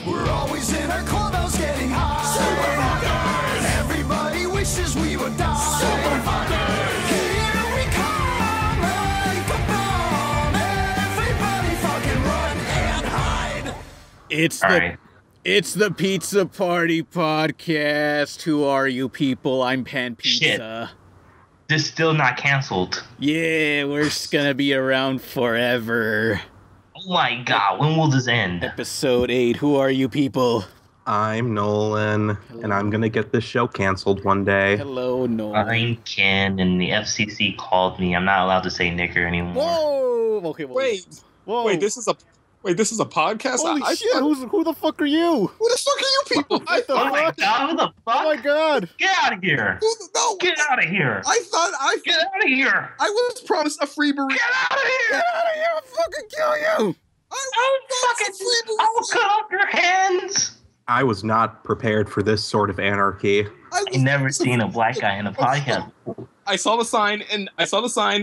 We're always in our clubhouse getting high. Super fuckers! Everybody wishes we would die. Super fuckers! Here we come like a bomb. Everybody fucking run and hide. It's the Pizza Party Podcast. Who are you people? I'm Pan Pizza. Shit. This still not canceled. Yeah, we're just gonna be around forever. Oh my god, when will this end? Episode 8. Who are you people? I'm Nolan, and I'm gonna get this show canceled one day. Hello, Nolan. I'm Ken, and the FCC called me. I'm not allowed to say nigger anymore. Whoa! Okay, well, Wait, this is a podcast? Holy shit, who the fuck are you? Who the fuck are you people? Oh my god, who the fuck? Oh my god! Get out of here! Get out of here! Get out of here! I was promised a free burrito. Get out of here! Get out of here! I'll fucking kill you! I will cut off your hands! I was not prepared for this sort of anarchy. I've never seen a black guy in a podcast before. I saw the sign.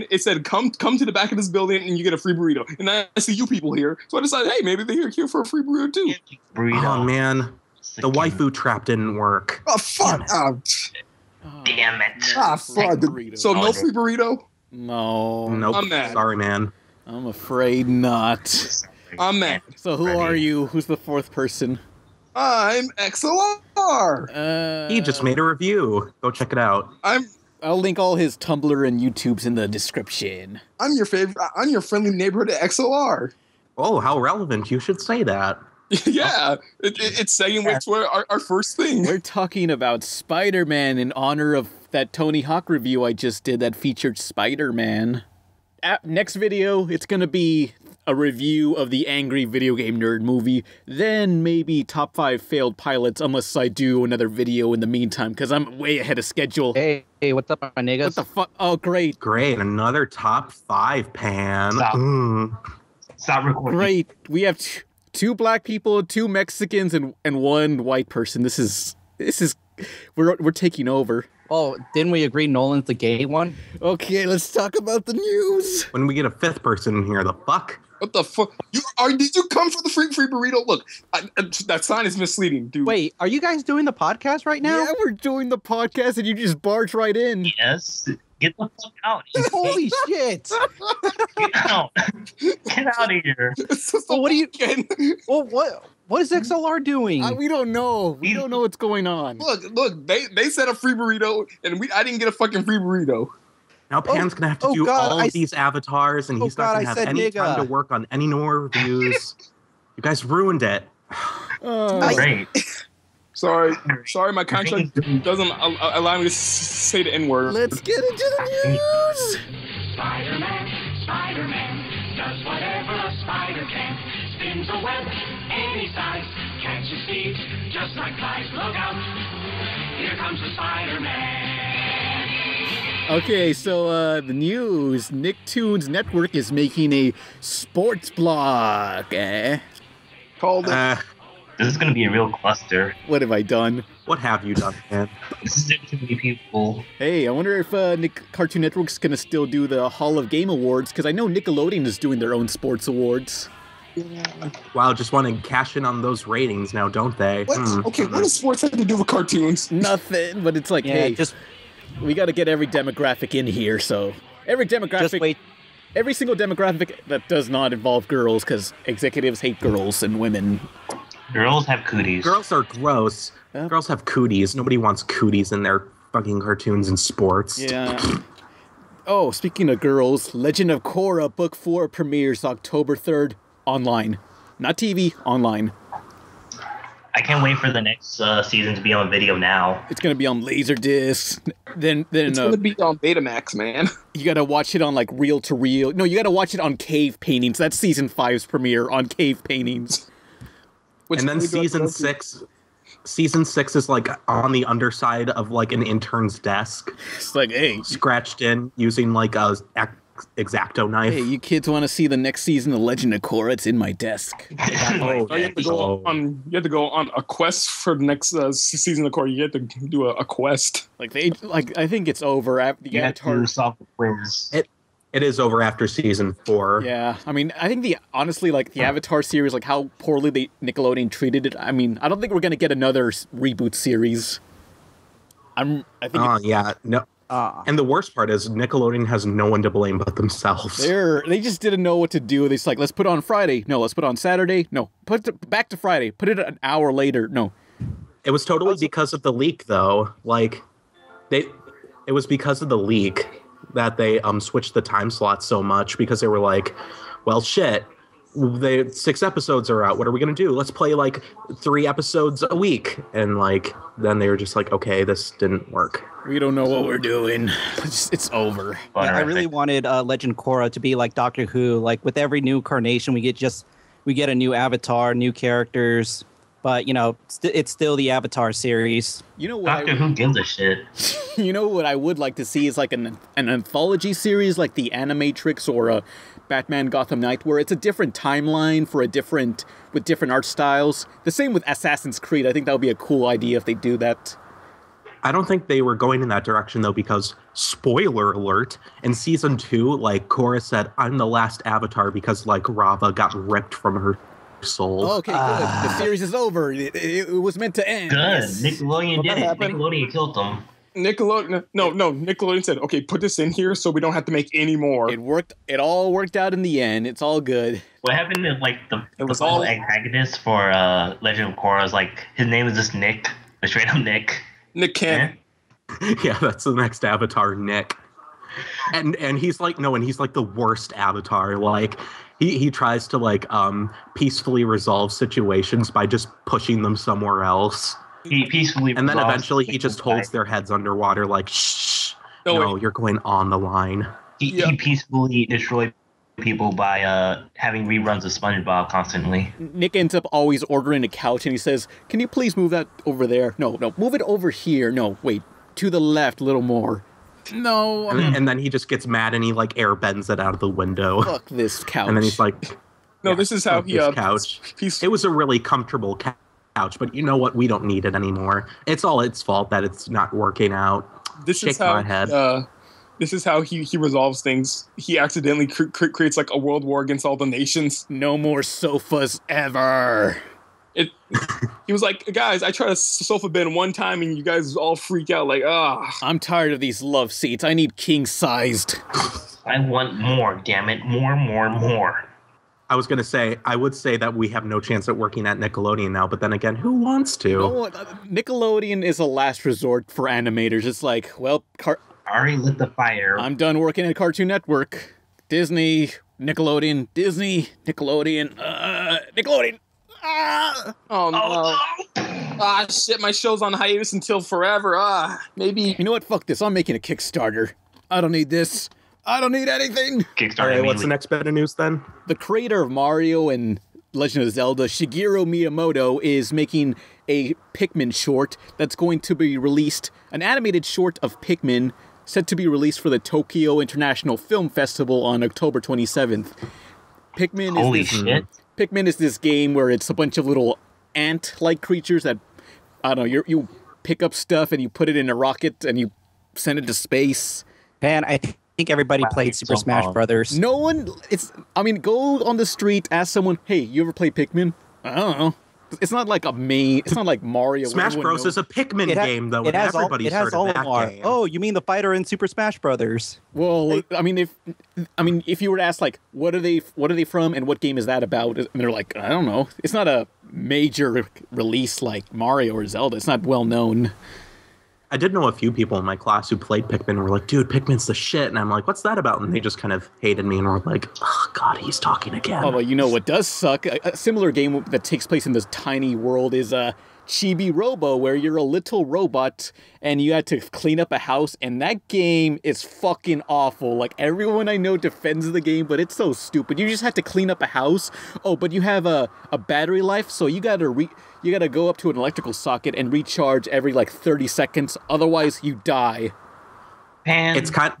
It said, "Come to the back of this building, and you get a free burrito." And I see you people here, so I decided, hey, maybe they're here for a free burrito too. Oh man, the waifu trap didn't work. Oh fuck! Damn it! Fuck! So no free burrito? No. Nope. I'm mad. Sorry, man. I'm afraid not. I'm mad. So who are you? Who's the fourth person? I'm XLR. He just made a review. Go check it out. I'll link all his Tumblr and YouTubes in the description. I'm your favorite. I'm your friendly neighborhood XLR. Oh, how relevant. You should say that. Yeah, it's segueing to our first thing. We're talking about Spider-Man in honor of that Tony Hawk review I just did that featured Spider-Man. Next video, it's going to be a review of the Angry Video Game Nerd movie, then maybe top 5 failed pilots, unless I do another video in the meantime, because I'm way ahead of schedule. Hey, what's up, my niggas? What the fuck? Oh, great. Great, another top 5, Pan. Stop recording. Great. We have two black people, 2 Mexicans, and one white person. This is we're taking over. Oh, didn't we agree Nolan's the gay one? Okay, let's talk about the news. When we get a 5th person in here, the fuck? What the fuck? Did you come for the free burrito? Look, that sign is misleading, dude. Wait, are you guys doing the podcast right now? Yeah, we're doing the podcast, and you just barge right in. Yes. Get the fuck out. Holy shit! Get out. Get out of here. Well, what do you? Well, what is XLR doing? We don't know. We don't know what's going on. Look. They said a free burrito, and I didn't get a fucking free burrito. Now Pan's gonna have to do all of these avatars, and he's not gonna have any time to work on any more reviews. You guys ruined it. Great. Sorry, my contract doesn't allow me to say the N-word. Let's get into the news! Spider-Man does whatever a spider can. Spins a web any size, catches thieves just like flies. Look out, here comes the Spider-Man. Okay, so the news. Nicktoons Network is making a sports blog, Called it. This is going to be a real cluster. What have I done? What have you done, man? This is too many people. Hey, I wonder if Cartoon Network's gonna still do the Hall of Game Awards, because I know Nickelodeon is doing their own sports awards. Wow, just want to cash in on those ratings now, don't they? Okay, what does sports have to do with cartoons? Nothing, but it's like, hey, we gotta get every demographic in here, so... Every demographic... Just wait. Every single demographic that does not involve girls, because executives hate girls and women. Girls have cooties. Girls are gross. Yeah. Girls have cooties. Nobody wants cooties in their fucking cartoons and sports. Yeah. Oh, speaking of girls, Legend of Korra Book 4 premieres October 3rd online. Not TV, online. I can't wait for the next season to be on video now. It's gonna be on Laserdisc. Then It's gonna be on Betamax, man. You gotta watch it on like reel to reel. No, you gotta watch it on cave paintings. That's season 5's premiere on cave paintings. And then season 6 is like on the underside of like an intern's desk. It's like, hey, scratched in using like a X-Acto knife. Hey, you kids want to see the next season of Legend of Korra? It's in my desk. You have to go on a quest for the next season of Korra. You have to do a quest. I think it's over. The you have to solve the quiz. It is over after season 4. Yeah, I mean, I think honestly, like the Avatar series, like how poorly Nickelodeon treated it. I mean, I don't think we're gonna get another reboot series. I think. Yeah, no. And the worst part is Nickelodeon has no one to blame but themselves. They just didn't know what to do. They just like, let's put it on Friday. No, let's put it on Saturday. No, put it back to Friday. Put it an hour later. No. It was totally because of the leak, though. Like, it was because of the leak that they switched the time slot so much, because they were like, well, shit, 6 episodes are out. What are we going to do? Let's play like 3 episodes a week. And like, then they were just like, okay, this didn't work. We don't know what we're doing. It's over. Yeah, I really wanted Legend Korra to be like Doctor Who. Like with every new incarnation, we get a new avatar, new characters. But, you know, it's still the Avatar series. You know what? Doctor Who gives a shit. You know what I would like to see is like an anthology series like the Animatrix or Batman Gotham Knight, where it's a different timeline with different art styles. The same with Assassin's Creed. I think that would be a cool idea if they do that. I don't think they were going in that direction, though, because, spoiler alert, in season 2, like, Korra said, I'm the last Avatar because, like, Rava got ripped from her soul. Oh, okay, good. The series is over. It was meant to end. Good. Yes. Nickelodeon did it. Nickelodeon killed them. Nickelodeon said, okay, put this in here so we don't have to make any more. It worked. It all worked out in the end. It's all good. What happened to like the whole antagonist for Legend of Korra is like his name is just Nick, straight up Nick. Nick Cannon. Yeah, that's the next Avatar, Nick. And he's like he's like the worst Avatar. Like he tries to like peacefully resolve situations by just pushing them somewhere else. He peacefully and then eventually he just holds their heads underwater like, shh, no, you're going on the line. He peacefully destroyed people by having reruns of SpongeBob constantly. Nick ends up always ordering a couch and he says, can you please move that over there? No, move it over here. No, wait, to the left a little more. No. And then he just gets mad and he like air bends it out of the window. Fuck this couch. And then he's like, no, this is how he couch. It was a really comfortable couch, but you know what? We don't need it anymore. It's all its fault that it's not working out. Shake my head. This is how he resolves things. He accidentally creates like a world war against all the nations. No more sofas ever. He was like, guys, I tried a sofa bin one time and you guys all freak out like, I'm tired of these love seats. I need king-sized. I want more, damn it. More. I was going to say, I would say that we have no chance at working at Nickelodeon now, but then again, who wants to? No, Nickelodeon is a last resort for animators. It's like, well, I already lit the fire. I'm done working at Cartoon Network. Disney, Nickelodeon, Nickelodeon. Oh no. Shit, my show's on hiatus until forever. Maybe. You know what? Fuck this. I'm making a Kickstarter. I don't need this. I don't need anything. Kickstarter. All right, what's the next bit of news then? The creator of Mario and Legend of Zelda, Shigeru Miyamoto, is making a Pikmin short that's going to be released, an animated short of Pikmin set to be released for the Tokyo International Film Festival on October 27th. Pikmin is this game where it's a bunch of little ant-like creatures that, I don't know, you pick up stuff and you put it in a rocket and you send it to space. Man, I think everybody played Super Smash Brothers. No one, go on the street, ask someone, hey, you ever play Pikmin? I don't know. It's not like it's not like Mario. Smash Bros is a Pikmin game, though. It has all of that game. Oh, you mean the fighter in Super Smash Brothers? Well, if you were to ask, like, what are they from and what game is that about? And they're like, I don't know. It's not a major release like Mario or Zelda. It's not well known. I did know a few people in my class who played Pikmin and were like, dude, Pikmin's the shit. And I'm like, what's that about? And they just kind of hated me and were like, oh, God, he's talking again. Oh, well, you know what does suck? A similar game that takes place in this tiny world is Chibi Robo, where you're a little robot and you had to clean up a house. And that game is fucking awful. Like, everyone I know defends the game, but it's so stupid. You just have to clean up a house. Oh, but you have a battery life, so you gotta go up to an electrical socket and recharge every like 30 seconds. Otherwise, you die. And it's kind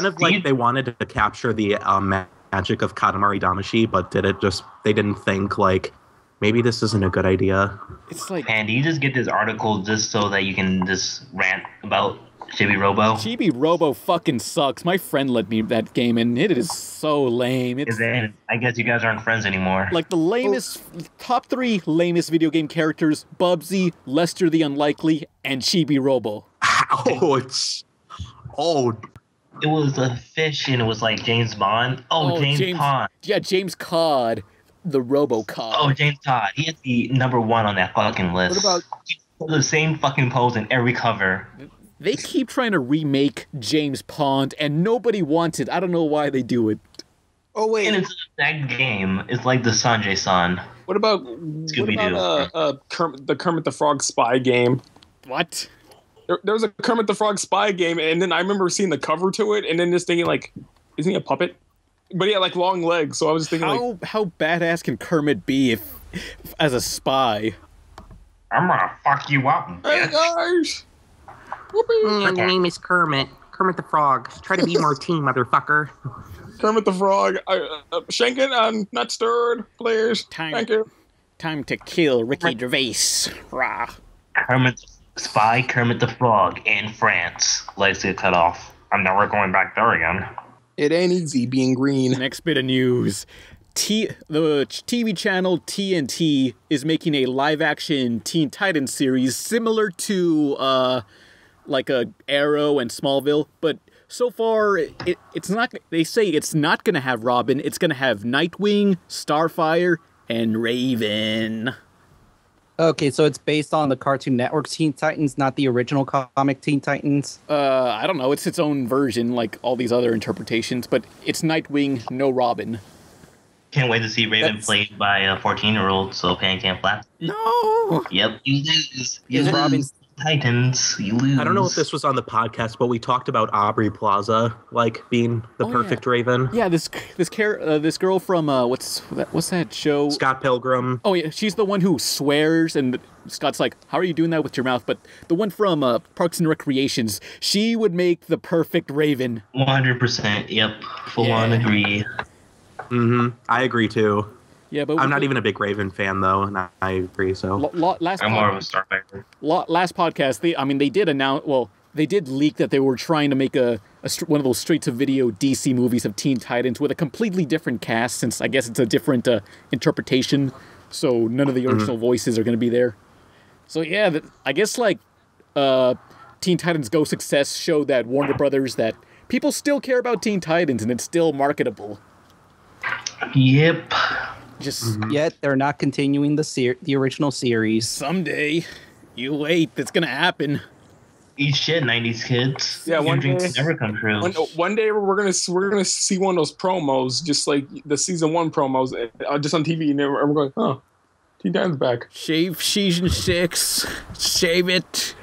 of like they wanted to capture the magic of Katamari Damacy, but they didn't think like maybe this isn't a good idea. It's like, and you just get this article just so that you can just rant about Chibi Robo. Chibi Robo fucking sucks. My friend let me that game, and it is so lame. It's I guess you guys aren't friends anymore. like the lamest, top 3 lamest video game characters: Bubsy, Lester the Unlikely, and Chibi Robo. Ouch. Oh, it was a fish, and it was like James Bond. James Pond. Yeah, James Cod, the Robo Cod. Oh, James Todd. He is the #1 on that fucking list. What about He does the same fucking pose in every cover. They keep trying to remake James Pond, and nobody wants it. I don't know why they do it. Oh wait. And it's the exact game. It's like the Sanjay-san. What about Scooby-Doo. the Kermit the Frog spy game? What? There was a Kermit the Frog spy game, and then I remember seeing the cover to it, and then just thinking like, isn't he a puppet? But he had like long legs, so I was thinking how badass can Kermit be if as a spy? I'm gonna fuck you up, hey bitch. guys. Whoopee. my name is Kermit. Kermit the Frog. Try to be more team, motherfucker. Kermit the Frog. Schenken, not stirred, please. Thank you. Time to kill Ricky Gervais. Rah. Kermit the Spy, Kermit the Frog in France. Legs get cut off. I'm never going back there again. It ain't easy being green. Next bit of news. The TV channel TNT is making a live-action Teen Titans series similar to like a Arrow and Smallville, but so far it's not. They say it's not going to have Robin. It's going to have Nightwing, Starfire, and Raven. Okay, so it's based on the Cartoon Network Teen Titans, not the original comic Teen Titans? I don't know. It's its own version, like all these other interpretations, but it's Nightwing, no Robin. Can't wait to see Raven played by a 14-year-old, so Pan can't flap. No! Yep, you lose. Is Robin... Titans, you lose. I don't know if this was on the podcast, but we talked about Aubrey Plaza, like being the perfect Raven. Yeah, this girl from what's that show? Scott Pilgrim. Oh yeah, she's the one who swears, and Scott's like, "How are you doing that with your mouth?" But the one from Parks and Recreations, she would make the perfect Raven. 100%. Yep, full on agree. Mm-hmm. I agree too. Yeah, but I'm not even a big Raven fan though, and I agree. So I'm more of a Starfire. Last podcast, they did announce. Well, they did leak that they were trying to make one of those straight-to-video DC movies of Teen Titans with a completely different cast, since I guess it's a different interpretation. So none of the original voices are going to be there. So yeah, I guess like Teen Titans Go success showed that Warner Brothers that people still care about Teen Titans and it's still marketable. Yep. Yet they're not continuing the original series. Someday, you wait. It's gonna happen. Eat shit, 90s kids. Yeah, your dreams never come true. One day we're gonna see one of those promos, just like the season 1 promos, just on TV, and we're going, oh, Teen Titans back. Shave season 6. Shave it.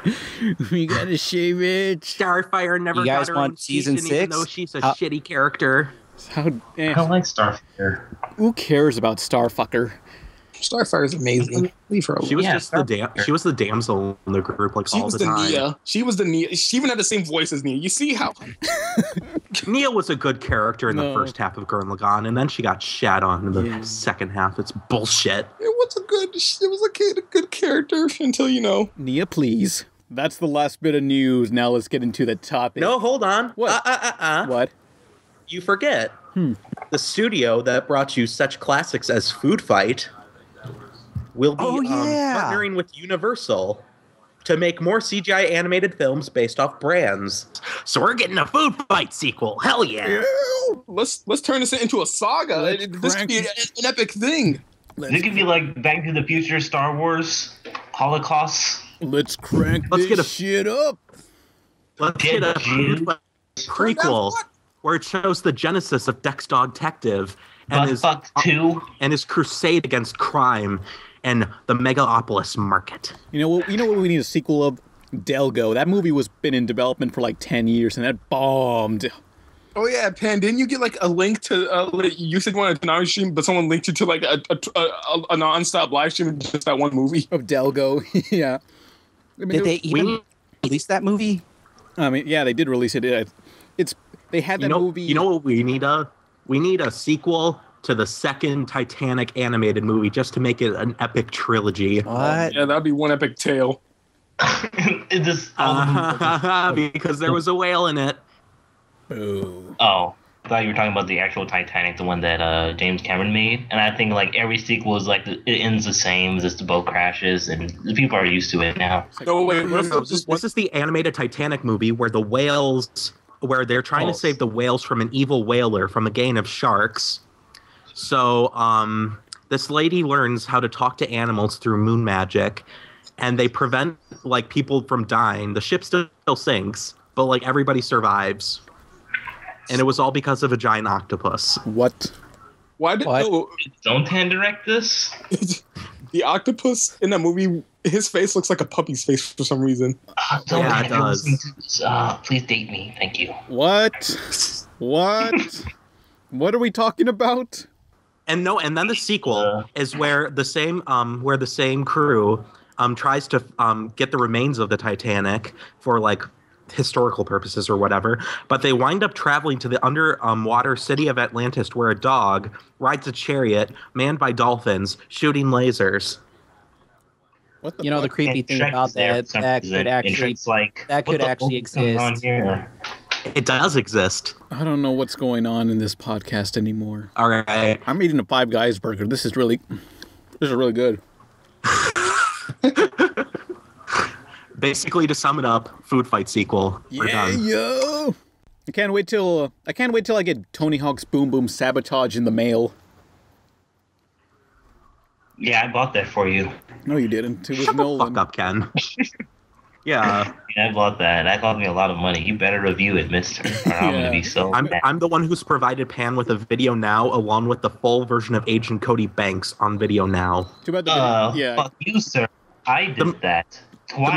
We gotta shave it. Starfire never got her own season 6, even though she's a shitty character. I don't like Starfire. Who cares about Starfucker? Starfire is amazing. Leave her alone. She was she was the damsel in the group, like all the time. Nia. She was the Nia. She even had the same voice as Nia. You see how Nia was a good character in the first half of Gurren Lagann, and then she got shat on in the second half. It's bullshit. it was a good character until Nia, please. That's the last bit of news. Now let's get into the topic. No, hold on. What? What? You forget. The studio that brought you such classics as Food Fight will be partnering with Universal to make more CGI animated films based off brands. So we're getting a Food Fight sequel. Hell yeah! Let's turn this into a saga. This could be an epic thing. It could be like Back to the Future, Star Wars, Holocaust. Let's crank shit up. Let's get a Food Fight prequel where it shows the genesis of Dex Dog Detective and his crusade against crime and the Megalopolis market. You know what we need a sequel of? Delgo. That movie was been in development for like 10 years and that bombed. Oh yeah, Pan, didn't you get like a link to you said you wanted to live stream, but someone linked you to like a non-stop live stream of just that one movie? Of Delgo. Yeah. I mean, Did they even release that movie? I mean, yeah, they did release it. They had that movie. You know what we need? We need a sequel to the second Titanic animated movie just to make it an epic trilogy. What? Yeah, that'd be one epic tale. Is this because there was a whale in it. Boo. Oh, I thought you were talking about the actual Titanic, the one that James Cameron made. And I think like every sequel is like it ends the same, just the boat crashes, and the people are used to it now. No, wait, This is the animated Titanic movie where the whales, where they're trying to save the whales from an evil whaler from a gang of sharks. So, this lady learns how to talk to animals through moon magic, and they prevent like people from dying. The ship still sinks, but like everybody survives. And it was all because of a giant octopus. What? Why did Zontan direct this? the octopus in that movie? His face looks like a puppy's face for some reason. Yeah, it does. Please date me, thank you. What? What? What are we talking about? And then the sequel is where the same crew tries to get the remains of the Titanic for like historical purposes or whatever, but they wind up traveling to the underwater city of Atlantis, where a dog rides a chariot manned by dolphins shooting lasers. What the You know, the fuck? creepy thing about that could actually exist. It does exist. I don't know what's going on in this podcast anymore. All right. I'm eating a Five Guys burger. This is really good. Basically, to sum it up, food fight sequel. We're done. Yo! I can't wait till I get Tony Hawk's Boom Boom Sabotage in the mail. Yeah, I bought that for you. No, you didn't. It was Shut the Nolan. fuck up, Ken. Yeah. Yeah, I bought that. That cost me a lot of money. You better review it, mister. Or I'm gonna be so mad. I'm the one who's provided Pan with a video now, along with the full version of Agent Cody Banks on video now. Too bad the video. Yeah. Fuck you, sir. I did that twice.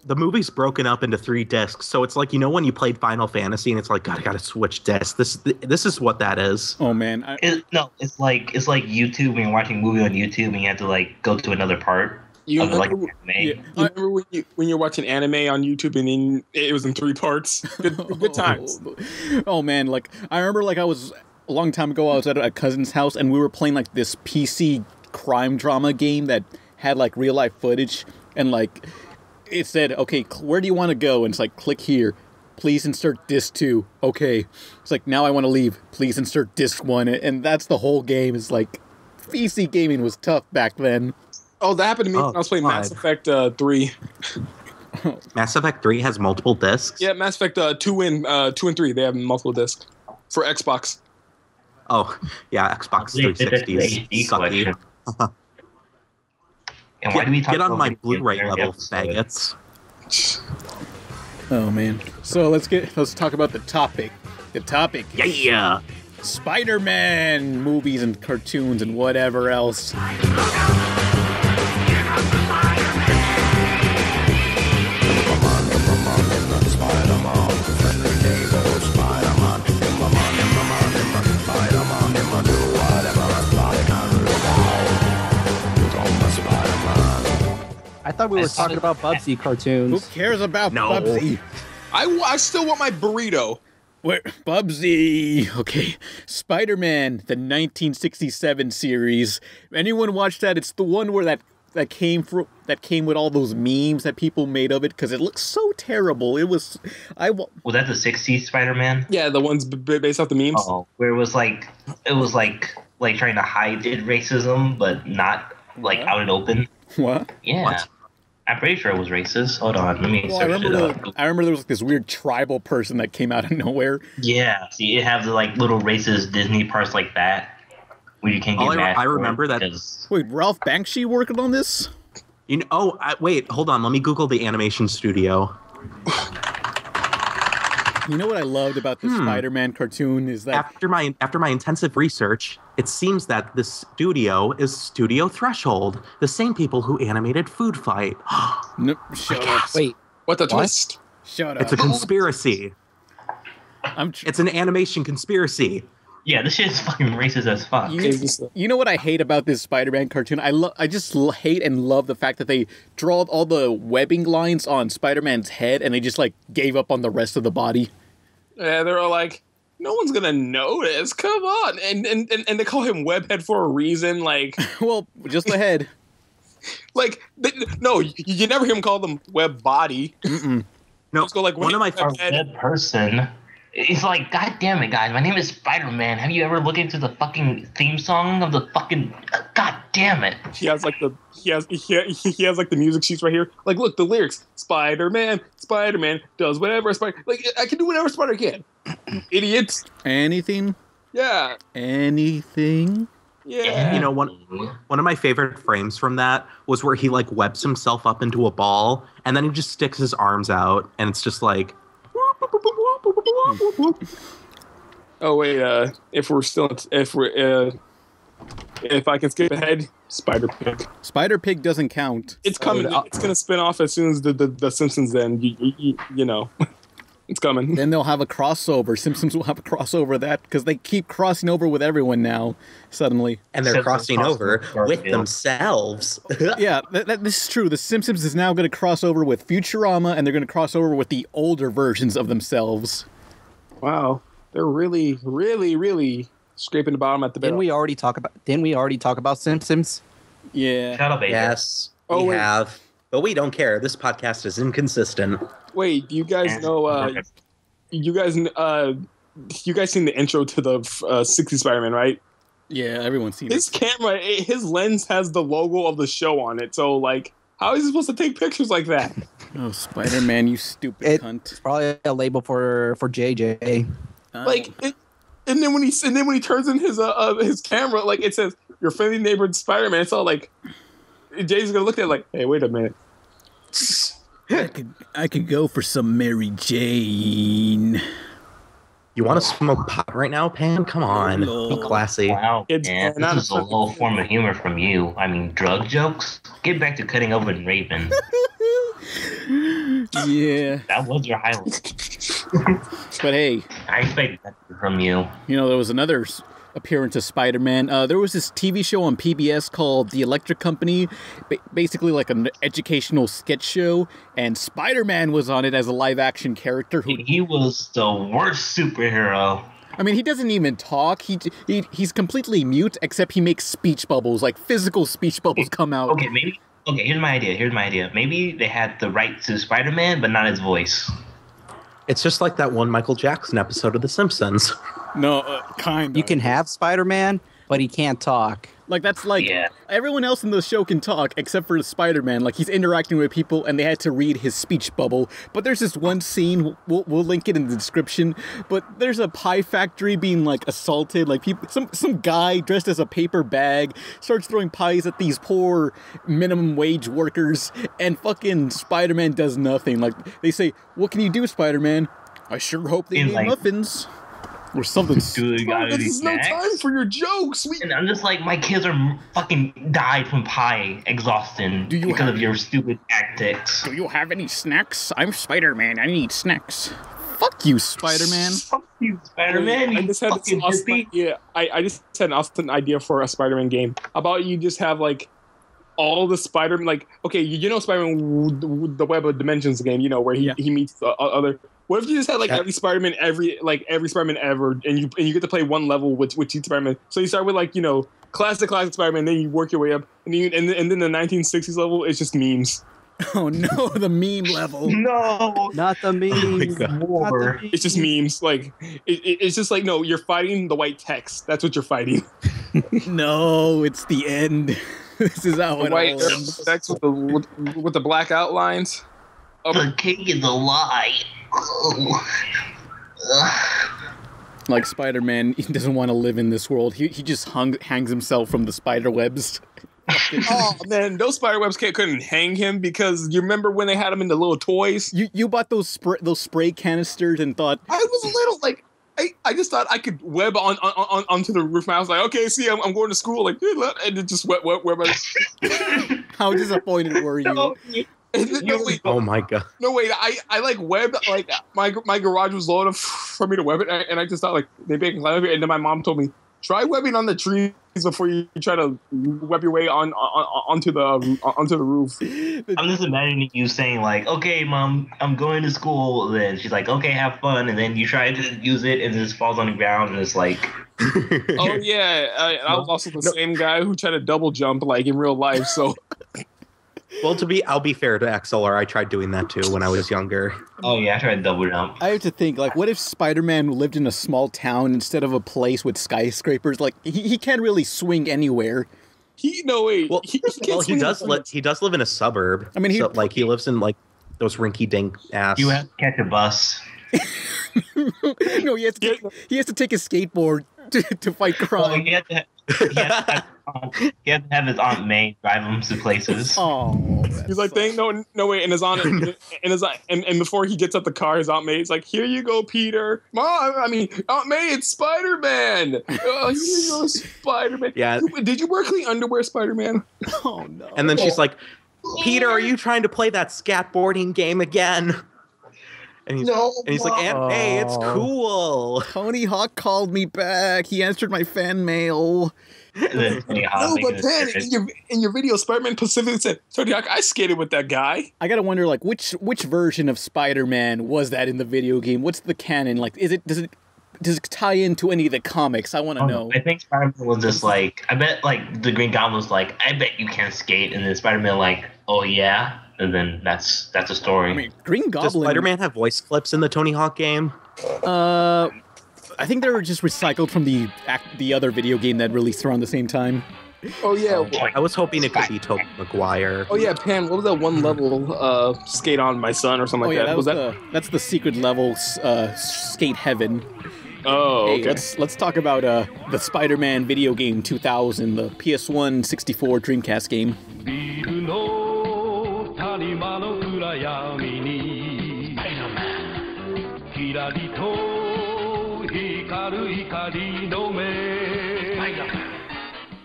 The movie's broken up into 3 discs, so it's like, you know, when you played Final Fantasy and it's like, God, I gotta switch discs. This is what that is. Oh man. It's like YouTube when you're watching a movie on YouTube and you have to like go to another part. You of like remember, anime. you remember when you're watching anime on YouTube and then it was in 3 parts? Good times. Oh man, like I remember, like I was a long time ago. I was at a cousin's house and we were playing like this PC crime drama game that had like real life footage, and like it said, okay, where do you want to go? And it's like, click here. Please insert disc 2. Okay. It's like, now I want to leave. Please insert disc 1. And that's the whole game. It's like, PC gaming was tough back then. Oh, that happened to me when I was playing Mass Effect 3. Mass Effect 3 has multiple discs? Yeah, Mass Effect 2 and 3, they have multiple discs for Xbox. Oh, yeah, Xbox 360 is sucky. And why do we talk Get on about my video Blu-ray game level, episode? faggots. Oh man. So let's talk about the topic. The topic. Yeah. Spider-Man movies and cartoons and whatever else. I thought we were talking about Bubsy cartoons. Who cares about No. Bubsy? I still want my burrito. Where Bubsy? Okay, Spider-Man, the 1967 series. Anyone watch that? It's the one where that came with all those memes that people made of it because it looks so terrible. It was Was that the 60s Spider-Man? Yeah, the ones based off the memes. Oh, where it was like trying to hide racism, but not like out and open. what? Yeah. What? I'm pretty sure it was racist. Hold on, let me Well, search it up. I remember there was like this weird tribal person that came out of nowhere. Yeah, see, it has the like little racist Disney parts like that, where you can't get mad. I for remember it that- because- Wait, Ralph Bakshi working on this? You know, wait, hold on. Let me Google the animation studio. You know what I loved about the Spider-Man cartoon is that After my intensive research, it seems that this studio is Studio Threshold, the same people who animated Food Fight. Nope, shut up. Wait, What the twist? Shut up. It's a conspiracy. It's an animation conspiracy. Yeah, this shit is fucking racist as fuck. You know what I hate about this Spider-Man cartoon? I just hate and love the fact that they draw all the webbing lines on Spider-Man's head and they just like gave up on the rest of the body. Yeah, they're all like, no one's gonna notice. Come on, and they call him Webhead for a reason. Like, Well, just the head. No, you never hear him call them web body. No, Just go like one of my Or dead person. It's like, God damn it, guys! My name is Spider-Man. Have you ever looked into the fucking theme song of the fucking? God damn it! He has like the music sheets right here. Like, look, the lyrics: Spider-Man does whatever Spider. Like, I can do whatever Spider can. Idiots. Anything? Yeah. Anything? Yeah. You know, one of my favorite frames from that was where he like webs himself up into a ball, and then he just sticks his arms out, and it's just like. Oh wait, if I can skip ahead, Spider Pig. Spider Pig doesn't count. It's coming. It's gonna spin off as soon as the Simpsons end. You know, it's coming. Then they'll have a crossover. Simpsons will have a crossover of that because they keep crossing over with everyone now. Suddenly, And they're crossing over with themselves. yeah, this is true. The Simpsons is now going to cross over with Futurama, and they're going to cross over with the older versions of themselves. Wow, they're really, really, really scraping the bottom at the Didn't barrel. we already talk about Simpsons? Yeah. Shut up, AJ. Yes, Oh, we wait. have. But we don't care. This podcast is inconsistent. Wait, you guys know? You guys seen the intro to the 60 Spider-Man, right? Yeah, everyone's seen His it. camera, his lens has the logo of the show on it. So, like, how is he supposed to take pictures like that? Oh, Spider-Man, you stupid It's cunt. probably a label for JJ. Like, and then when he turns in his camera, like it says your friendly neighbor Spider-Man. It's all like Jay's gonna look at it like, hey, wait a minute. I could go for some Mary Jane. You want to smoke pot right now, Pan? Come on, be classy. Wow, It's man, not this is a a- low form of humor from you. I mean, drug jokes? Get back to cutting over in Rayman. Yeah, That was your highlight. but hey, I expected that from you. you know, there was another appearance of Spider-Man. There was this TV show on PBS called The Electric Company, basically like an educational sketch show, and Spider-Man was on it as a live-action character. He was the worst superhero. I mean, he doesn't even talk. He's completely mute, except he makes speech bubbles, like physical speech bubbles come out. Okay, here's my idea. Maybe they had the right to Spider-Man, but not his voice. It's just like that one Michael Jackson episode of The Simpsons. No, kind of. You can have Spider-Man, but he can't talk. Like, that's like, Yeah. everyone else in the show can talk, except for Spider-Man. Like, he's interacting with people, and they had to read his speech bubble. But there's this one scene, we'll link it in the description, but there's a pie factory being, like, assaulted. Like, some guy dressed as a paper bag starts throwing pies at these poor minimum wage workers, and fucking Spider-Man does nothing. Like, they say, what can you do, Spider-Man? I sure hope they And, need like- muffins. Or something. Dude, you got This any is no snacks? time for your jokes. And I'm just like, my kids are fucking died from pie exhaustion Do you because have- of your stupid tactics. Do you have any snacks? I'm Spider-Man. I need snacks. Fuck you, Spider-Man. Fuck you, Spider-Man. I You just had this fucking awesome hippie. idea. I just had an awesome idea for a Spider-Man game. How about you just have like all the Spider-Man, like, okay, you know Spider-Man, the Web of Dimensions game, you know, where he meets the other. What if you just had like every Spider-Man, every Spider-Man ever, and you get to play one level with each Spider-Man? So you start with like, you know, classic Spider-Man, then you work your way up, and then the 1960s level is just memes. Oh no, the meme level. No. Not the meme. War. It's just memes. Like it's just like, no, you're fighting the white text. That's what you're fighting. No, it's the end. This is how it White all ends. text with the black outlines. The king is a lie. Like Spider-Man, he doesn't want to live in this world. He just hangs himself from the spider webs. Oh man, those spider webs couldn't hang him because you remember when they had him in the little toys? You bought those spray canisters and thought, I was a little like I just thought I could web onto the roof. I was like, okay, see, I'm going to school, like, and it just web. how disappointed were you? No, wait, Oh my god. no, wait. I like webbed, like my garage was low enough for me to web it, and I just thought like maybe I can climb it. And then my mom told me, try webbing on the trees before you try to web your way onto the roof. I'm just imagining you saying like, "Okay, mom, I'm going to school." Then she's like, "Okay, have fun," and then you try to use it, and it just falls on the ground, and it's like, Oh yeah, I was also the same guy who tried to double jump like in real life. So Well, I'll be fair to XLR. I tried doing that too when I was younger. Oh yeah, I tried double jump. I have to think, like, what if Spider-Man lived in a small town instead of a place with skyscrapers? Like, he can't really swing anywhere. Well, he does live in a suburb. I mean, he lives in like those rinky-dink ass. You have to catch a bus. No, he has to take his skateboard to fight crime. Well, he had to have his Aunt May drive him to places. Oh, he's like, no way, and his aunt, and before he gets out the car, his Aunt May's like, here you go, Peter. Aunt May, it's Spider-Man. Oh, here you go, Spider-Man. Yeah. Did you wear clean underwear, Spider-Man? Oh no. And then she's like, Peter, are you trying to play that skateboarding game again? And he's like, Aunt May, it's cool. Tony Hawk called me back. He answered my fan mail. No, but then in your video, Spider-Man specifically said, Tony Hawk, I skated with that guy. I gotta wonder, like, which version of Spider-Man was that in the video game? What's the canon? Like, does it tie into any of the comics? I want to know. I think Spider-Man was just like, I bet like the Green Goblin was like, I bet you can't skate, and then Spider-Man like, oh yeah, and then that's a story. I mean, Green Goblin. Does Spider-Man have voice clips in the Tony Hawk game? I think they were just recycled from the other video game that released around the same time. Oh yeah. I was hoping it could be Tobey Maguire. Oh yeah, Pan. What was that one level? Skate on my son or something like that. That's the secret level. Skate Heaven. Oh, okay. Hey, let's talk about the Spider-Man video game 2000, the PS1, 64 Dreamcast game.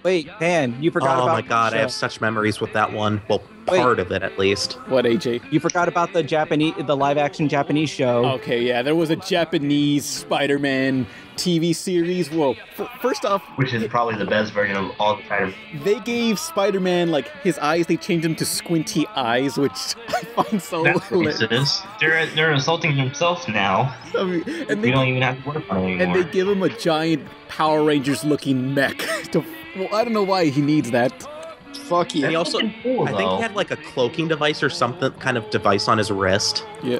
Wait, Pan, you forgot about... Oh my god, I have such memories with that one. Well, part of it at least. What, AJ? You forgot about the live-action Japanese show. Okay, yeah, there was a Japanese Spider-Man TV series. Whoa, first off... Which is probably the best version of all the Spider-Man. They gave Spider-Man, like, his eyes, they changed them to squinty eyes, which I find so hilarious. They're insulting themselves now. I mean, we don't even have to work on it anymore. And they give him a giant Power Rangers-looking mech to... Well, I don't know why he needs that. Fuck yeah. And he also, cool, I think he had like a cloaking device or something, kind of device on his wrist. Yeah.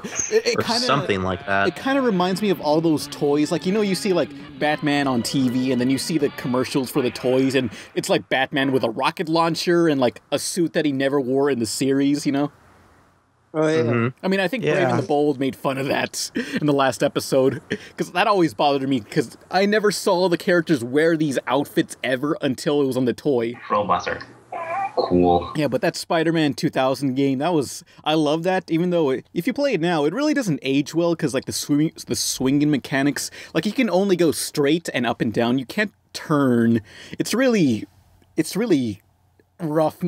Or something like that. It kind of reminds me of all those toys. Like, you see like Batman on TV, and then you see the commercials for the toys, and it's like Batman with a rocket launcher and like a suit that he never wore in the series, you know? Oh, yeah. Mm-hmm. I mean, I think Brave the Bold made fun of that in the last episode, because that always bothered me, because I never saw the characters wear these outfits ever until it was on the toy. Robots are cool. Yeah, but that Spider-Man 2000 game, I love that, even though if you play it now, it really doesn't age well, because like the swinging mechanics, like you can only go straight and up and down, you can't turn. It's really rough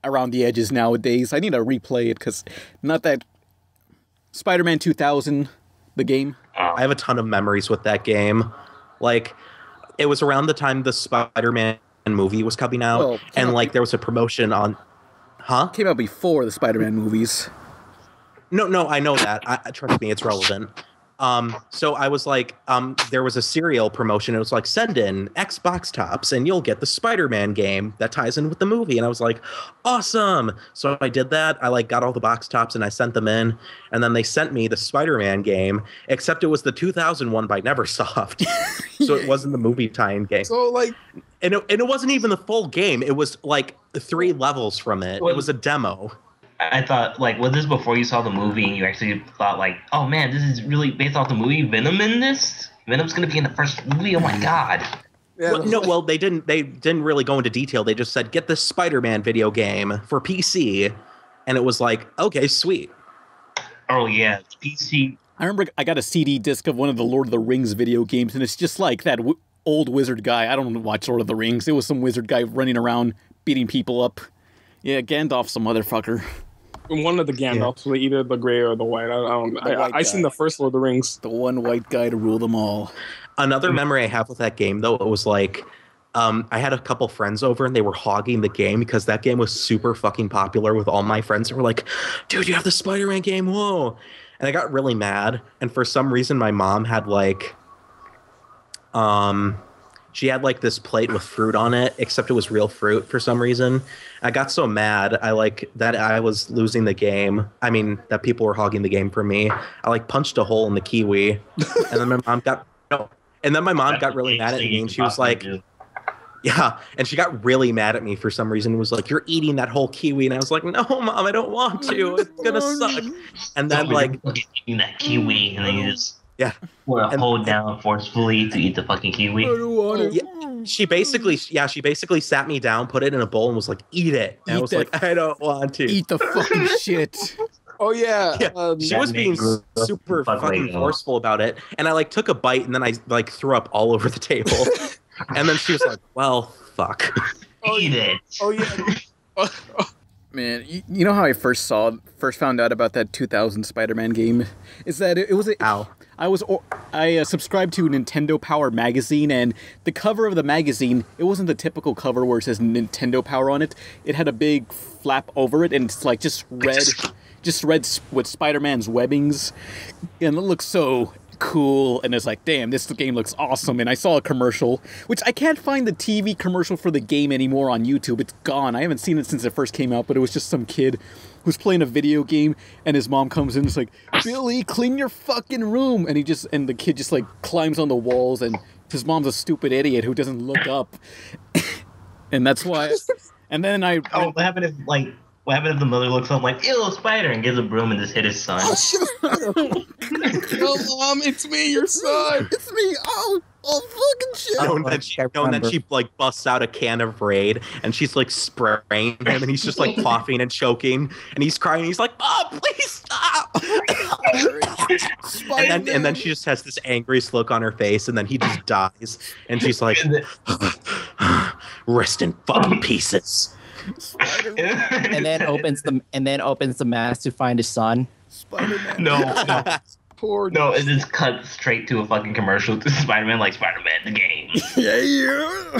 around the edges nowadays. I need to replay it because not that Spider-Man 2000, the game. I have a ton of memories with that game. Like, it was around the time the Spider-Man movie was coming out, and like there was a promotion on. It came out before the Spider-Man movies. No, I know that. Trust me, it's relevant. So I was like, there was a cereal promotion. It was like, send in Xbox tops and you'll get the Spider-Man game that ties in with the movie. And I was like, awesome. So I did that. I like got all the box tops and I sent them in. And then they sent me the Spider-Man game, except it was the 2001 by Neversoft. So it wasn't the movie tie-in game. So like, and it wasn't even the full game. It was like 3 levels from it. It was a demo. I thought, like, was this before you saw the movie and you actually thought, like, oh man, this is really based off the movie Venom in this? Venom's gonna be in the first movie? Oh my god. Yeah, they didn't really go into detail. They just said, get this Spider-Man video game for PC. And it was like, okay, sweet. Oh yeah, PC. I remember I got a CD disc of one of the Lord of the Rings video games, and it's just like that old wizard guy. I don't watch Lord of the Rings. It was some wizard guy running around beating people up. Yeah, Gandalf's a motherfucker. One of the Gandalfs, either the gray or the white. I seen the first Lord of the Rings. The one white guy to rule them all. Another memory I have with that game, though, it was like, I had a couple friends over and they were hogging the game because that game was super fucking popular with all my friends. They were like, dude, you have the Spider-Man game, whoa. And I got really mad. And for some reason, my mom had like, she had like this plate with fruit on it, except it was real fruit for some reason. I got so mad. I like that I was losing the game. I mean, that people were hogging the game for me. I like punched a hole in the kiwi, and then my mom got really mad at me, and she was like, yeah, and she got really mad at me for some reason. It was like, you're eating that whole kiwi, and I was like, no, Mom, I don't want to. It's gonna suck. And then like eating that kiwi, and then you just want to hold down forcefully to eat the fucking kiwi. She basically sat me down, put it in a bowl, and was like, eat it. And I was like, I don't want to. Eat the fucking shit. Oh yeah, she was being super fucking forceful about it, and I like took a bite, and then I like threw up all over the table, and then she was like, "Well, fuck." Eat it. Oh yeah. Man, you know how I first found out about that 2000 Spider-Man game? Is that it was I subscribed to Nintendo Power magazine, and the cover of the magazine, it wasn't the typical cover where it says Nintendo Power on it. It had a big flap over it, and it's like just red with Spider-Man's webbings, and it looks so cool. And it's like, damn, this game looks awesome. And I saw a commercial, which I can't find the TV commercial for the game anymore on YouTube. It's gone. I haven't seen it since it first came out, but it was just some kid who's playing a video game, and his mom comes in and is like, Billy, clean your fucking room. And the kid just like climbs on the walls, and his mom's a stupid idiot who doesn't look up. And that's why. And then what happened if the mother looks up like, ew, spider, and gives a broom and just hit his son? No, Mom, it's me, your son. It's me. Oh, fucking shit. And then she like busts out a can of Raid, and she's like spraying him, and he's just like coughing and choking, and he's crying. He's like, "Mom, please stop!" and then she just has this angriest look on her face, and then he just dies, and she's like, "Rest in fucking pieces." and then opens the mask to find his son. Spider-Man. No. Poor No, it just cut straight to a fucking commercial to Spider-Man, like Spider-Man the game. Yeah.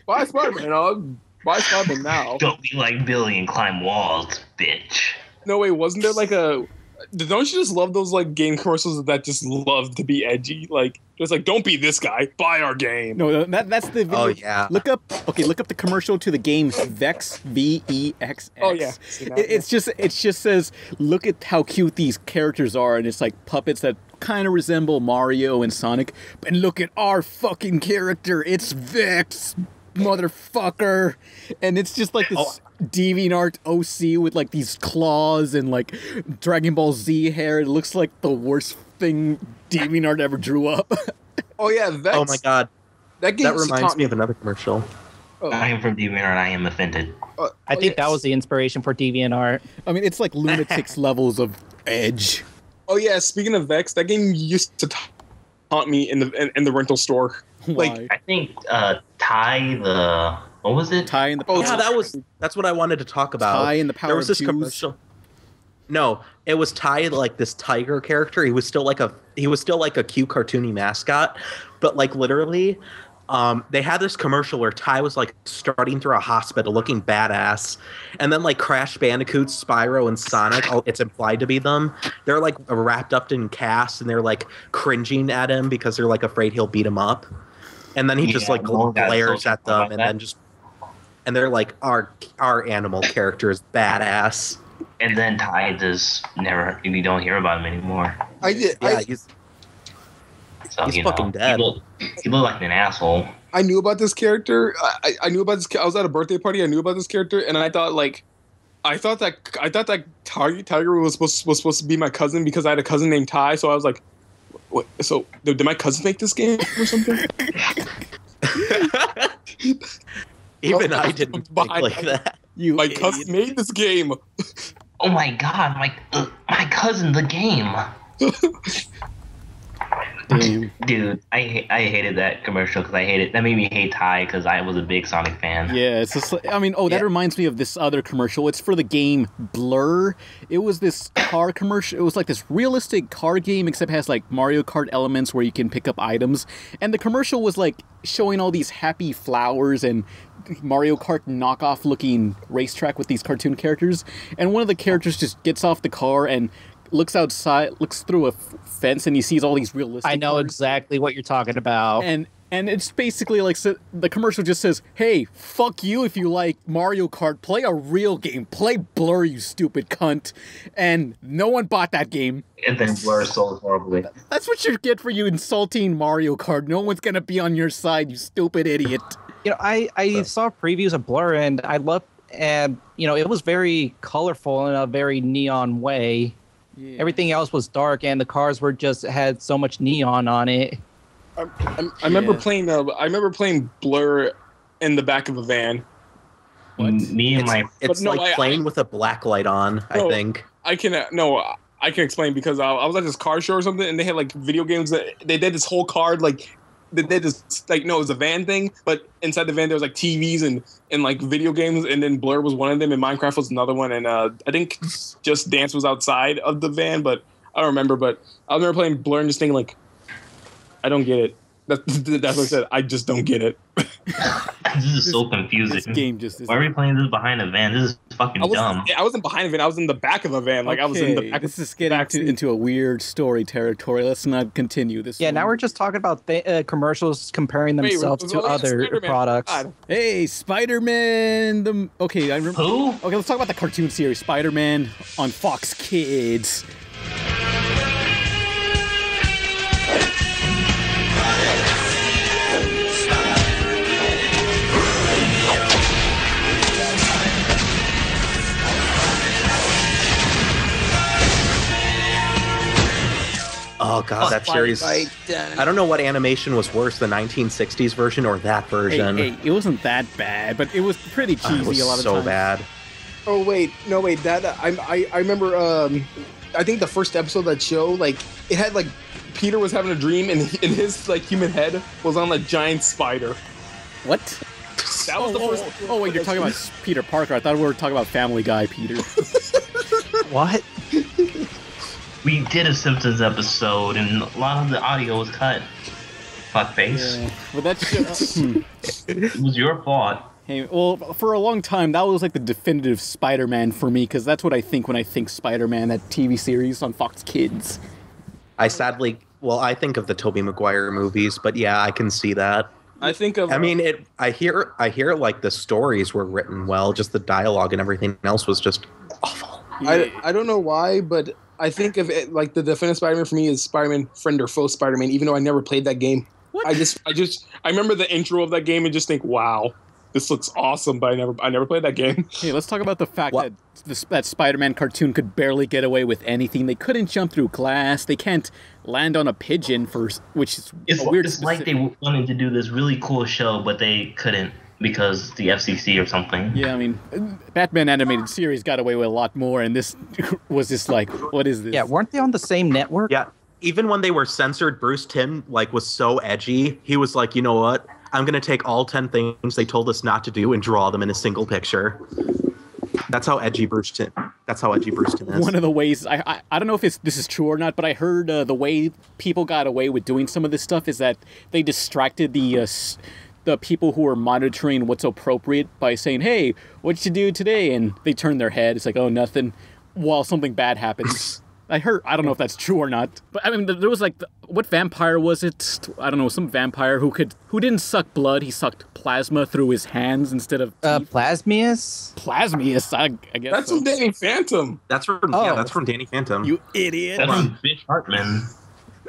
Buy Spider-Man, buy Spider-Man now. Don't be like Billy and climb walls, bitch. No, wait, wasn't there like a... Don't you just love those like game commercials that just love to be edgy? Like, just like, don't be this guy, buy our game. No, that's the video. Oh, yeah. Look up the commercial to the game Vex, VEXX. Oh, yeah. It just says, look at how cute these characters are, and it's like puppets that kind of resemble Mario and Sonic. And look at our fucking character, it's Vex, motherfucker. And it's just like this DeviantArt OC with like these claws and like Dragon Ball Z hair. It looks like the worst thing DeviantArt ever drew up. Oh yeah, Vex. Oh my god, that reminds me of another commercial. I am from DeviantArt. I am offended. I think that was the inspiration for DeviantArt. I mean, it's like lunatics levels of edge. Oh yeah, speaking of Vex, that game used to haunt me in the rental store. Why? I think Ty the... What was it? Ty and the Oh, yeah, that's what I wanted to talk about. Ty and the Power There was of this Jews. commercial. No, it was Ty, like this tiger character. He was still like a cute cartoony mascot, but like literally, they had this commercial where Ty was like starting through a hospital looking badass, and then like Crash Bandicoot, Spyro, and Sonic, it's implied to be them. They're like wrapped up in casts, and they're like cringing at him because they're like afraid he'll beat him up. And then he just like glares at them, and they're like, our animal character is badass. And then Ty just never, you don't hear about him anymore. He's fucking dead. He looked like an asshole. I knew about this character. I knew about this. I was at a birthday party. I knew about this character, and I thought that Tiger was supposed to be my cousin because I had a cousin named Ty. So I was like, what? So did my cousin make this game or something? Even I didn't think like that. My cousin made this game. Oh my god, my cousin, the game. Damn. Dude, I hated that commercial because that made me hate Ty because I was a big Sonic fan. Yeah, it's just, I mean, that reminds me of this other commercial. It's for the game Blur. It was this car commercial. It was like this realistic car game, except it has like Mario Kart elements where you can pick up items. And the commercial was like showing all these happy flowers and Mario Kart knockoff looking racetrack with these cartoon characters. And one of the characters just gets off the car and looks outside, looks through a fence, and he sees all these realistic I know cars. exactly what you're talking about. And And it's basically like the commercial just says, "Hey, fuck you if you like Mario Kart. Play a real game. Play Blur, you stupid cunt." And no one bought that game. And then Blur sold horribly. That's what you get for you insulting Mario Kart. No one's gonna be on your side, you stupid idiot. You know, I saw previews of Blur, and I loved, and you know, it was very colorful in a very neon way. Yeah. Everything else was dark, and the cars were just had so much neon on it. I remember playing. I remember playing Blur in the back of a van. What? Me and my. It's like playing with a black light on. I think. I can explain because I was at this car show or something, and they had like video games that they did this whole card like. They did this like it was a van thing, but inside the van there was like TVs and like video games, and then Blur was one of them, and Minecraft was another one, and I think Just Dance was outside of the van, but I don't remember. But I remember playing Blur and just thinking like, I don't get it. That's what I said. I just don't get it. This is so confusing. This game just Why are we playing this behind a van? This is fucking dumb. I wasn't behind a van. I was in the back of a van. Like I was in the back. This is getting into a weird story territory. Let's not continue this. Yeah, now we're just talking about commercials comparing themselves to other products. God. Hey, Spider-Man. Okay, I remember. Who? Okay, let's talk about the cartoon series Spider-Man on Fox Kids. Oh god, that series! I don't know what animation was worse, the 1960s version or that version. Hey, it wasn't that bad, but it was pretty cheesy it was a lot of so times. bad. Oh wait, no wait. That I remember. I think the first episode of that show, like it had like Peter was having a dream, and in his like human head was on a giant spider. What? That was the first. Oh wait, you're talking about Peter Parker. I thought we were talking about Family Guy Peter. What? We did a Simpsons episode, and a lot of the audio was cut. Fuckface. Yeah, but that's It was your fault. Hey, well, for a long time, that was like the definitive Spider-Man for me, because that's what I think when I think Spider-Man, that TV series on Fox Kids. I think of the Tobey Maguire movies, but yeah, I can see that. I think of. I mean, I hear like the stories were written well, just the dialogue and everything else was just awful. I don't know why, but I think of it like the definitive Spider-Man for me is Spider-Man Friend or Foe Spider-Man, even though I never played that game. What? I remember the intro of that game and just think, wow, this looks awesome, but I never played that game. Hey, let's talk about the fact that that Spider-Man cartoon could barely get away with anything. They couldn't jump through glass. They can't land on a pigeon, which is weird. It's like they wanted to do this really cool show, but they couldn't because the FCC or something. Yeah, I mean, Batman animated series got away with a lot more, and this was just like, what is this? Yeah, weren't they on the same network? Yeah, even when they were censored, Bruce Timm was so edgy. He was like, you know what? I'm gonna take all 10 things they told us not to do and draw them in a single picture. That's how edgy Bruce Timm. That's how edgy Bruce Timm is. One of the ways I don't know if this is true or not, but I heard the way people got away with doing some of this stuff is that they distracted the people who were monitoring what's appropriate by saying, "Hey, what'd you do today?" And they turn their head. It's like, "Oh, nothing," while something bad happens. I don't know if that's true or not, but I mean, there was like, what vampire was it? I don't know, some vampire who didn't suck blood. He sucked plasma through his hands instead of teeth. Plasmius? Plasmius, I guess. That's from Danny Phantom. That's from Danny Phantom. You idiot. That's from Fish Hartman.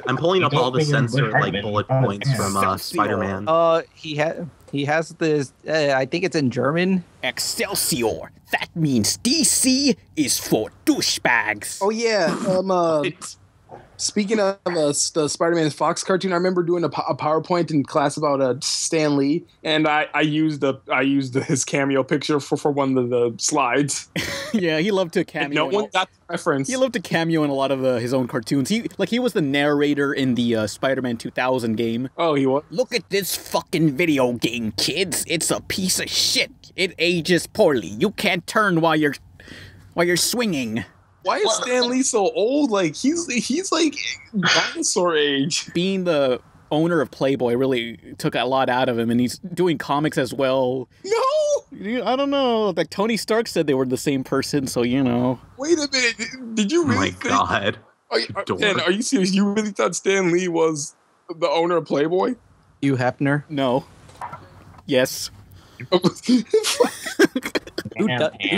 I'm pulling up all the censored bullet points from Spider-Man. He has this. I think it's in German. Excelsior. That means DC is for douchebags. Oh yeah. Speaking of the Spider-Man Fox cartoon, I remember doing a PowerPoint in class about Stan Lee, and I used his cameo picture for one of the slides. Yeah, he loved to cameo. And no one got the reference. He loved to cameo in a lot of his own cartoons. He was the narrator in the Spider-Man 2000 game. Oh, he was? Look at this fucking video game, kids. It's a piece of shit. It ages poorly. You can't turn while you're swinging. Why is Stan Lee so old? Like he's like dinosaur age. Being the owner of Playboy really took a lot out of him, and he's doing comics as well. No, I don't know. Like Tony Stark said they were the same person, so you know. Wait a minute. Did you really? Oh my God. Are you serious? You really thought Stan Lee was the owner of Playboy? Hugh Hefner. No. Yes. Who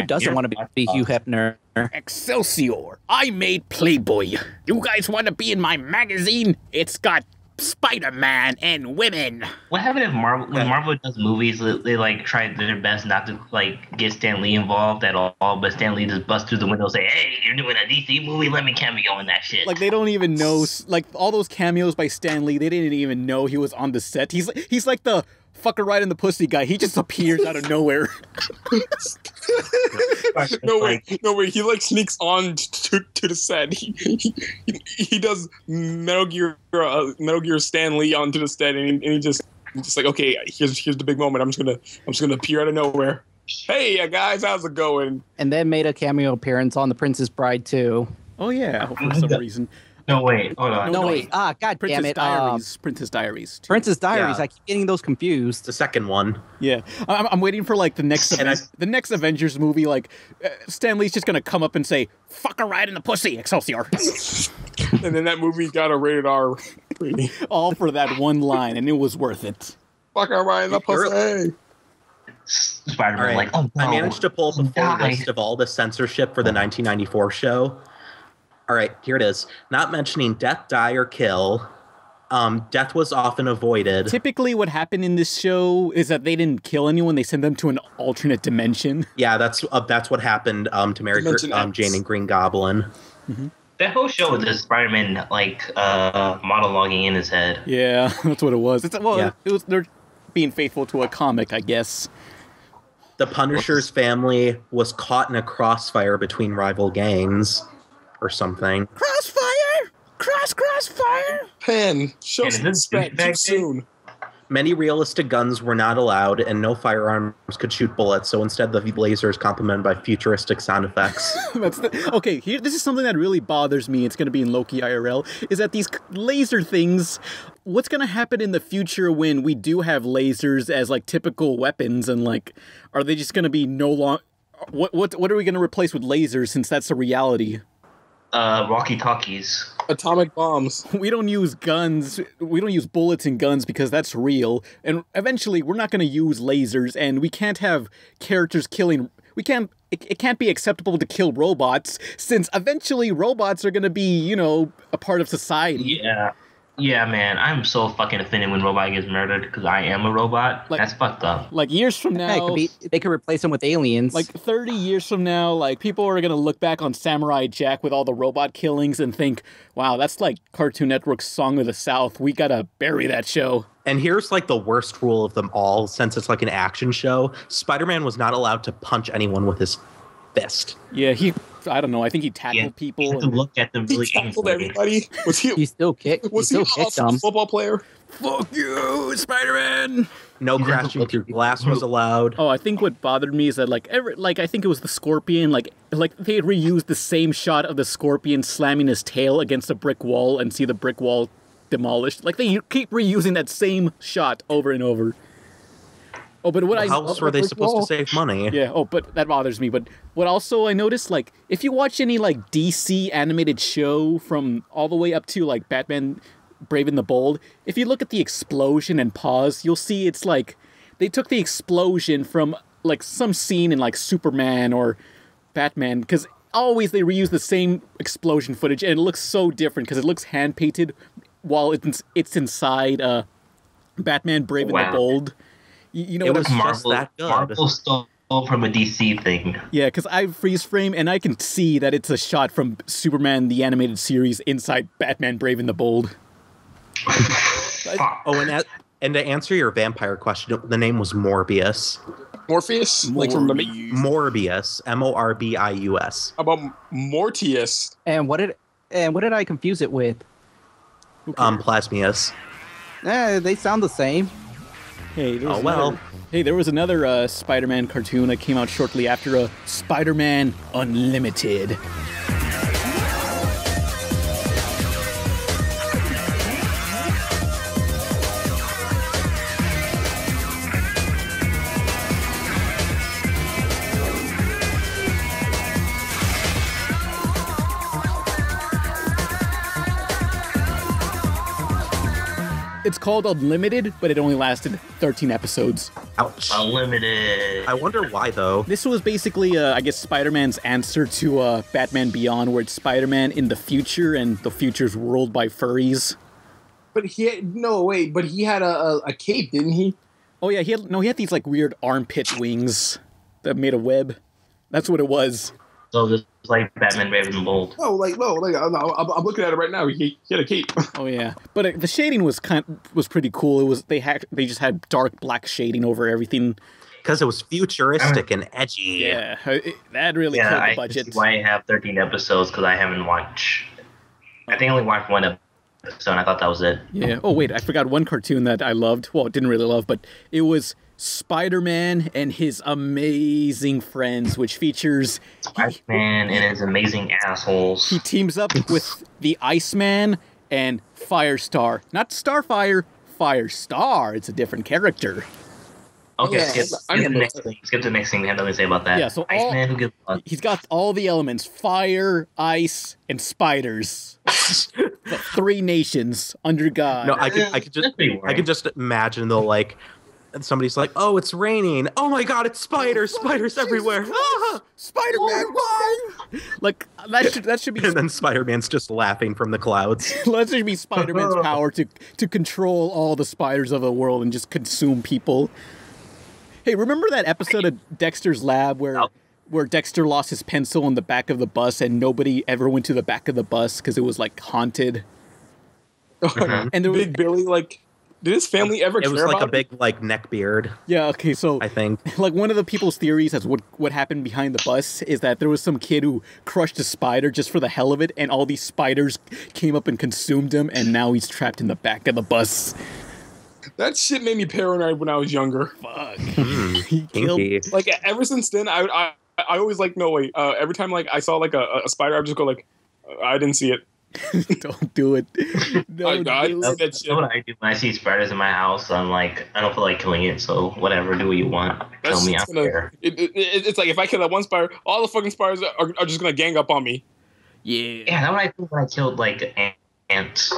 doesn't want to be Hugh Hefner? Excelsior! I made Playboy. You guys want to be in my magazine? It's got Spider-Man and women. What happened if when Marvel does movies, they like try their best not to like get Stan Lee involved at all, but Stan Lee just busts through the window and say, "Hey, you're doing a DC movie, let me cameo in that shit." Like they don't even know, like all those cameos by Stan Lee, they didn't even know he was on the set. He's like the fucker right in the pussy guy. He just appears out of nowhere. No way. He like sneaks on to the set. He does Metal Gear Stan Lee onto the set, and he just like, okay, here's the big moment. I'm just gonna appear out of nowhere. Hey guys, how's it going? And then made a cameo appearance on The Princess Bride too. Oh yeah, for some reason. No, wait, hold on. No, wait. God damn it. Princess Diaries. Princess Diaries. Yeah. I keep getting those confused. The second one. Yeah, I'm waiting for like the next Avengers movie. Like Stan Lee's just gonna come up and say, "Fuck her right in the pussy, Excelsior." And then that movie got a rated R rating. All for that one line, and it was worth it. Fuck her right in the pussy. Spider-Man, Right. like, oh no, I managed to pull up a full list of all the censorship for the 1994 show. All right, here it is. Not mentioning death, die, or kill. Death was often avoided. Typically, what happened in this show is that they didn't kill anyone; they sent them to an alternate dimension. Yeah, that's what happened to Mary Jane and Green Goblin. Mm-hmm. That whole show with the Spider-Man like monologuing in his head. Yeah, that's what it was. Yeah. They're being faithful to a comic, I guess. The Punisher's family was caught in a crossfire between rival gangs. Or something. Crossfire! Crossfire! Pen, show some respect too soon. Many realistic guns were not allowed, and no firearms could shoot bullets, so instead the laser is complemented by futuristic sound effects. This is something that really bothers me. It's going to be in Loki IRL, is that these laser things, what's going to happen in the future when we do have lasers as, like, typical weapons, and, like, are they just going to be no long... What are we going to replace with lasers, since that's a reality? Walkie-talkies. Atomic bombs. We don't use guns. We don't use bullets and guns because that's real. And eventually, we're not going to use lasers, and we can't have characters killing... It can't be acceptable to kill robots, since eventually robots are going to be, a part of society. Yeah, man, I'm so fucking offended when a robot gets murdered because I am a robot. That's fucked up. Like, years from now... they could replace them with aliens. Like, 30 years from now, like, people are going to look back on Samurai Jack with all the robot killings and think, wow, that's like Cartoon Network's Song of the South. We gotta bury that show. And here's, like, the worst rule of them all, since it's, like, an action show. Spider-Man was not allowed to punch anyone with his fist. Yeah, I don't know. I think he tackled people. You have to look at them really He tackled everybody. Was he still kicked? Was he also a football player? Fuck you, Spider-Man! No crashing through glass was allowed. Oh, I think what bothered me is that, I think it was the Scorpion, like they had reused the same shot of the Scorpion slamming his tail against a brick wall and see the brick wall demolished. Like, they keep reusing that same shot over and over. Oh, but what how else were they supposed to save money? Yeah, but that bothers me. But what also I noticed, like, if you watch any, like, DC animated show from all the way up to, like, Batman Brave and the Bold, if you look at the explosion and pause, you'll see it's, like, they took the explosion from, like, some scene in, like, Superman or Batman, because always they reuse the same explosion footage, and it looks so different, because it looks hand-painted while it's inside Batman Brave and the Bold. You know, it what was just that good. Marvel stole from a DC thing. Yeah, because I freeze frame and I can see that it's a shot from Superman the Animated Series inside Batman Brave and the Bold. And to answer your vampire question, the name was Morbius. Morpheus? Like from the Morbius, Morbius. How about Mortius? And what did I confuse it with? Plasmius. They sound the same. Hey, there was another Spider-Man cartoon that came out shortly after Spider-Man Unlimited. It's called Unlimited, but it only lasted 13 episodes. Ouch. Unlimited. I wonder why, though. This was basically, I guess, Spider-Man's answer to Batman Beyond, where it's Spider-Man in the future, and the future's ruled by furries. But he had a cape, didn't he? Oh yeah, he had these like weird armpit wings that made a web. That's what it was. So just like Batman Raven and Bold. I'm looking at it right now. He had a cape. Oh yeah, but the shading was pretty cool. It was they just had dark black shading over everything. Because it was futuristic and edgy. Yeah, that really killed the budget. That's why I have 13 episodes, because I haven't watched. I think I only watched one episode, and I thought that was it. Yeah. Oh wait, I forgot one cartoon that I loved. Well, didn't really love, but it was Spider-Man and his amazing friends, which features Spider-Man and his amazing assholes. He teams up with the Iceman and Firestar. Not Starfire, Firestar. It's a different character. Okay, Yeah, skip the next thing. Skip the next thing. We have nothing to say about that. Yeah, so Iceman, who gives a fuck? he's got all the elements: fire, ice, and spiders. The 3 nations under God. No, I could just imagine though, like, and somebody's like, "Oh, it's raining! Oh my God, it's spiders! Spiders everywhere! Ah! Spider-Man, why? Like that should be. And then Spider-Man's just laughing from the clouds. That should be Spider-Man's power to control all the spiders of the world and just consume people. Hey, remember that episode of Dexter's Lab where Dexter lost his pencil in the back of the bus and nobody ever went to the back of the bus because it was like haunted? Mm-hmm. And there was, Big Billy, like, did his family ever care It was like about a big like neck beard. yeah, okay, so I think. like one of the people's theories as what happened behind the bus is that there was some kid who crushed a spider just for the hell of it, and all these spiders came up and consumed him, and now he's trapped in the back of the bus. That shit made me paranoid when I was younger. Fuck. He killed. Kinky. Like, ever since then, I always like, no, wait. Every time, like, I saw, like, a spider, I would just go, like, I didn't see it. Don't do it. Don't I do see it. that shit. That's what I do when I see spiders in my house. I'm like, I don't feel like killing it, so whatever, do what you want. Kill me, I don't care. It's like, if I kill that one spider, all the fucking spiders are just gonna gang up on me. Yeah. Yeah, that's what I think when I killed, like, ants.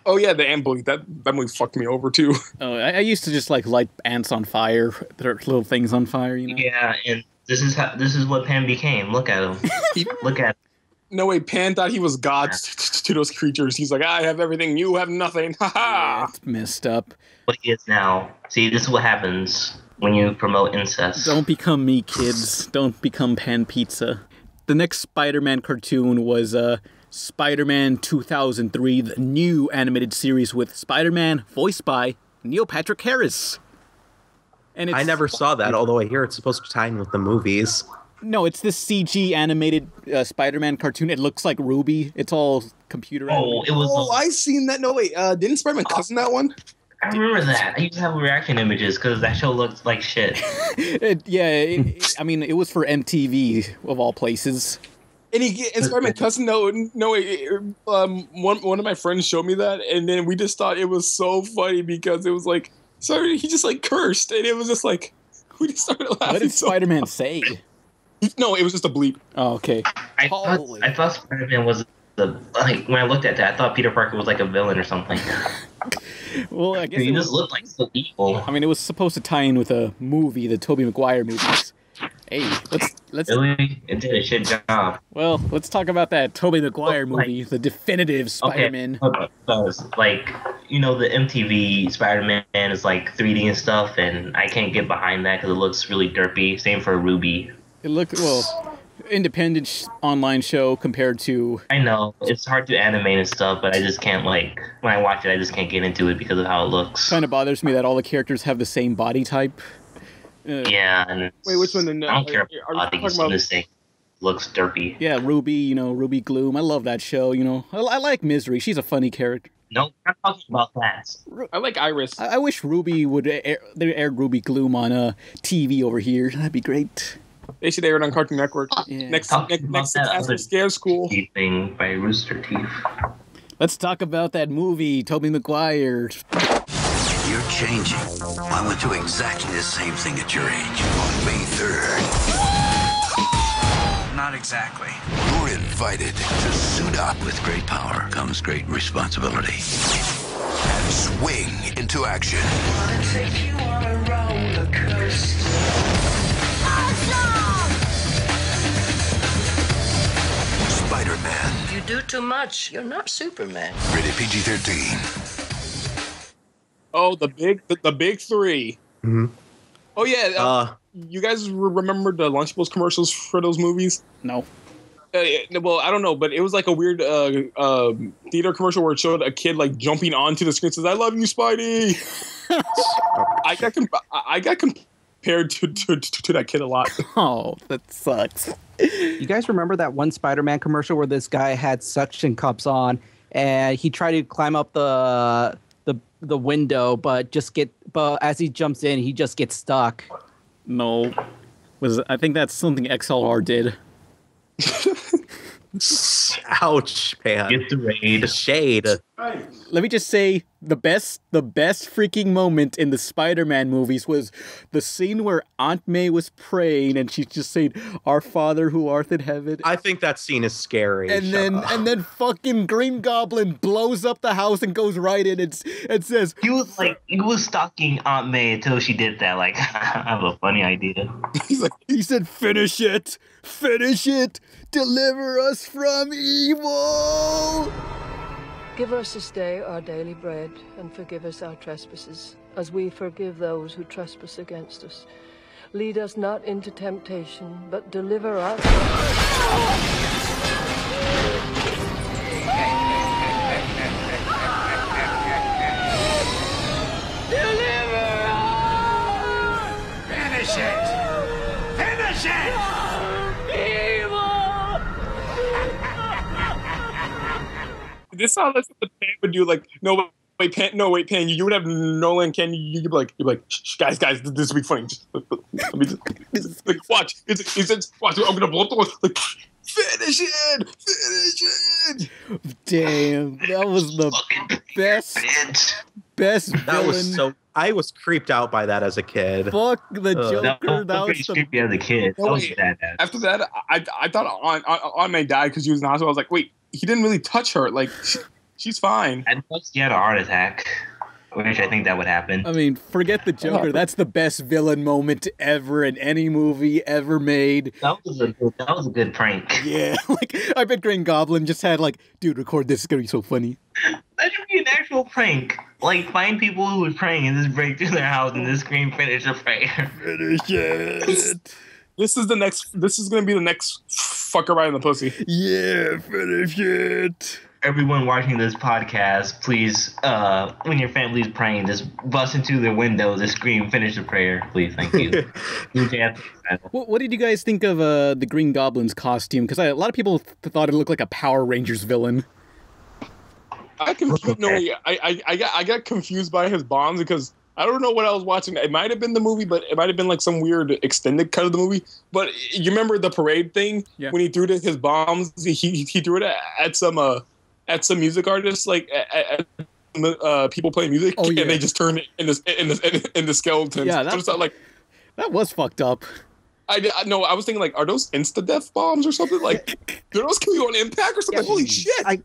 Oh yeah, the ant bully. That movie fucked me over too. Oh, I used to just like light ants on fire. There are little things on fire, you know. Yeah, and this is what Pam became. Look at him. Look at him. No way, Pan thought he was God to those creatures. He's like, I have everything, you have nothing. Ha Yeah, ha. it's messed up. What he is now. See, this is what happens when you promote incest. Don't become me, kids. Don't become Pan Pizza. The next Spider-Man cartoon was Spider-Man 2003, the new animated series with Spider-Man voiced by Neil Patrick Harris. And I never saw that, although I hear it's supposed to tie in with the movies. No, it's this CG animated Spider-Man cartoon. It looks like Ruby. It's all computer animated. It was. Oh, I seen that. No wait, didn't Spider-Man cousin that one? I remember that. I used to have reaction images because that show looked like shit. I mean, it was for MTV of all places. And Spider-Man cousin, no wait. One of my friends showed me that, and then we just thought it was so funny because it was like, sorry, he just like cursed, and it was just like, we just started laughing. What did Spider-Man say? No, it was just a bleep. Oh, okay. I thought Spider-Man was like when I looked at that, I thought Peter Parker was like a villain or something. Well, I guess He just looked like so evil. I mean, it was supposed to tie in with a movie, the Tobey Maguire movies. Hey, let's. Really, it did a shit job. Well, let's talk about that Tobey Maguire movie, the definitive Spider-Man. Okay, because like the MTV Spider-Man is like 3D and stuff, and I can't get behind that because it looks really derpy. Same for Ruby. It looked independent online show compared to. I know it's hard to animate and stuff, but I just can't when I watch it, I just can't get into it because of how it looks. Kind of bothers me that all the characters have the same body type. Yeah, and Wait, which one? I don't care about things. This thing looks derpy. Yeah, Ruby, Ruby Gloom. I love that show. I like Misery. She's a funny character. No, I'm not talking about that. I like Iris. I wish Ruby would air Ruby Gloom on TV over here. That'd be great. They should air it on Cartoon Network. Yeah. Next that other Scare School. thing by Rooster Teeth. Let's talk about that movie, Tobey Maguire. You're changing. I went through exactly the same thing at your age on May 3rd. Not exactly. You're invited to suit up. With great power comes great responsibility. swing into action. Wanna take you on a roller coaster. Spider-Man. You do too much. You're not Superman. Rated PG-13. Oh, the big three. Mhm. Oh yeah. You guys remember the Lunchables commercials for those movies? No. Well, I don't know, but it was like a weird theater commercial where it showed a kid like jumping onto the screen and says, "I love you, Spidey." I got compared to that kid a lot. Oh, that sucks. You guys remember that one Spider-Man commercial where this guy had suction cups on and he tried to climb up the window, but as he jumps in, he just gets stuck. No. I think that's something XLR did. Ouch, man. Get the raid. The shade. Let me just say, the best freaking moment in the Spider-Man movies was the scene where Aunt May was praying and she's just saying, "Our Father who art in heaven." I think that scene is scary. And then fucking Green Goblin blows up the house and goes right in and says, He was stalking Aunt May until she did that. Like, I have a funny idea. he said, "Finish it! Finish it! Deliver us from evil!" Give us this day our daily bread, and forgive us our trespasses, as we forgive those who trespass against us. Lead us not into temptation, but deliver us. Deliver us! Finish it! Finish it! This sounds like something Pan would do. Like, no, wait, Pan. You would have Nolan. You'd be like, "Shh, guys, this will be funny. Just, let me just like, watch. Watch. I'm gonna blow up the wall. Like, finish it. Damn, that was the best that villain. was so. I was creeped out by that as a kid. Fuck the Joker. That was pretty creepy as a kid. That was bad. After that, I thought Aunt May died because she was in the hospital. I was like, wait, he didn't really touch her. Like, she's fine. And plus, he had a heart attack, which I think that would happen. I mean, forget the Joker. That's the best villain moment ever in any movie ever made. That was a good prank. Yeah, like I bet Green Goblin just had like, "Dude, record this. It's gonna be so funny." That should be an actual prank. Like, find people who are praying and just break through their house and just scream, "Finish the prayer." Finish it. This is gonna be the next fucker right in the pussy. Yeah, finish it. Everyone watching this podcast, please, when your family's praying, just bust into their windows and scream, "Finish the prayer," please. Thank you. What did you guys think of the Green Goblin's costume? Because a lot of people thought it looked like a Power Rangers villain. I got confused by his bombs because I don't know what I was watching. It might have been the movie, but it might have been like some weird extended cut of the movie. But you remember the parade thing when he threw his bombs? He threw it at some music artists, like at people playing music, and they just turned it into skeletons. Yeah, that was fucked up. I was thinking like, are those insta-death bombs or something? Like, do those kill you on impact or something? Yeah, Holy shit! I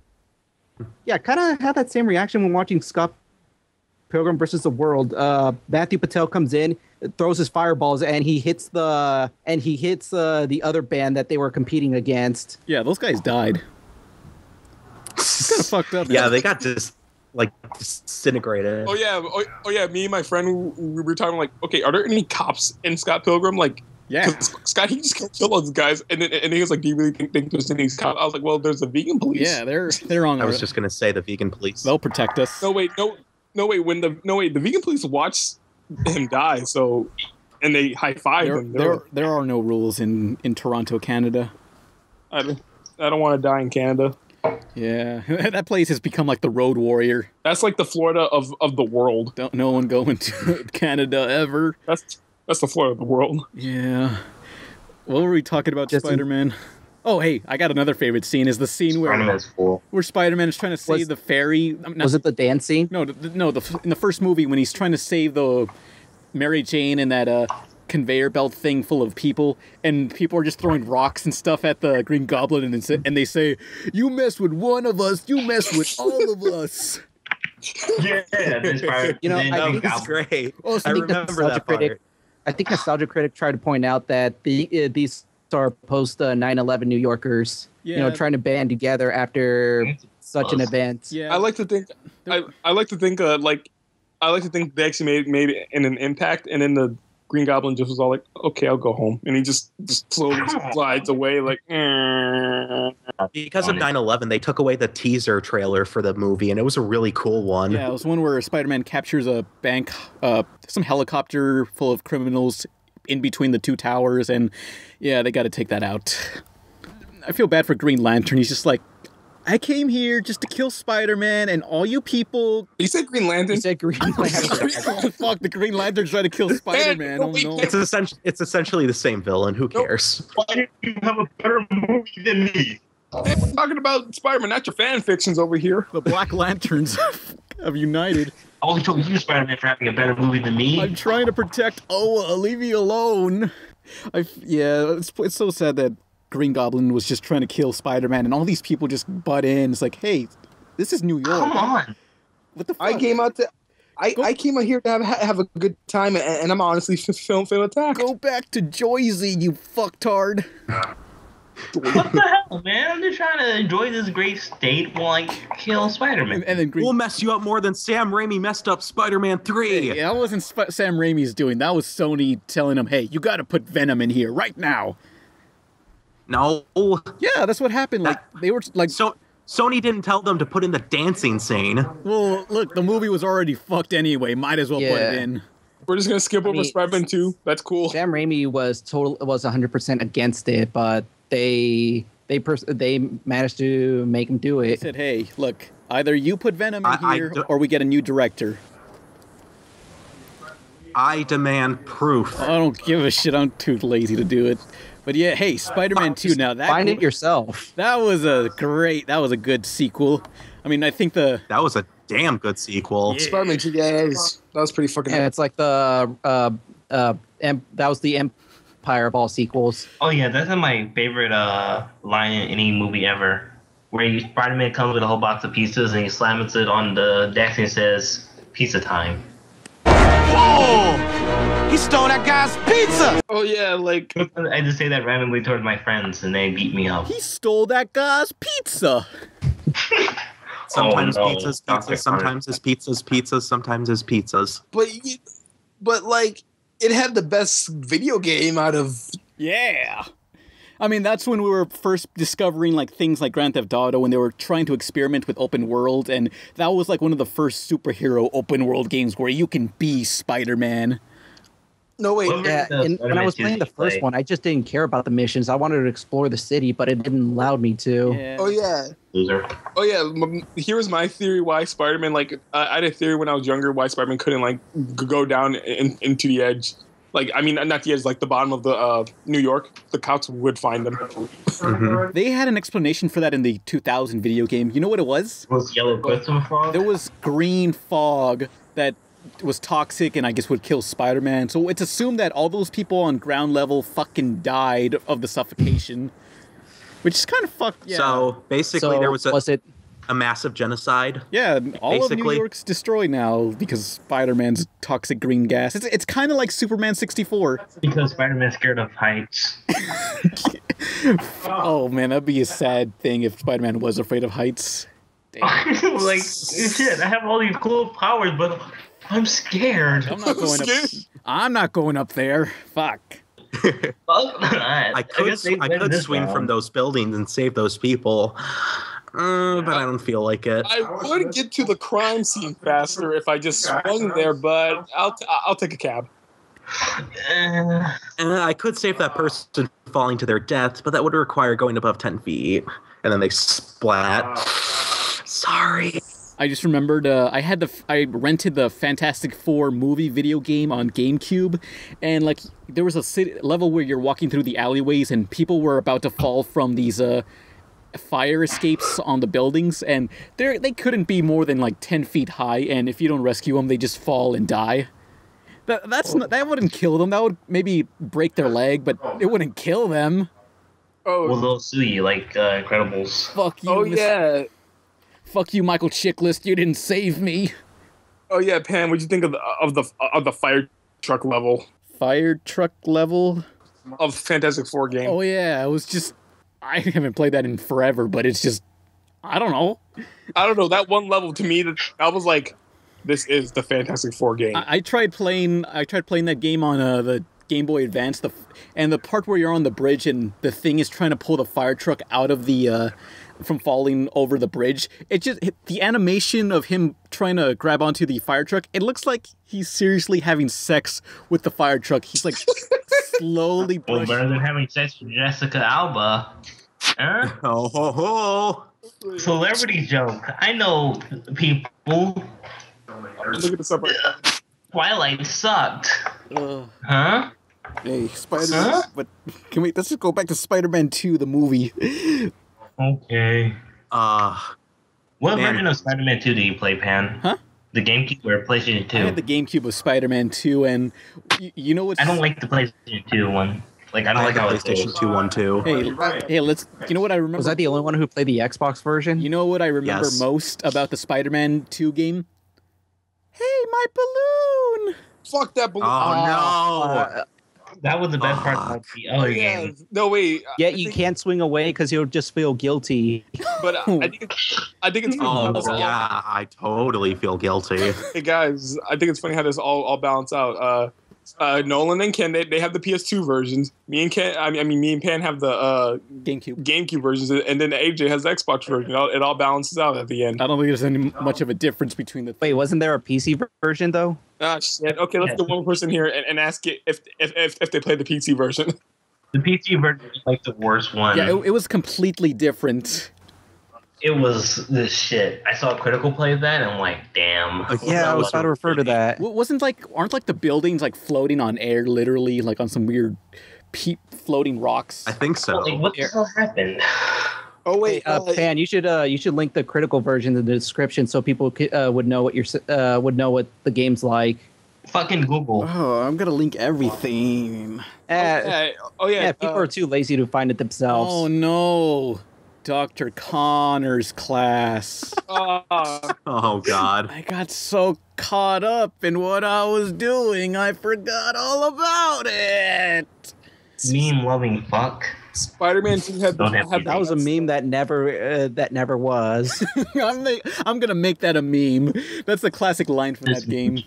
kind of had that same reaction when watching Scott Pilgrim vs. the World. Matthew Patel comes in, throws his fireballs, and he hits the other band that they were competing against. Yeah, those guys died. It's kind of fucked up. Yeah, they got disintegrated. Oh yeah. Me and my friend, we were talking like, okay, are there any cops in Scott Pilgrim? Like, yeah, Scott, he just can't kill those guys. And he was like, do you really think there's any cops? I was like, well, there's the vegan police. Yeah, they're on. I was just gonna say the vegan police. They'll protect us. No wait. The vegan police watch him die. So, and they high five him. There are no rules in Toronto, Canada. I don't want to die in Canada. Yeah, that place has become like the Road Warrior. That's like the Florida of the world. Don't no one go into Canada ever. That's the Florida of the world. Yeah. What were we talking about, Spider-Man? Oh, hey, I got another favorite scene. Is the scene where Spider-Man is trying to save the ferry. Was it the dance scene? No, in the first movie when he's trying to save the Mary Jane and that conveyor belt thing full of people, and people are just throwing rocks and stuff at the Green Goblin, and they say, "You mess with one of us, you mess with all of us." Yeah, this part. You know, I That think was great. Oh, I remember that part. I think Nostalgia Critic tried to point out that these are post 9/11 New Yorkers, you know, Yeah. trying to band together after such an event. Yeah. I like to think, I like to think, I like to think they actually made an impact, and then the Green Goblin just was all like, "Okay, I'll go home," and he just slowly slides away, like. Because of 9/11, they took away the teaser trailer for the movie, and it was a really cool one. Yeah, it was one where Spider-Man captures a bank, some helicopter full of criminals in between the two towers, and yeah, they got to take that out. I feel bad for Green Lantern. He's just like, I came here just to kill Spider-Man, and all you people... You said Green Lantern? You said Green Lantern. Fuck, the Green Lantern's trying to kill Spider-Man. Oh, no. It's essentially the same villain. Who cares? Why do you have a better movie than me? Hey, we're talking about Spider-Man, not your fan fictions over here. The Black Lanterns have united. I only told you Spider-Man for having a better movie than me. I'm trying to protect Oa. Leave me alone. Yeah, it's so sad that Green Goblin was just trying to kill Spider-Man, and all these people just butt in. It's like, hey, this is New York. Come on. What the fuck? I came out here to have a good time, and I'm honestly feeling attacked. Go back to Joyzy, you fucktard. What the hell, man? I'm just trying to enjoy this great state while I kill Spider-Man. And then Green... We'll mess you up more than Sam Raimi messed up Spider-Man 3. Yeah, that wasn't Sam Raimi's doing. That was Sony telling him, hey, you gotta put Venom in here right now. No. Yeah, that's what happened. Like, they were like... So Sony didn't tell them to put in the dancing scene. Well, look, the movie was already fucked anyway. Might as well put it in. We're just gonna skip over Spider-Man 2. That's cool. Sam Raimi was 100% against it, but they managed to make him do They it. said, hey, look, either you put Venom in here or we get a new director. I demand proof. I don't give a shit. I'm too lazy to do it. But yeah, hey, Spider-Man 2 now. Find it yourself. That was a good sequel. I mean, I think that was a damn good sequel. Yeah. Spider-Man 2, yeah, that was pretty fucking. Yeah, it's like the that was the Empire of all sequels. Oh yeah, that's my favorite line in any movie ever. Where Spider-Man comes with a whole box of pizzas and he slams it on the desk and says, "Pizza time." Whoa! He stole that guy's pizza! Oh yeah, like I just say that randomly towards my friends and they beat me up. he stole that guy's pizza. Sometimes Oh, no. pizzas, sometimes it's pizzas, sometimes it's pizzas. but like it had the best video game out of. Yeah. I mean, that's when we were first discovering like things like Grand Theft Auto, when they were trying to experiment with open world, and that was like one of the first superhero open world games where you can be Spider-Man. No wait, Yeah, and when I was playing the first one, I just didn't care about the missions. I wanted to explore the city, but it didn't allow me to. Yeah. Oh yeah. Loser. Oh yeah. Here's my theory why Spider-Man I had a theory when I was younger why Spider-Man couldn't go down into the edge. Like, I mean, not the edge, like the bottom of the New York. The cops would find them. Mm-hmm. They had an explanation for that in the 2000 video game. You know what it was? Was yellow quicksilver fog? There was green fog that was toxic and I guess would kill Spider-Man. So it's assumed that all those people on ground level fucking died of the suffocation. Which is kind of fucked. Yeah. So basically, there was it a massive genocide. Yeah, all of New Basically. York's destroyed now because Spider-Man's toxic green gas. It's kind of like Superman 64. Because Spider-Man's scared of heights. Oh man, that'd be a sad thing if Spider-Man was afraid of heights. Damn. Like, shit, I have all these cool powers, but I'm scared. I'm not going up. I'm not going up there. Fuck. I could swing from those buildings and save those people. But I don't feel like it. I would get to the crime scene faster if I just swung there, but I'll take a cab. And I could save that person falling to their death, but that would require going above 10 feet. And then they splat. Sorry. I just remembered I rented the Fantastic Four movie video game on GameCube, and like there was a level where you're walking through the alleyways and people were about to fall from these fire escapes on the buildings, and they couldn't be more than like 10 feet high, and if you don't rescue them, they just fall and die. That wouldn't kill them. That would maybe break their leg, but it wouldn't kill them. Oh, Well, they'll sue you like Incredibles. Fuck you. oh yeah. Fuck you, Michael Chiklis. You didn't save me. Oh yeah, Pan. What'd you think of the fire truck level Fire truck level of Fantastic Four game? Oh yeah, I haven't played that in forever, but it's just I don't know. That one level to me, that I was like, this is the Fantastic Four game. I tried playing that game on the Game Boy Advance, and the part where you're on the bridge and the thing is trying to pull the fire truck out of the from falling over the bridge. The animation of him trying to grab onto the fire truck, it looks like he's seriously having sex with the fire truck. He's like slowly brushing. Well, better than having sex with Jessica Alba. Huh? Oh ho ho! Celebrity joke. I know people. Look at this up right now. Twilight sucked. Huh? Hey, Spider-Man. But let's just go back to Spider-Man 2, the movie. Okay. What Man. version of Spider-Man 2 did you play, Pan? Huh? The GameCube or PlayStation 2? I had the GameCube of Spider-Man 2, and you know what's... I don't like the PlayStation 2 one. Like, I don't like the how PlayStation it 2 one too. Hey, you know what I remember? Was I the only one who played the Xbox version? You know what I remember Yes. most about the Spider-Man 2 game? Hey, my balloon! Fuck that balloon. Oh no! That was the best part of the other game. No, wait. Yet you can't swing away because you'll just feel guilty. But I think it's Oh yeah, I totally feel guilty. Hey guys, I think it's funny how this all balance out. Nolan and Ken, they have the PS2 versions. Me and Pan have the GameCube versions, and then AJ has the Xbox version. It all balances out at the end. I don't think there's any much of a difference between the... Wait, wasn't there a PC version though? Ah, shit. Okay, let's get one person here and ask it if they play the PC version. The PC version is like the worst one. Yeah, it was completely different. It was this shit. I saw Critical play that, and I'm like, damn. Yeah, I was about to refer to that. Aren't the buildings like floating on air, literally, like on some weird floating rocks? I think so. Like, what the hell happened? Oh wait, Pan, you should link the Critical version in the description so people would know what the game's like. Fucking Google. Oh, I'm gonna link everything. People are too lazy to find it themselves. Oh no, Dr. Connor's class. Oh god. I got so caught up in what I was doing, I forgot all about it. Meme loving fuck. Spider-Man 2 had that was a meme that never was. I'm gonna make that a meme. That's the classic line from that game.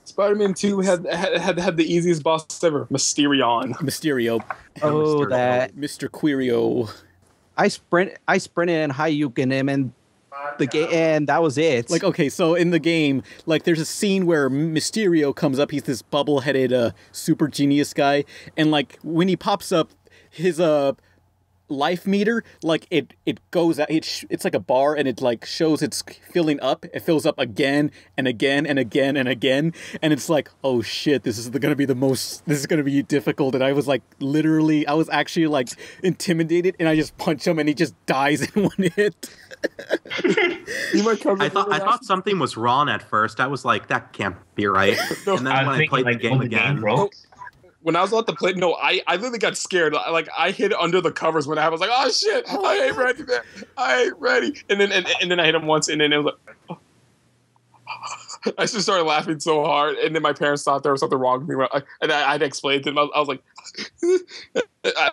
Spider-Man 2 had the easiest boss ever, Mysterio. Oh, that Mr. Quirio. I sprinted and Hayuken him and the game, and that was it. Like, okay, so in the game, like, there's a scene where Mysterio comes up. He's this bubble-headed super genius guy, and like when he pops up, his life meter, like it goes out. It's like a bar, and it like shows it's filling up. It fills up again and again and again and again, and it's like, oh shit, this is gonna be difficult. And I was like, literally, I was actually like intimidated, and I just punch him, and he just dies in one hit. I thought something was wrong at first. I was like, that can't be right. And then when I played the game again. When I was about to play, I literally got scared. Like, I hid under the covers when I was like, oh shit, I ain't ready, man. I ain't ready. And then I hit him once, and then it was like, oh. I just started laughing so hard, and then my parents thought there was something wrong with me. And I had to explain to them. I was like,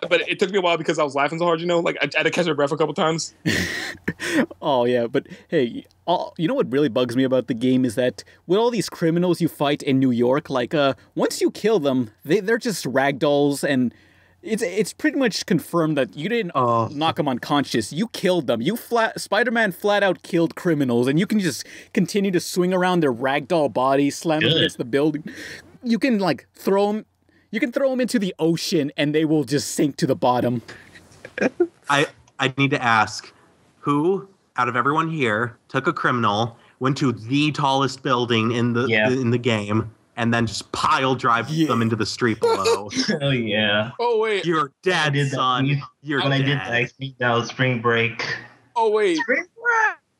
but it took me a while because I was laughing so hard, like I had to catch my breath a couple times. Oh yeah, but hey, you know what really bugs me about the game is that with all these criminals you fight in New York, like once you kill them, they're just ragdolls, and it's pretty much confirmed that you didn't knock them unconscious. You killed them. Spider-Man flat out killed criminals, and you can just continue to swing around their ragdoll bodies, slam them against the building. You can like throw them. You can throw them into the ocean, and they will just sink to the bottom. I need to ask, who out of everyone here took a criminal, went to the tallest building in the game, and then just pile drive them into the street below? Oh yeah. Oh wait. You're dead, son. You're dead. I did that was Spring Break. Oh wait. Spring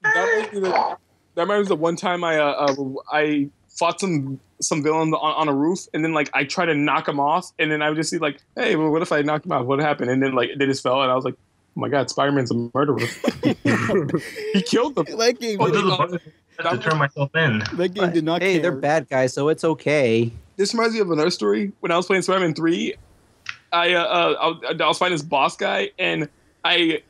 Break. That reminds me of one time I fought some villain on a roof, and then like I tried to knock him off, and then I would just see like, hey, well, what if I knocked him off? What happened? And then like they just fell, and I was like, Oh my God, Spider-Man's a murderer. He killed them. That game. To turn myself in. That game did not Hey, care. they're bad guys, so it's okay. This reminds me of another story. When I was playing Spider-Man 3, I was fighting this boss guy, and it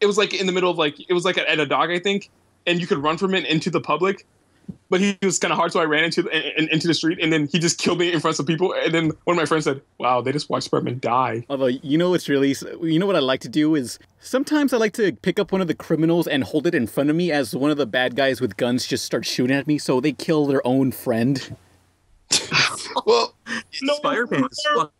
was like in the middle of it was like at a dock, I think, and you could run from it into the public. But he was kind of hard, so I ran into the street, and then he just killed me in front of people. And then one of my friends said, "Wow, they just watched Spider-Man die." Although, what I like to do is sometimes I like to pick up one of the criminals and hold it in front of me as one of the bad guys with guns just start shooting at me, so they kill their own friend. Well, Spider-Man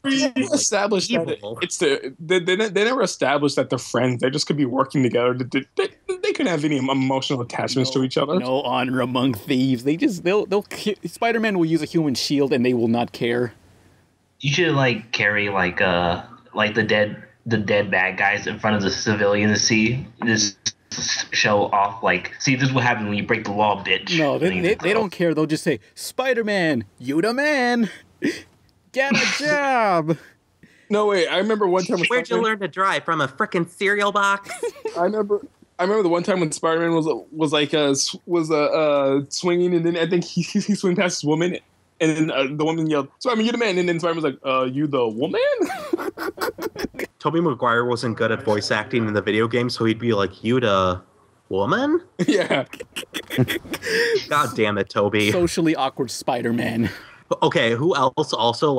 is established evil. that they never established that they're friends. They just could be working together. They couldn't have any emotional attachments to each other. No honor among thieves. They'll Spider-Man will use a human shield and they will not care. You should carry the dead bad guys in front of the civilians to see this. Show off see, this is what happens when you break the law, bitch. No, they don't care. They'll just say, Spider-Man, you the man. Get a job. No, wait. I remember one time. Where'd you learn to drive? From a frickin' cereal box? I remember the one time when Spider-Man was swinging, and then I think he swung past this woman, and then the woman yelled, "Spider-Man, you the man!" And then Spider-Man was like, "You the woman?" Tobey Maguire wasn't good at voice acting in the video game, so he'd be like, "You the woman?" Yeah. God damn it, Toby. Socially awkward Spider-Man. Okay, who else also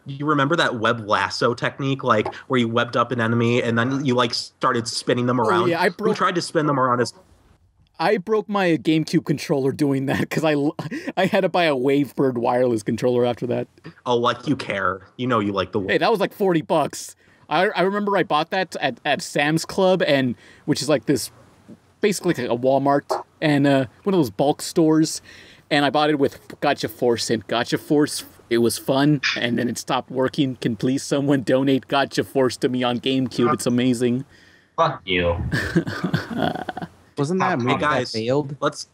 you remember that web lasso technique, where you webbed up an enemy and then you started spinning them around? Yeah, Who tried to spin them around I broke my GameCube controller doing that because I had to buy a Wavebird wireless controller after that. Oh, you care. You know you like the... Hey, that was like $40. I remember I bought that at Sam's Club, and which is like this, basically like a Walmart and one of those bulk stores, and I bought it with Gotcha Force in. Gotcha Force, it was fun, and then it stopped working. Can please someone donate Gotcha Force to me on GameCube? It's amazing. Fuck you. Wasn't that a movie guys, that failed? Let's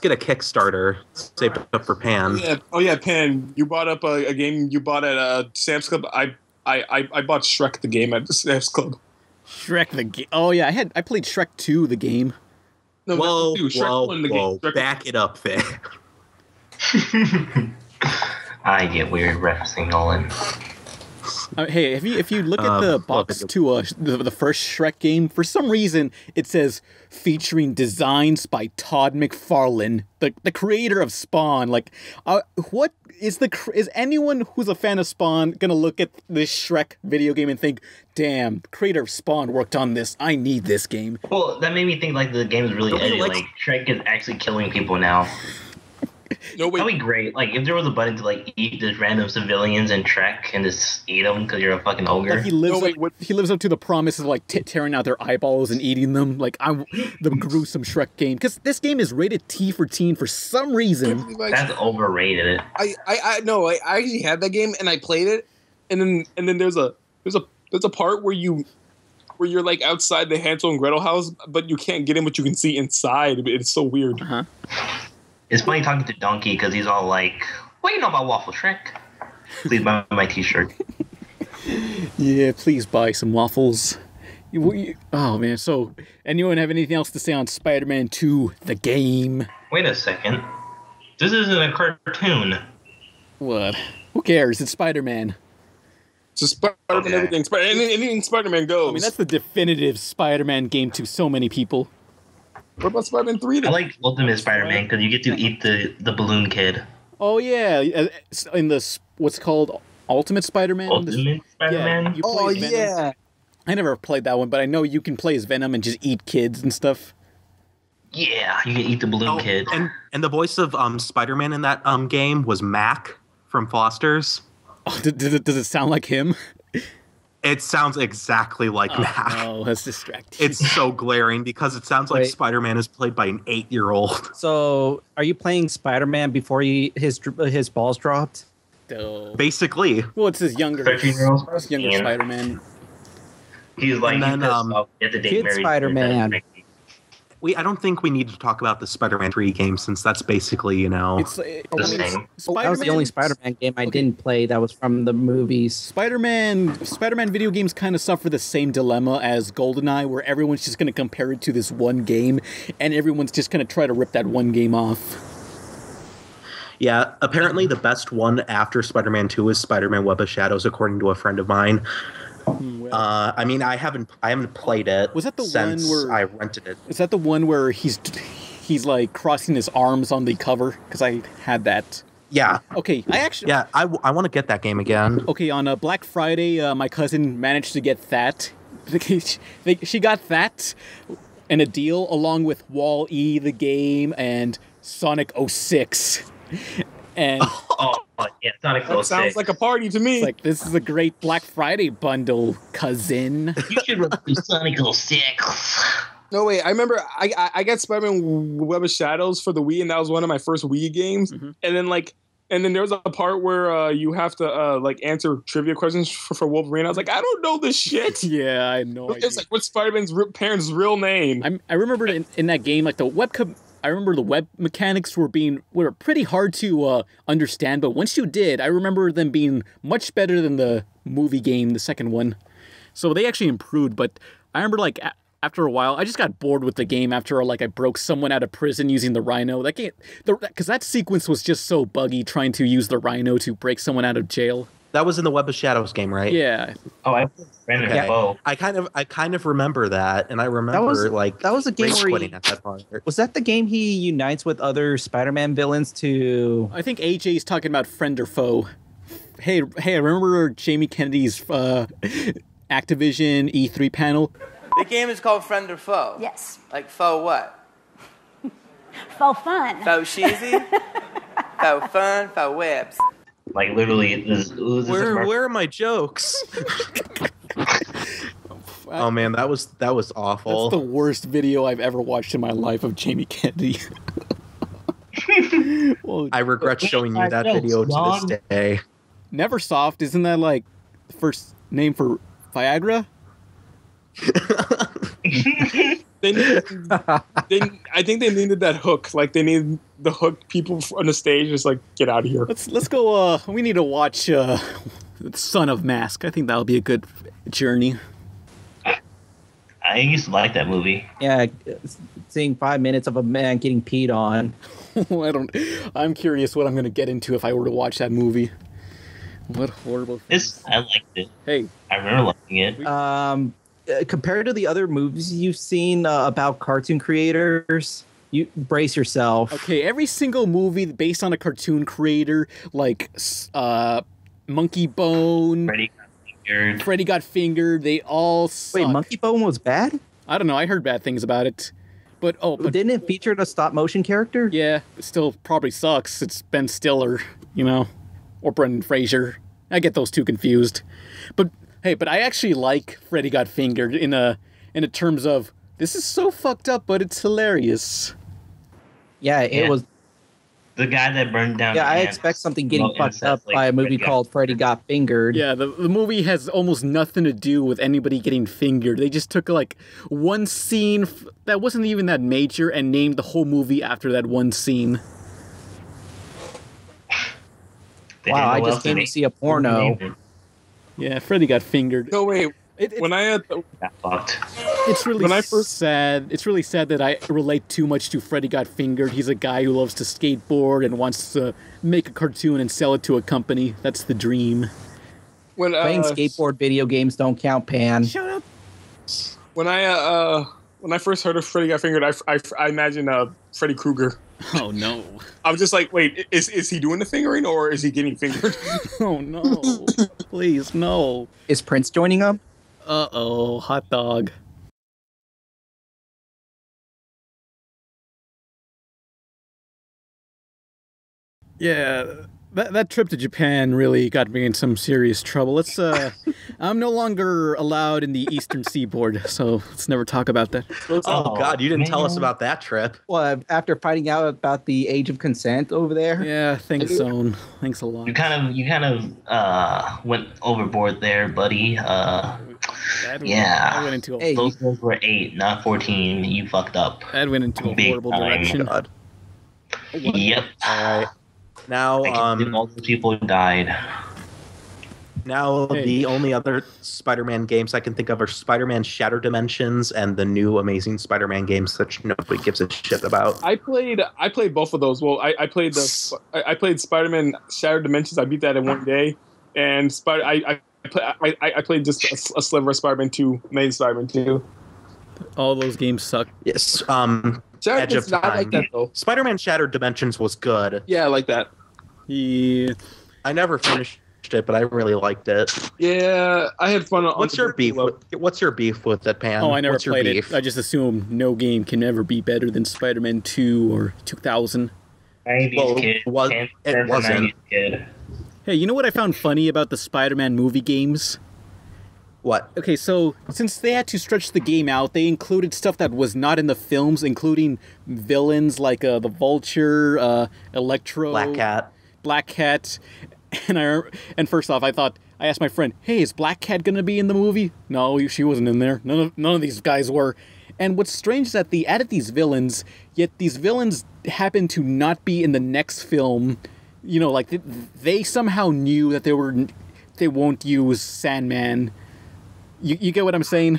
get a Kickstarter saved up for Pan. Yeah. Oh yeah, Pan. You bought up a game you bought at Sam's Club. I bought Shrek the game at Sam's Club. Shrek the game. Oh yeah, I played Shrek 2 the game. No, whoa, Shrek won the game. Shrek back it up there. I get weird referencing Nolan. Hey, if you look at the box to the first Shrek game, for some reason it says featuring designs by Todd McFarlane, the creator of Spawn. What is anyone who's a fan of Spawn gonna look at this Shrek video game and think, "Damn, the creator of Spawn worked on this. I need this game." Well, that made me think the game is really edgy. Shrek is actually killing people now. No, wait. That'd be great. If there was a button to eat just random civilians in Trek and just eat them because you're a fucking ogre. He lives up to the promise of tearing out their eyeballs and eating them. The gruesome Shrek game, because this game is rated T for teen for some reason. That's overrated. I actually had that game and I played it, and then there's a part where you're outside the Hansel and Gretel house, but you can't get in, but you can see inside. It's so weird. Uh-huh. It's funny talking to Donkey because he's all like, "What do you know about Waffle Shrek? Please buy my t-shirt." Yeah, please buy some waffles. Oh man, so anyone have anything else to say on Spider-Man 2, the game? Wait a second. This isn't a cartoon. What? Who cares? It's Spider-Man. It's a Spider-Man, everything. Anything Spider-Man goes. I mean, that's the definitive Spider-Man game to so many people. What about Spider-Man 3 then? I like Ultimate Spider-Man because you get to eat the balloon kid. Oh yeah, in the what's called Ultimate Spider-Man. Ultimate Spider-Man. Yeah, Oh yeah. I never played that one, but I know you can play as Venom and just eat kids and stuff. Yeah, you can eat the balloon kid. And the voice of Spider-Man in that game was Mac from Foster's. Oh, does it sound like him? It sounds exactly like Mac. Oh, that's distracting. It's so glaring because it sounds like Spider-Man is played by an 8-year-old. So, are you playing Spider-Man before his balls dropped? Basically. Well, it's his younger Spider-Man. He's like, Kid Spider-Man. I don't think we need to talk about the Spider-Man 3 game since that's basically, It's the I mean, same. That was the only Spider-Man game I didn't play that was from the movies. Spider-Man video games kind of suffer the same dilemma as GoldenEye, where everyone's just going to compare it to this one game, and everyone's just going to try to rip that one game off. Yeah, apparently the best one after Spider-Man 2 is Spider-Man Web of Shadows, according to a friend of mine. I mean, I haven't played it. Was that the since one where I rented it? Is that the one where he's like crossing his arms on the cover? Because I had that. Yeah. Okay, I want to get that game again. Okay, on Black Friday, my cousin managed to get that. She got that and a deal along with Wall-E, the game, and Sonic 06. And yeah, Sonic 06. That sounds like a party to me. It's like, this is a great Black Friday bundle, cousin. You should review Sonic 06. No, wait, I remember I got Spider-Man Web of Shadows for the Wii, and that was one of my first Wii games. Mm-hmm. And then there was a part where you have to answer trivia questions for Wolverine. I was like, I don't know this shit. Yeah, I know. It's like, what's Spider-Man's parents' real name? I remember in that game, like I remember the web mechanics were pretty hard to understand, but once you did, I remember them being much better than the movie game, the second one. So they actually improved, but I remember after a while, I just got bored with the game after I broke someone out of prison using the Rhino. That game, because that sequence was just so buggy trying to use the Rhino to break someone out of jail. That was in the Web of Shadows game, right? Yeah. Oh, I ran it both. I kind of remember that, and I remember that was a game where quitting at that part. Was that the game he unites with other Spider-Man villains to? I think AJ's talking about friend or foe. Hey, I remember Jamie Kennedy's Activision E3 panel. The game is called Friend or Foe. Yes. Like foe what? Faux fun. Foe cheesy? Foe fun? Foe webs? Like literally, where are my jokes? Oh man, that was awful. That's the worst video I've ever watched in my life of Jamie Kennedy. Well, I regret showing you that video to this day. Neversoft, isn't that the first name for Viagra? I think they needed that hook. Like they need the hook. People on the stage just get out of here. Let's go. We need to watch Son of Mask. I think that'll be a good journey. I used to like that movie. Yeah, seeing 5 minutes of a man getting peed on. I'm curious what I'm going to get into if I were to watch that movie. What horrible things. I liked it. Hey, I remember liking it. Compared to the other movies you've seen about cartoon creators, you brace yourself. Okay, every single movie based on a cartoon creator, like Monkey Bone, Freddy Got Fingered, they all suck. Wait, Monkey Bone was bad? I don't know. I heard bad things about it. But didn't it feature a stop motion character? Yeah, it still probably sucks. It's Ben Stiller, or Brendan Fraser. I get those two confused. But hey, I actually like Freddy Got Fingered in a terms of this is so fucked up, but it's hilarious. Yeah, it was. The guy that burned down. Yeah, I expect something getting fucked up by a movie called Freddy Got Fingered. Yeah, the movie has almost nothing to do with anybody getting fingered. They just took one scene that wasn't even that major and named the whole movie after that one scene. Wow, I just came to see a porno. Yeah, Freddy Got Fingered. No, wait. It's really sad. It's really sad that I relate too much to Freddy Got Fingered. He's a guy who loves to skateboard and wants to make a cartoon and sell it to a company. That's the dream. Playing skateboard video games don't count, Pan. Shut up. When I first heard of Freddy Got Fingered, I imagined Freddy Krueger. Oh no! I was just like, wait, is he doing the fingering or is he getting fingered? Oh no! Please no! Is Prince joining up? Uh-oh, hot dog. Yeah, That trip to Japan really got me in some serious trouble. I'm no longer allowed in the Eastern Seaboard, so let's never talk about that. Oh God, you didn't tell us about that trip. Well, after finding out about the age of consent over there. Yeah, thanks, Zone. Thanks a lot. You kind of went overboard there, buddy. I went into those girls were 8, not 14. You fucked up. That went into a horrible direction. God. Yep. All right. Now, multiple people died. Now, the only other Spider-Man games I can think of are Spider-Man Shattered Dimensions and the new Amazing Spider-Man games that nobody gives a shit about. I played both of those. Well, I played Spider-Man Shattered Dimensions. I beat that in one day, and I played just a sliver of Spider-Man 2, Amazing Spider-Man 2. All those games suck. Yes. Edge of Time. Like that, though. Spider-Man Shattered Dimensions was good. Yeah, I like that. Yeah. I never finished it, but I really liked it. Yeah, I had fun. What's your beef with it, Pan? Oh, I never played it. I just assume no game can ever be better than Spider-Man 2 or 2000. It wasn't. Hey, you know what I found funny about the Spider-Man movie games? What? Okay, so since they had to stretch the game out, they included stuff that was not in the films, including villains like the Vulture, Electro, Black Cat, and first off, I asked my friend, "Hey, is Black Cat gonna be in the movie?" No, she wasn't in there. None of these guys were. And what's strange is that they added these villains, yet these villains happen to not be in the next film. You know, like they somehow knew that they won't use Sandman. You get what I'm saying?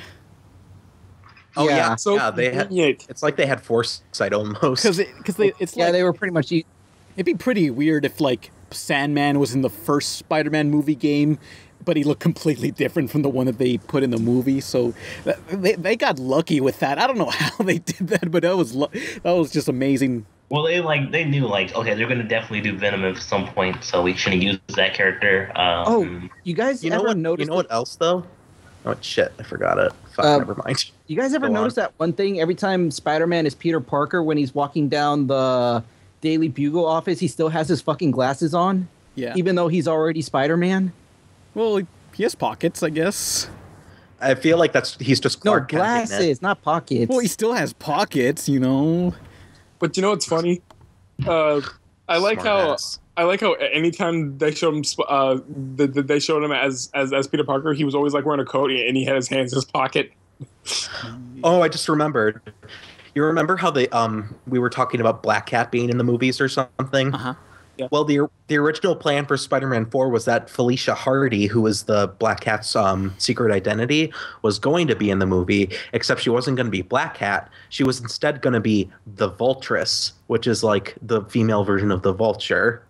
Oh yeah, so it's like they had foresight almost. Because they were pretty much. It'd be pretty weird if like Sandman was in the first Spider-Man movie game, but he looked completely different from the one that they put in the movie. So they got lucky with that. I don't know how they did that, but that was just amazing. Well, they knew okay, they're gonna definitely do Venom at some point, so we shouldn't use that character. You guys ever noticed? You know what else though? Oh shit, I forgot it. Fuck, never mind. You guys ever notice that one thing? Every time Spider-Man is Peter Parker, when he's walking down the Daily Bugle office, he still has his fucking glasses on. Yeah. Even though he's already Spider-Man. Well, he has pockets, I guess. I feel like he's just Clark Kent, glasses, not pockets. Well, he still has pockets, you know. But you know what's funny? I like how anytime they showed him they showed him as Peter Parker, he was always like wearing a coat and he had his hands in his pocket. Oh, I just remembered. You remember how we were talking about Black Cat being in the movies or something? Uh-huh. Yeah. Well, the original plan for Spider-Man 4 was that Felicia Hardy, who was the Black Cat's secret identity, was going to be in the movie, except she wasn't going to be Black Cat. She was instead going to be the Vultress, which is like the female version of the Vulture.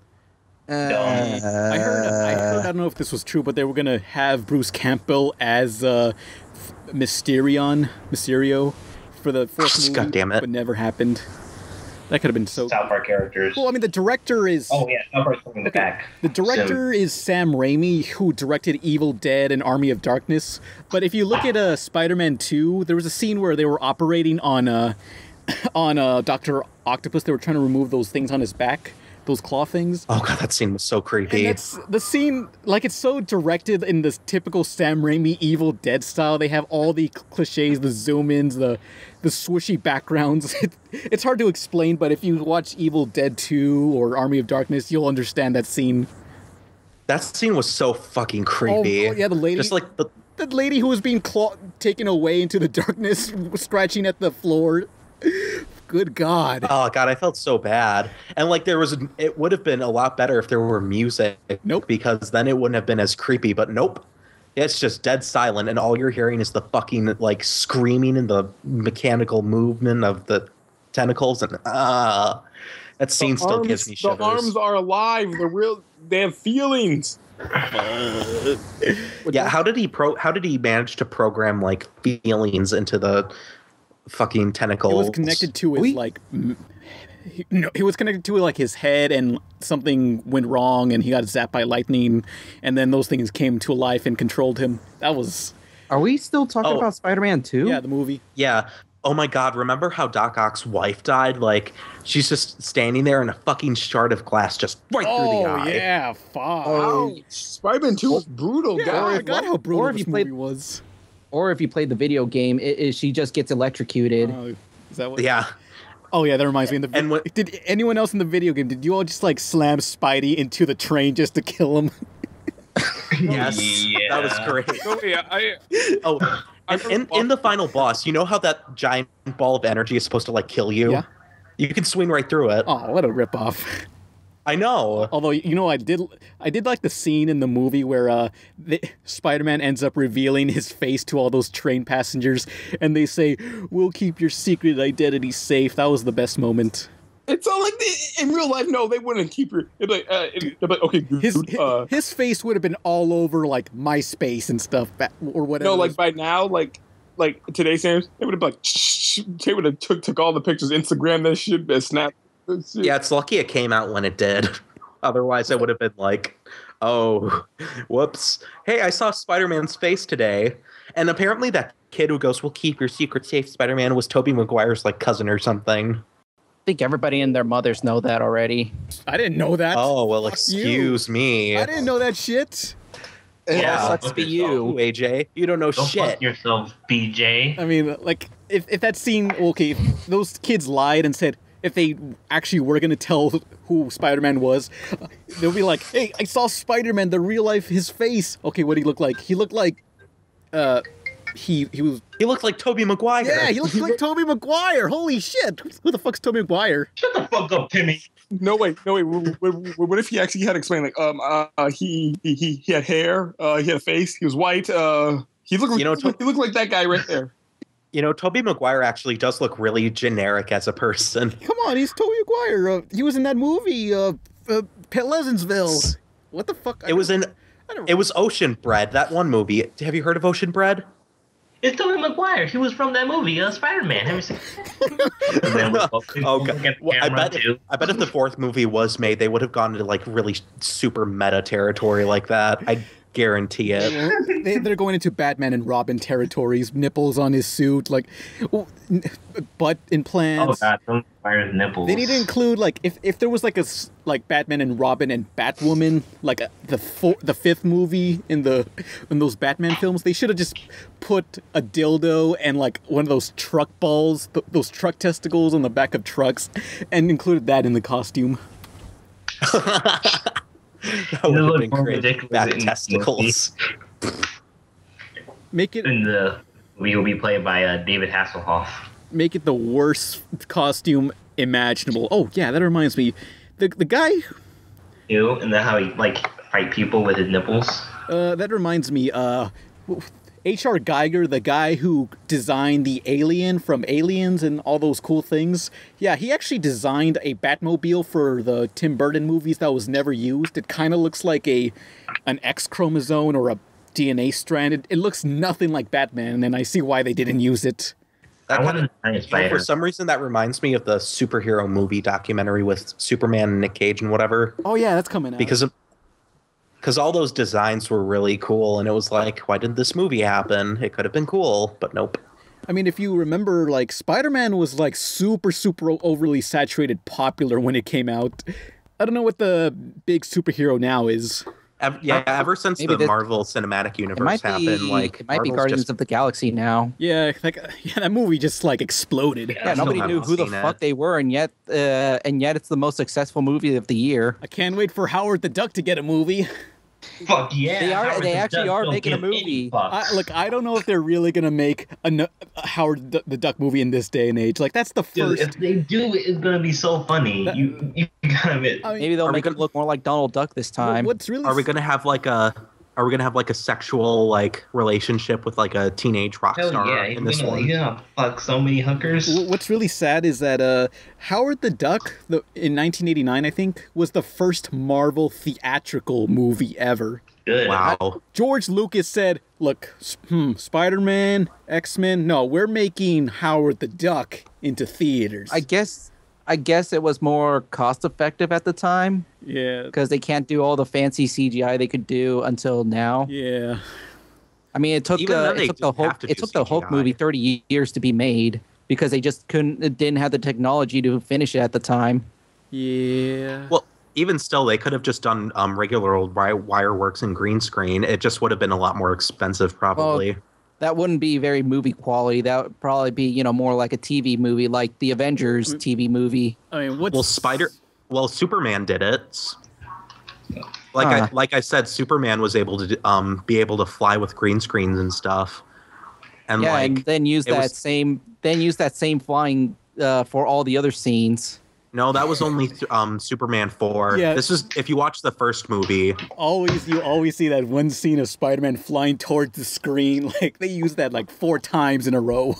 I heard, I don't know if this was true, but they were going to have Bruce Campbell as Mysterio for the fourth movie. God damn it. But never happened. That could have been so. South Park characters. Well, I mean, the director is. Oh yeah, South Park's coming back. The director is Sam Raimi, who directed Evil Dead and Army of Darkness. But if you look at Spider-Man 2, there was a scene where they were operating on Dr. Octopus. They were trying to remove those things on his back. Those claw things. Oh god, that scene was so creepy. And it's the scene, like, it's so directed in this typical Sam Raimi Evil Dead style. They have all the cliches, the zoom-ins, the swooshy backgrounds. It's hard to explain, but if you watch Evil Dead 2 or Army of Darkness, you'll understand that scene. That scene was so fucking creepy. Oh yeah, the lady. Just like the lady who was being taken away into the darkness, scratching at the floor. Good God. Oh God, I felt so bad. And like it would have been a lot better if there were music. Nope. Because then it wouldn't have been as creepy. But nope. It's just dead silent, and all you're hearing is the fucking like screaming and the mechanical movement of the tentacles, and that scene still gives me shivers. The arms are alive. They're real. They have feelings. Yeah, how did he manage to program like feelings into the fucking tentacles? It was connected to his he was connected to like his head, and something went wrong, and he got zapped by lightning, and then those things came to life and controlled him. That was. Are we still talking about Spider-Man 2? Yeah, the movie. Yeah, Oh my God, remember how Doc Ock's wife died? Like, she's just standing there and a fucking shard of glass just right through the eye. Oh, yeah, fuck. Oh, Spider-Man 2 was brutal, Yeah, guys. I forgot how brutal or if this you played- movie was. Or if you played the video game, she just gets electrocuted. Is that what? Yeah. Oh yeah, that reminds me. Did anyone else in the video game? Did you all just like slam Spidey into the train just to kill him? Yes, that was great. Oh, yeah, in the final boss, you know how that giant ball of energy is supposed to like kill you? Yeah. You can swing right through it. Oh, what a ripoff! I know. Although I did like the scene in the movie where Spider-Man ends up revealing his face to all those train passengers, and they say, "We'll keep your secret identity safe." That was the best moment. It's all like in real life. No, they wouldn't keep her. They're like, okay, his face would have been all over like MySpace and stuff or whatever. No, like by now, like today's standards, they would have like they would have took all the pictures, Instagram that shit, Snap. Yeah, it's lucky it came out when it did. Otherwise, I would have been like, oh, whoops. Hey, I saw Spider-Man's face today. And apparently that kid who goes, "We'll keep your secret safe, Spider-Man," was Tobey Maguire's like cousin or something. I think everybody and their mothers know that already. I didn't know that. Oh, well, excuse me. I didn't know that shit. Yeah, sucks be you, AJ. You don't know shit. Fuck yourself, BJ. I mean, like, if that scene, okay, if those kids lied and said, if they actually were going to tell who Spider-Man was, they'll be like, "Hey, I saw Spider-Man, the real life, his face." Okay, what did he look like? He looked like, he looked like Tobey Maguire. Yeah, he looked like Tobey Maguire. Holy shit. Who the fuck's Tobey Maguire? Shut the fuck up, Timmy. No, wait. What if he actually had to explain, like, he had hair, he had a face, he was white, he looked like, he looked like that guy right there. You know, Tobey Maguire actually does look really generic as a person. Come on, he's Tobey Maguire. He was in that movie, Pleasantville. What the fuck? It was Ocean Bread, that one movie. Have you heard of Ocean Bread? It's Tobey Maguire. He was from that movie, Spider-Man. Have you seen? I bet if the fourth movie was made, they would have gone into like really super meta territory like that. I guarantee it. They're going into Batman and Robin territories. Nipples on his suit, like butt implants. Oh God, don't fire his nipples. They need to include like if there was like Batman and Robin and Batwoman, like the fifth movie in those Batman films. They should have just put a dildo and like one of those truck balls, those truck testicles on the back of trucks, and included that in the costume. That would have been great. Bat testicles. Make it in the movie will be played by David Hasselhoff. Make it the worst costume imaginable. Oh yeah, that reminds me, the guy. You and then how he like fight people with his nipples. That reminds me. H.R. Giger, the guy who designed the alien from Aliens and all those cool things. Yeah, he actually designed a Batmobile for the Tim Burton movies that was never used. It kind of looks like an X chromosome or a DNA strand. It looks nothing like Batman, and I see why they didn't use it. For some reason, that reminds me of the superhero movie documentary with Superman and Nick Cage and whatever. Oh yeah, that's coming out. Because all those designs were really cool, and it was like, why didn't this movie happen? It could have been cool, but nope. I mean, if you remember, like, Spider-Man was, like, super overly saturated popular when it came out. I don't know what the big superhero now is. Ever since the Marvel Cinematic Universe happened, like... It might be Guardians of the Galaxy now. Yeah, that movie just, like, exploded. Yeah, nobody knew who the fuck they were, and yet it's the most successful movie of the year. I can't wait for Howard the Duck to get a movie. Fuck yeah! They actually are making a movie. Look, I don't know if they're really gonna make a Howard the Duck movie in this day and age. Like that's the first. Dude, if they do, it's gonna be so funny. You gotta admit. Maybe they'll make it look more like Donald Duck this time. Are we gonna have like a sexual like relationship with like a teenage rock star in this one? Yeah, fuck so many hookers. What's really sad is that Howard the Duck, in 1989, I think, was the first Marvel theatrical movie ever. Good. Wow. George Lucas said, "Look, Spider-Man, X-Men. No, we're making Howard the Duck into theaters." I guess it was more cost effective at the time. Yeah. Because they can't do all the fancy CGI they could do until now. Yeah. I mean, it took the Hulk movie 30 years to be made. because they just didn't have the technology to finish it at the time. Yeah. Well, even still, they could have just done regular old wire works and green screen. It just would have been a lot more expensive, probably. Well, that wouldn't be very movie quality. That would probably be, more like a TV movie, like the Avengers TV movie. I mean, Well, Superman did it. Like I said, Superman was able to be able to fly with green screens and stuff. And and then use that same flying for all the other scenes. No, that was only Superman 4. Yeah. This is if you watch the first movie. You always see that one scene of Spider-Man flying towards the screen. Like they used that like 4 times in a row.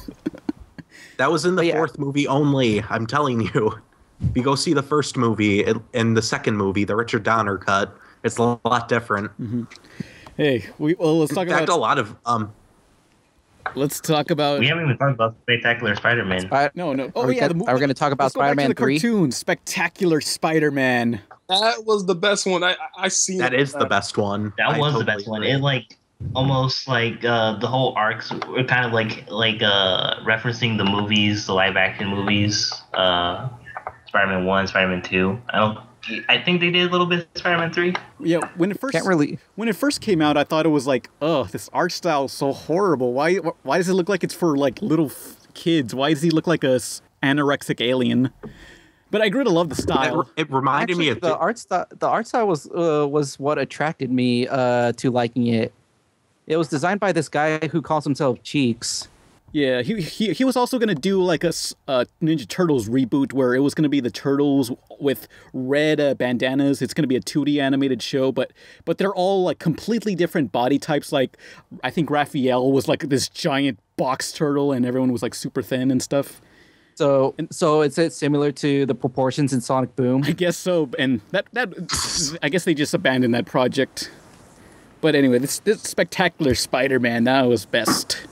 That was in the fourth movie only. I'm telling you. If you go see the first movie and the second movie, the Richard Donner cut, it's a lot different. Mm-hmm. Hey, let's talk about a lot of Let's talk about. We haven't even talked about Spectacular Spider-Man. No. Are we going to talk about Spider-Man 3? Cartoon, Spectacular Spider-Man. That was the best one. I see. That is the best one. That was the best one. It almost the whole arcs were kind of like referencing the movies, the live action movies. Spider-Man 1, Spider-Man 2. I think they did a little bit of Spider-Man 3. Yeah, when it first came out, I thought it was like, oh, this art style is so horrible. Why does it look like it's for like little kids? Why does he look like a anorexic alien? But I grew to love the style. It reminded me of the art style. The art style was what attracted me to liking it. It was designed by this guy who calls himself Cheeks. Yeah, he was also going to do like a Ninja Turtles reboot where it was going to be the Turtles with red bandanas. It's going to be a 2D animated show, but they're all like completely different body types. Like I think Raphael was like this giant box turtle and everyone was like super thin and stuff. So it's similar to the proportions in Sonic Boom? I guess so, and that I guess they just abandoned that project. But anyway, this Spectacular Spider-Man, that was best.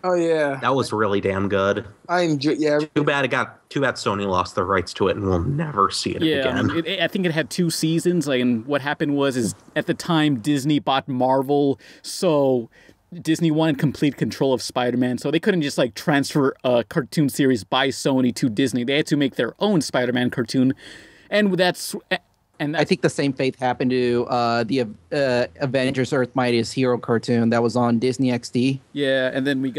Oh yeah, that was really damn good. I enjoy. Yeah, Too bad Sony lost the rights to it, and we'll never see it again. I think it had 2 seasons. And what happened was at the time Disney bought Marvel, so Disney wanted complete control of Spider-Man, so they couldn't just like transfer a cartoon series by Sony to Disney. They had to make their own Spider-Man cartoon, and that's. And I think the same fate happened to the Avengers Earth Mightiest Hero cartoon that was on Disney XD. Yeah, and then we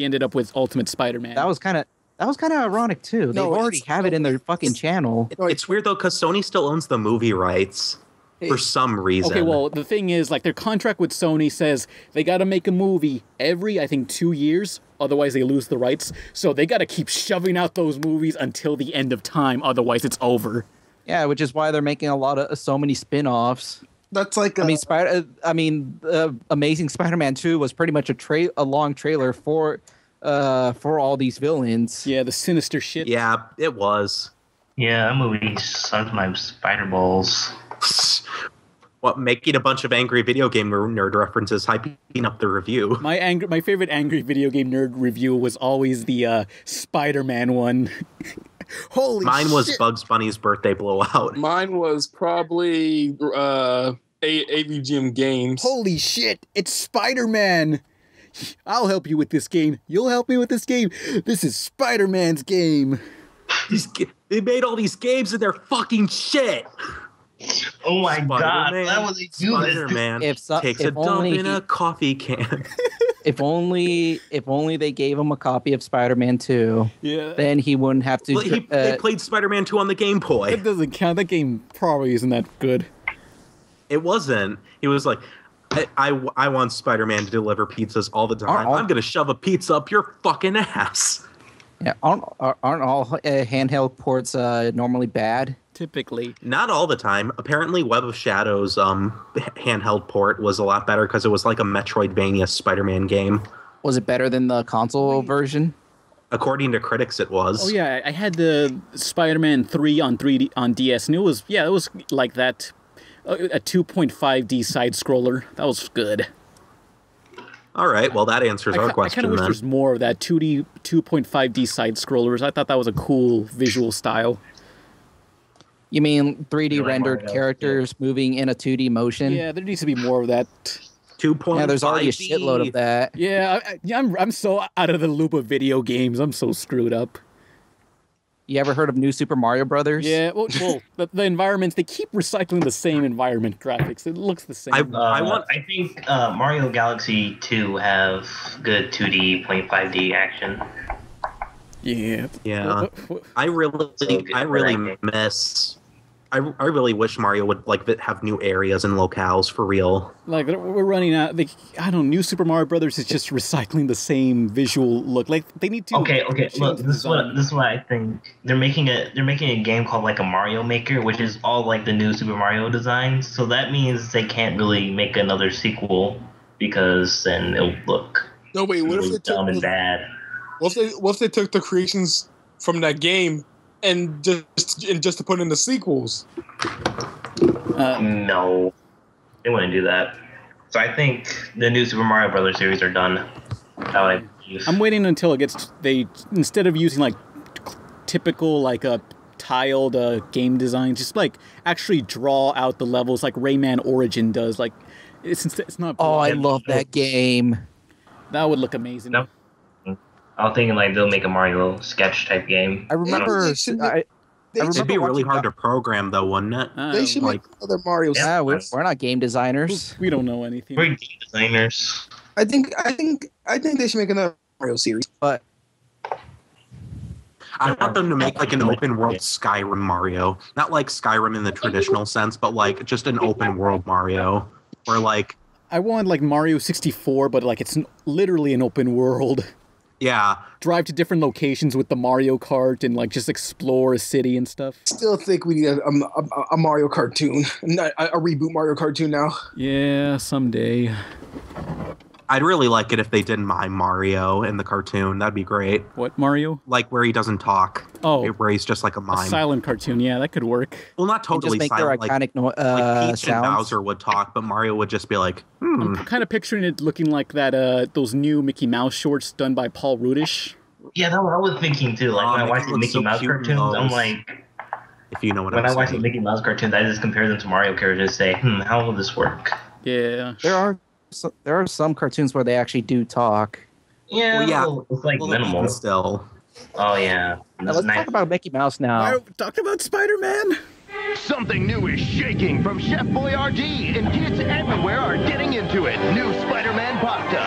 ended up with Ultimate Spider-Man. That was kind of ironic too. They already have it in their fucking channel. It's weird though because Sony still owns the movie rights for some reason. Okay, well the thing is, like their contract with Sony says they got to make a movie every 2 years, otherwise they lose the rights. So they got to keep shoving out those movies until the end of time, otherwise it's over. Yeah, which is why they're making so many spin-offs. That's like Amazing Spider-Man 2 was pretty much a long trailer for all these villains. Yeah, the sinister shit. Yeah, it was. Yeah, that movie sucked my spider balls. Making a bunch of angry video game nerd references, hyping up the review. My favorite angry video game nerd review was always the Spider-Man one. Holy Mine was shit. Bugs Bunny's birthday blowout. Mine was probably AVGM Games. Holy shit, it's Spider-Man. I'll help you with this game. You'll help me with this game. This is Spider-Man's game. They made all these games and they're fucking shit. Oh my god, that was a Spider-Man takes a dump in a coffee can. If only they gave him a copy of Spider-Man 2, then he wouldn't have to. Well, they played Spider-Man 2 on the Game Boy. That doesn't count. That game probably isn't that good. It wasn't. He was like, I want Spider-Man to deliver pizzas all the time. I'm going to shove a pizza up your fucking ass. Yeah, aren't all handheld ports normally bad? Typically. Not all the time. Apparently, Web of Shadows handheld port was a lot better because it was like a Metroidvania Spider-Man game. Was it better than the console version? According to critics, it was. Oh yeah, I had the Spider-Man 3 on 3D on DS, and it was like that, a 2.5D side scroller. That was good. All right, well that answers our question. I kind of wish there's more of that 2.5D side scrollers. I thought that was a cool visual style. You mean 3D rendered characters moving in a 2D motion? Yeah, there needs to be more of that. 2.5D. Yeah, there's already a shitload of that. Yeah, I'm so out of the loop of video games. I'm so screwed up. You ever heard of New Super Mario Brothers? Yeah, well the environments, they keep recycling the same environment graphics. It looks the same. I think Mario Galaxy 2 have good 2D, 0.5D action. Yeah. Yeah. I really miss. I really wish Mario would like have new areas and locales for real. Like we're running out. I don't know. New Super Mario Brothers is just recycling the same visual look. Like they need to. Okay. Look, this is what I think. They're making a game called like a Mario Maker, which is all like the new Super Mario designs. So that means they can't really make another sequel because then it'll look what if they dumb and bad. What if they took the creations from that game and just to put in the sequels? No, they wouldn't do that. So I think the new Super Mario Brothers series are done. I'm waiting until it gets. They instead of using like typical like a tiled game design, just like actually draw out the levels like Rayman Origin does. Like it's not. Oh, I love that game. That would look amazing. No. I was thinking like they'll make a Mario sketch type game. I remember. It'd be really hard to program though, wouldn't it? They should make other Mario. Yeah, we're not game designers. We don't know anything. We're game designers. I think they should make another Mario series. But I want them to make like an open world Skyrim Mario, not like Skyrim in the traditional sense, but like just an open world Mario, where like I want like Mario 64, but like it's literally an open world. Yeah. Drive to different locations with the Mario Kart and like just explore a city and stuff. Still think we need a Mario cartoon, not a reboot Mario cartoon now. Yeah, someday. I'd really like it if they did mime Mario in the cartoon. That'd be great. What Mario? Like where he doesn't talk. Oh, where he's just like a mime. A silent cartoon. Yeah, that could work. Well, not totally just make silent. their iconic like Peach and Bowser would talk, but Mario would just be like, I'm kind of picturing it looking like that. Those new Mickey Mouse shorts done by Paul Rudish. Yeah, that's what I was thinking too. Like when I watch the Mickey Mouse cartoons, I'm like, if you know what I'm saying. When I watch the saying. Mickey Mouse cartoons, I just compare them to Mario characters and say, how will this work? Yeah. There are some cartoons where they actually do talk. Yeah, well, yeah. It's like minimal. Still. Oh, yeah. Let's talk about Mickey Mouse now. Talk about Spider-Man. Something new is shaking from Chef Boyardee, and kids everywhere are getting into it. New Spider-Man pasta.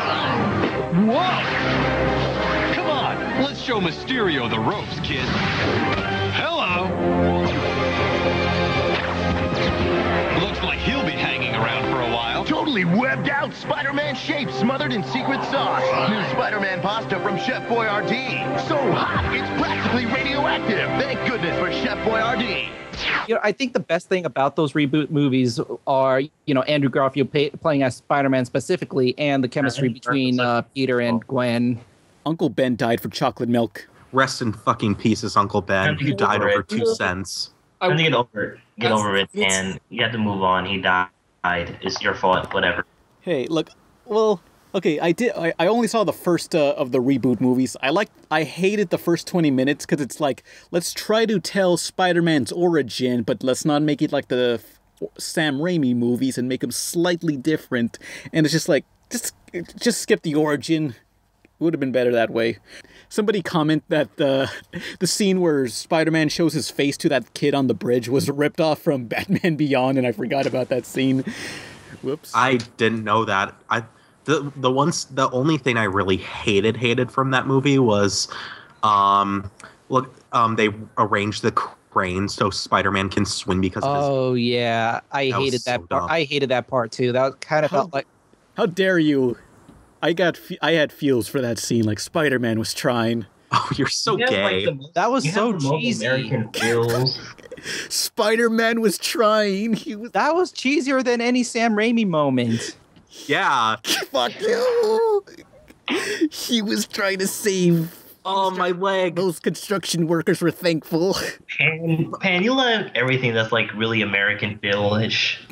Whoa! Come on, let's show Mysterio the ropes, kid. Hello! Looks like he'll be hanging around for a while. Totally webbed out Spider-Man shape smothered in secret sauce. New Spider-Man pasta from Chef Boyardee. So hot, it's practically radioactive. Thank goodness for Chef Boyardee. You know, I think the best thing about those reboot movies are, you know, Andrew Garfield playing as Spider-Man specifically, and the chemistry between Peter and Gwen. Uncle Ben died for chocolate milk. Rest in fucking pieces, Uncle Ben. You died over 2 cents. I to get over it. Get over it, and you have to move on. He died. It's your fault. Whatever. Hey, look. Well, okay. I only saw the first of the reboot movies. I hated the first 20 minutes because it's like, let's try to tell Spider-Man's origin, but let's not make it like the Sam Raimi movies and make them slightly different. And it's just like, just skip the origin. It would have been better that way. Somebody comment that the scene where Spider-Man shows his face to that kid on the bridge was ripped off from Batman Beyond, and I forgot about that scene. Whoops. I didn't know that. The only thing I really hated from that movie was, they arranged the crane so Spider-Man can swing because of his... Oh yeah, I hated that part. I hated that part too. That kind of felt like... How dare you? I had feels for that scene, like Spider-Man was trying. Oh, you're so gay. That was so cheesy. American feels. Spider-Man was trying. That was cheesier than any Sam Raimi moment. Yeah. Fuck you. He was trying to save. Oh, my leg. Those construction workers were thankful. Pan, you love everything that's like really American feel-ish.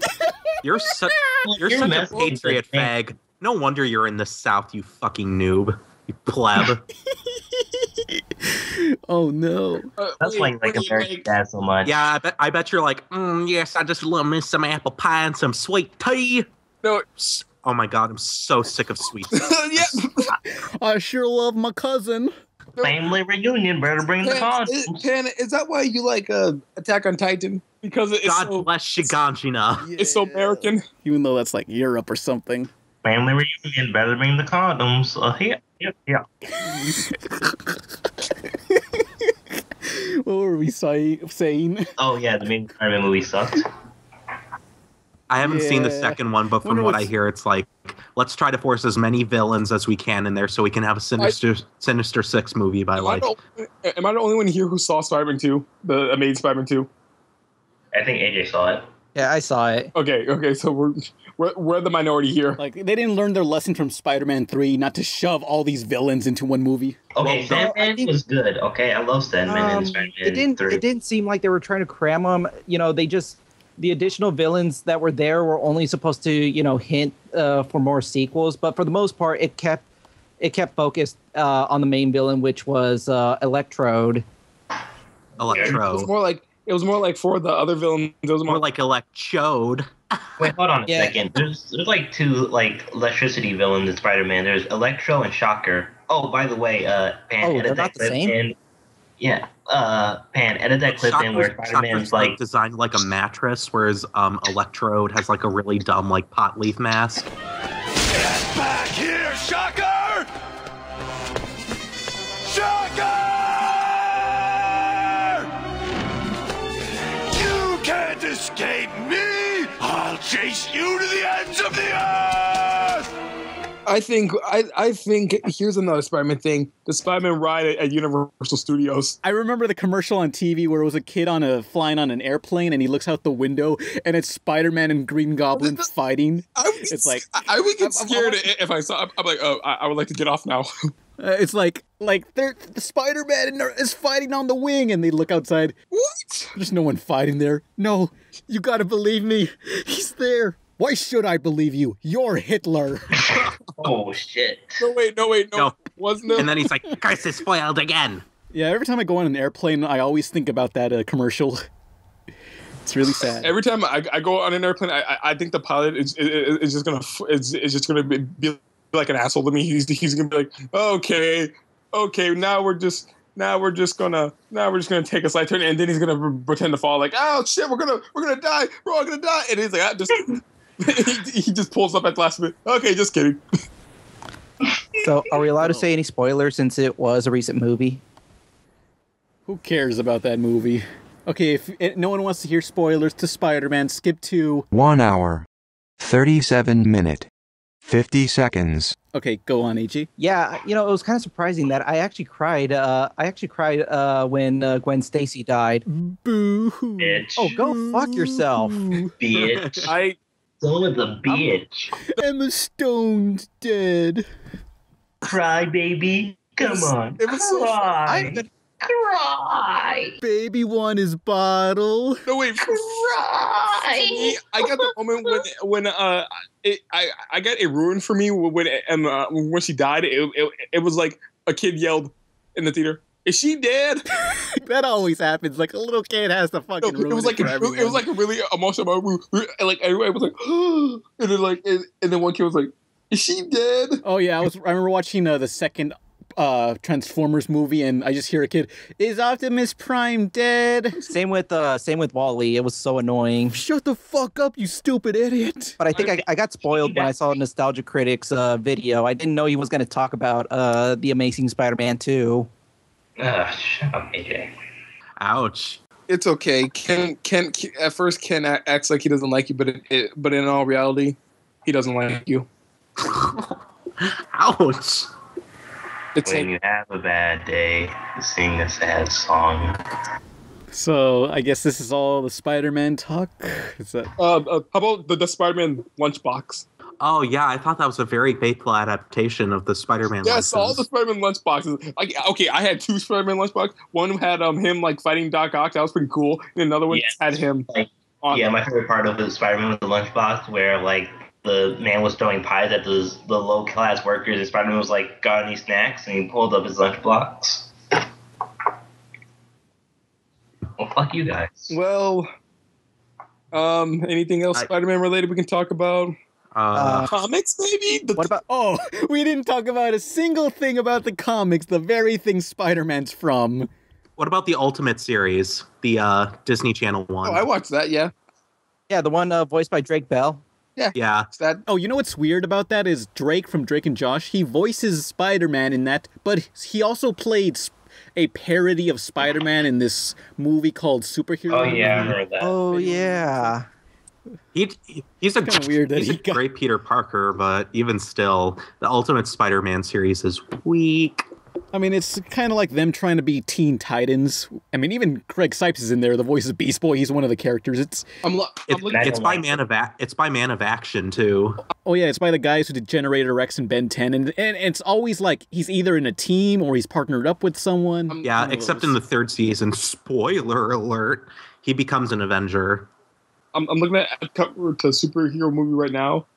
You're such a patriot fag. No wonder you're in the South, you fucking noob. You pleb. Oh, no. That's like American Dad so much. Yeah, I bet you're like, yes, I just love me some apple pie and some sweet tea. No, Oh my god, I'm so sick of sweets. Yeah. I sure love my cousin. Family reunion, better bring the condoms. Pan, is that why you like Attack on Titan? Because it's God so, bless Shiganshina. it's so American. Even though that's like Europe or something. Family reunion, better bring the condoms. Yeah. What were we saying? Oh yeah, the main Spider-Man movie sucked. I haven't seen the Yeah. second one, but from what I hear, it's like, let's try to force as many villains as we can in there so we can have a Sinister Six movie by Am I the only one here who saw Spider-Man 2? The Amazing Spider-Man 2? I think AJ saw it. Yeah, I saw it. Okay, so we're the minority here. Like, they didn't learn their lesson from Spider-Man 3 not to shove all these villains into one movie. Okay, Sandman was good. Okay, I love Sandman and Spider-Man 3. It didn't seem like they were trying to cram them. You know, the additional villains that were there were only supposed to, hint for more sequels. But for the most part, it kept focused on the main villain, which was Electrode. It was more like for the other villains. It was more like Electrode. Wait, hold on a second. There's like two like electricity villains in Spider-Man. There's Electro and Shocker. Oh, by the way, Pan, edit that clip in. Yeah, Pan, edit that clip in where Spider-Man's like designed like a mattress, whereas Electrode has like a really dumb like pot leaf mask. Get back here, Shocker! Shocker! You can't escape me! I'll chase you to the ends of the earth! I think here's another Spider-Man thing. The Spider-Man ride at Universal Studios. I remember the commercial on TV where it was a kid flying on an airplane and he looks out the window and it's Spider-Man and Green Goblin fighting. I would get scared if I saw. I'm like, oh, I would like to get off now. It's like the Spider-Man is fighting on the wing and they look outside. What? There's no one fighting there. No, you gotta believe me. He's there. Why should I believe you? You're Hitler. Oh, shit. No, wait. No. Wasn't it? And then he's like, curse is spoiled again. Yeah, every time I go on an airplane, I always think about that commercial. It's really sad. Every time I go on an airplane, I think the pilot is just gonna be like an asshole to me. He's gonna be like, okay, now we're just gonna take a slight turn, and then he's gonna pretend to fall. Like, oh shit, we're gonna die, we're all gonna die, and he's like, he just pulls up at the last minute. Okay, just kidding. So, are we allowed to say any spoilers since it was a recent movie? Who cares about that movie? Okay, if no one wants to hear spoilers to Spider-Man, skip to 1 hour, 37 minute, 50 seconds. Okay, go on, AG. Yeah, it was kind of surprising that I actually cried. When Gwen Stacy died. Boo. Bitch. Oh, go fuck yourself, bitch. So is a bitch. Emma Stone's dead. Cry, baby. Come on. It was cry. Cry. Baby won his bottle. No, wait. Cry. I got the moment when I got it ruined for me when she died. It was like a kid yelled in the theater, "Is she dead?" That always happens. Like a little kid has to fucking ruin it was like for everyone. It was like a really emotional moment. Like everybody was like, and then one kid was like, "Is she dead?" Oh yeah, I remember watching the second Transformers movie, and I just hear a kid, "Is Optimus Prime dead?" Same with Wall-E. It was so annoying. Shut the fuck up, you stupid idiot. But I think I got spoiled when I saw Nostalgia Critics video. I didn't know he was going to talk about the Amazing Spider-Man 2. Shut up, AJ. Ouch. It's okay. Ken at first Ken acts like he doesn't like you, but in all reality, he doesn't like you. Ouch. When you have a bad day, sing a sad song. So I guess this is all the Spider-Man talk. Is that? How about the Spider-Man lunchbox? Oh yeah, I thought that was a very faithful adaptation of the Spider-Man. Yes, all the Spider-Man lunchboxes. Like, okay, I had two Spider-Man lunchboxes. One had him like fighting Doc Ock. That was pretty cool. And another one had him. My favorite part of the Spider-Man was the lunchbox, where like the man was throwing pies at the low-class workers, and Spider-Man was like, "Got any snacks?" And he pulled up his lunchbox. Well, fuck you guys. Well, anything else Spider-Man related we can talk about? Comics, maybe? What about? Oh, we didn't talk about a single thing about the comics, the very thing Spider-Man's from. What about the Ultimate series, the Disney Channel one? Oh, I watched that, yeah. Yeah, the one voiced by Drake Bell. Yeah. That. Oh, you know what's weird about that is Drake from Drake and Josh, he voices Spider-Man in that, but he also played a parody of Spider-Man in this movie called Superhero. Oh, yeah, I remember that. Oh, yeah. He's a weird that he's a great Peter Parker, but even still, the Ultimate Spider-Man series is weak. I mean, it's kind of like them trying to be Teen Titans. I mean, even Craig Sipes is in there. The voice of Beast Boy. He's one of the characters. It's by Man of Action too. Oh yeah, it's by the guys who did Generator Rex and Ben 10, and it's always like he's either in a team or he's partnered up with someone. Yeah, except in the third season. Spoiler alert: he becomes an Avenger. I'm looking at a cover to superhero movie right now,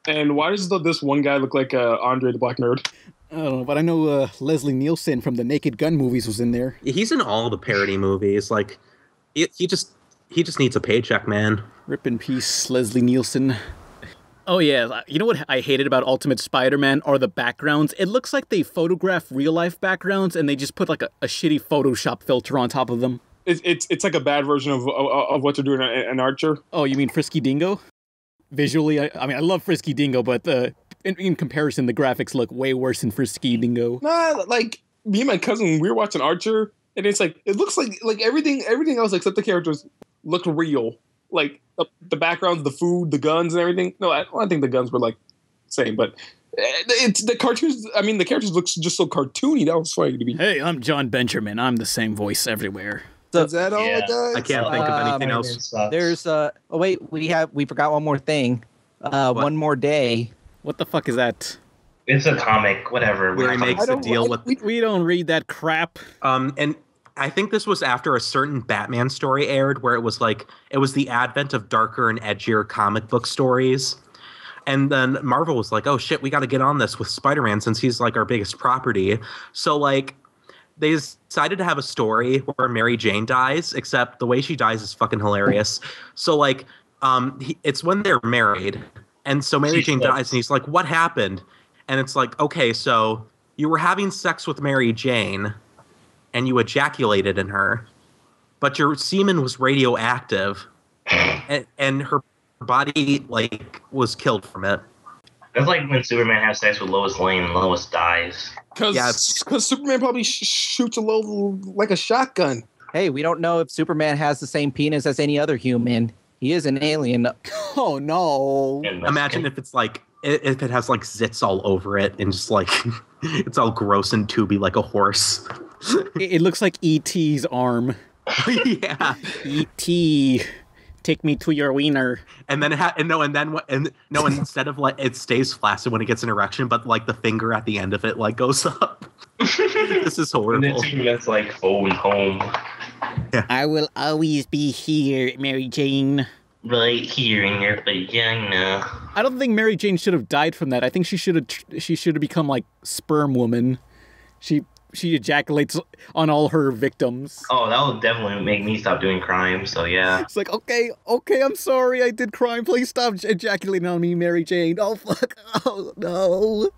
and why does this one guy look like Andre the Black Nerd? I don't know, but I know Leslie Nielsen from the Naked Gun movies was in there. He's in all the parody movies. Like, he just needs a paycheck, man. Rip in peace, Leslie Nielsen. Oh yeah, you know what I hated about Ultimate Spider-Man are the backgrounds. It looks like they photograph real-life backgrounds and they just put like a shitty Photoshop filter on top of them. It's like a bad version of what they're doing in Archer. Oh, you mean Frisky Dingo? Visually, I mean, I love Frisky Dingo, but in comparison, the graphics look way worse than Frisky Dingo. Nah, like me and my cousin, we were watching Archer, and it's like it looks like everything else except the characters look real. Like the backgrounds, the food, the guns, and everything. No, I think the guns were like same, but it's the cartoons. I mean, the characters look just so cartoony. That was funny to me. Hey, I'm John Benjamin. I'm the same voice everywhere. So, is that all, guys? I can't think of anything else. There's oh wait, we forgot one more thing. One More Day. What the fuck is that? It's a comic, whatever. Where he makes a deal with. We don't read that crap. And I think this was after a certain Batman story aired, where it was the advent of darker and edgier comic book stories. And then Marvel was like, "Oh shit, we got to get on this with Spider-Man since he's like our biggest property." So like, they decided to have a story where Mary Jane dies, except the way she dies is fucking hilarious. So like, it's when they're married, and so Mary Jane dies, and he's like, "What happened?" And it's like, "Okay, so you were having sex with Mary Jane, and you ejaculated in her, but your semen was radioactive, and her body like was killed from it." That's like when Superman has sex with Lois Lane and Lois dies. Because Superman probably shoots a low like a shotgun. Hey, we don't know if Superman has the same penis as any other human. He is an alien. Oh no! Imagine if it's like if it has like zits all over it and just like it's all gross and tubey like a horse. It looks like E.T.'s arm. Yeah, E.T. Take me to your wiener. And then instead of like it stays flaccid when it gets an erection, but like the finger at the end of it like goes up. This is horrible. And then Superman's like, "Oh, home." Yeah. I will always be here, Mary Jane. Right here in your vagina. I don't think Mary Jane should have died from that. I think she should have become like Sperm Woman. She ejaculates on all her victims. Oh, that would definitely make me stop doing crime, so yeah. It's like, okay, I'm sorry I did crime. Please stop ejaculating on me, Mary Jane. Oh, fuck. Oh, no.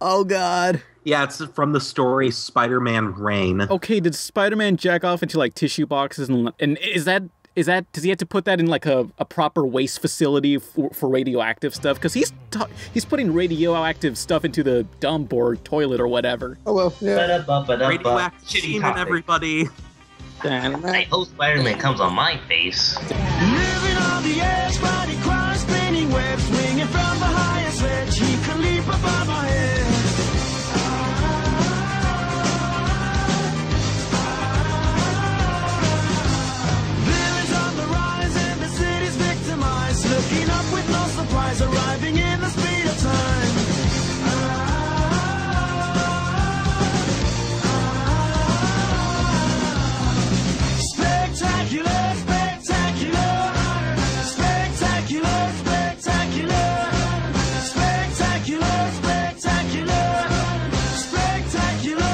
Oh, God. Yeah, it's from the story Spider-Man Reign. Okay, did Spider-Man jack off into, like, tissue boxes? And is that, does he have to put that in, like, a proper waste facility for radioactive stuff? Because he's putting radioactive stuff into the dump or toilet or whatever. Oh, well, yeah. Radioactive semen, everybody. I hope Spider-Man comes on my face. Living on the edge, body crime, spinning web, swinging from the highest ledge. He can leap above our head. Villains on the rise and the city's victimized. Looking up with no surprise, arriving in the speed of time. Spectacular, spectacular, spectacular, spectacular, spectacular, spectacular, spectacular.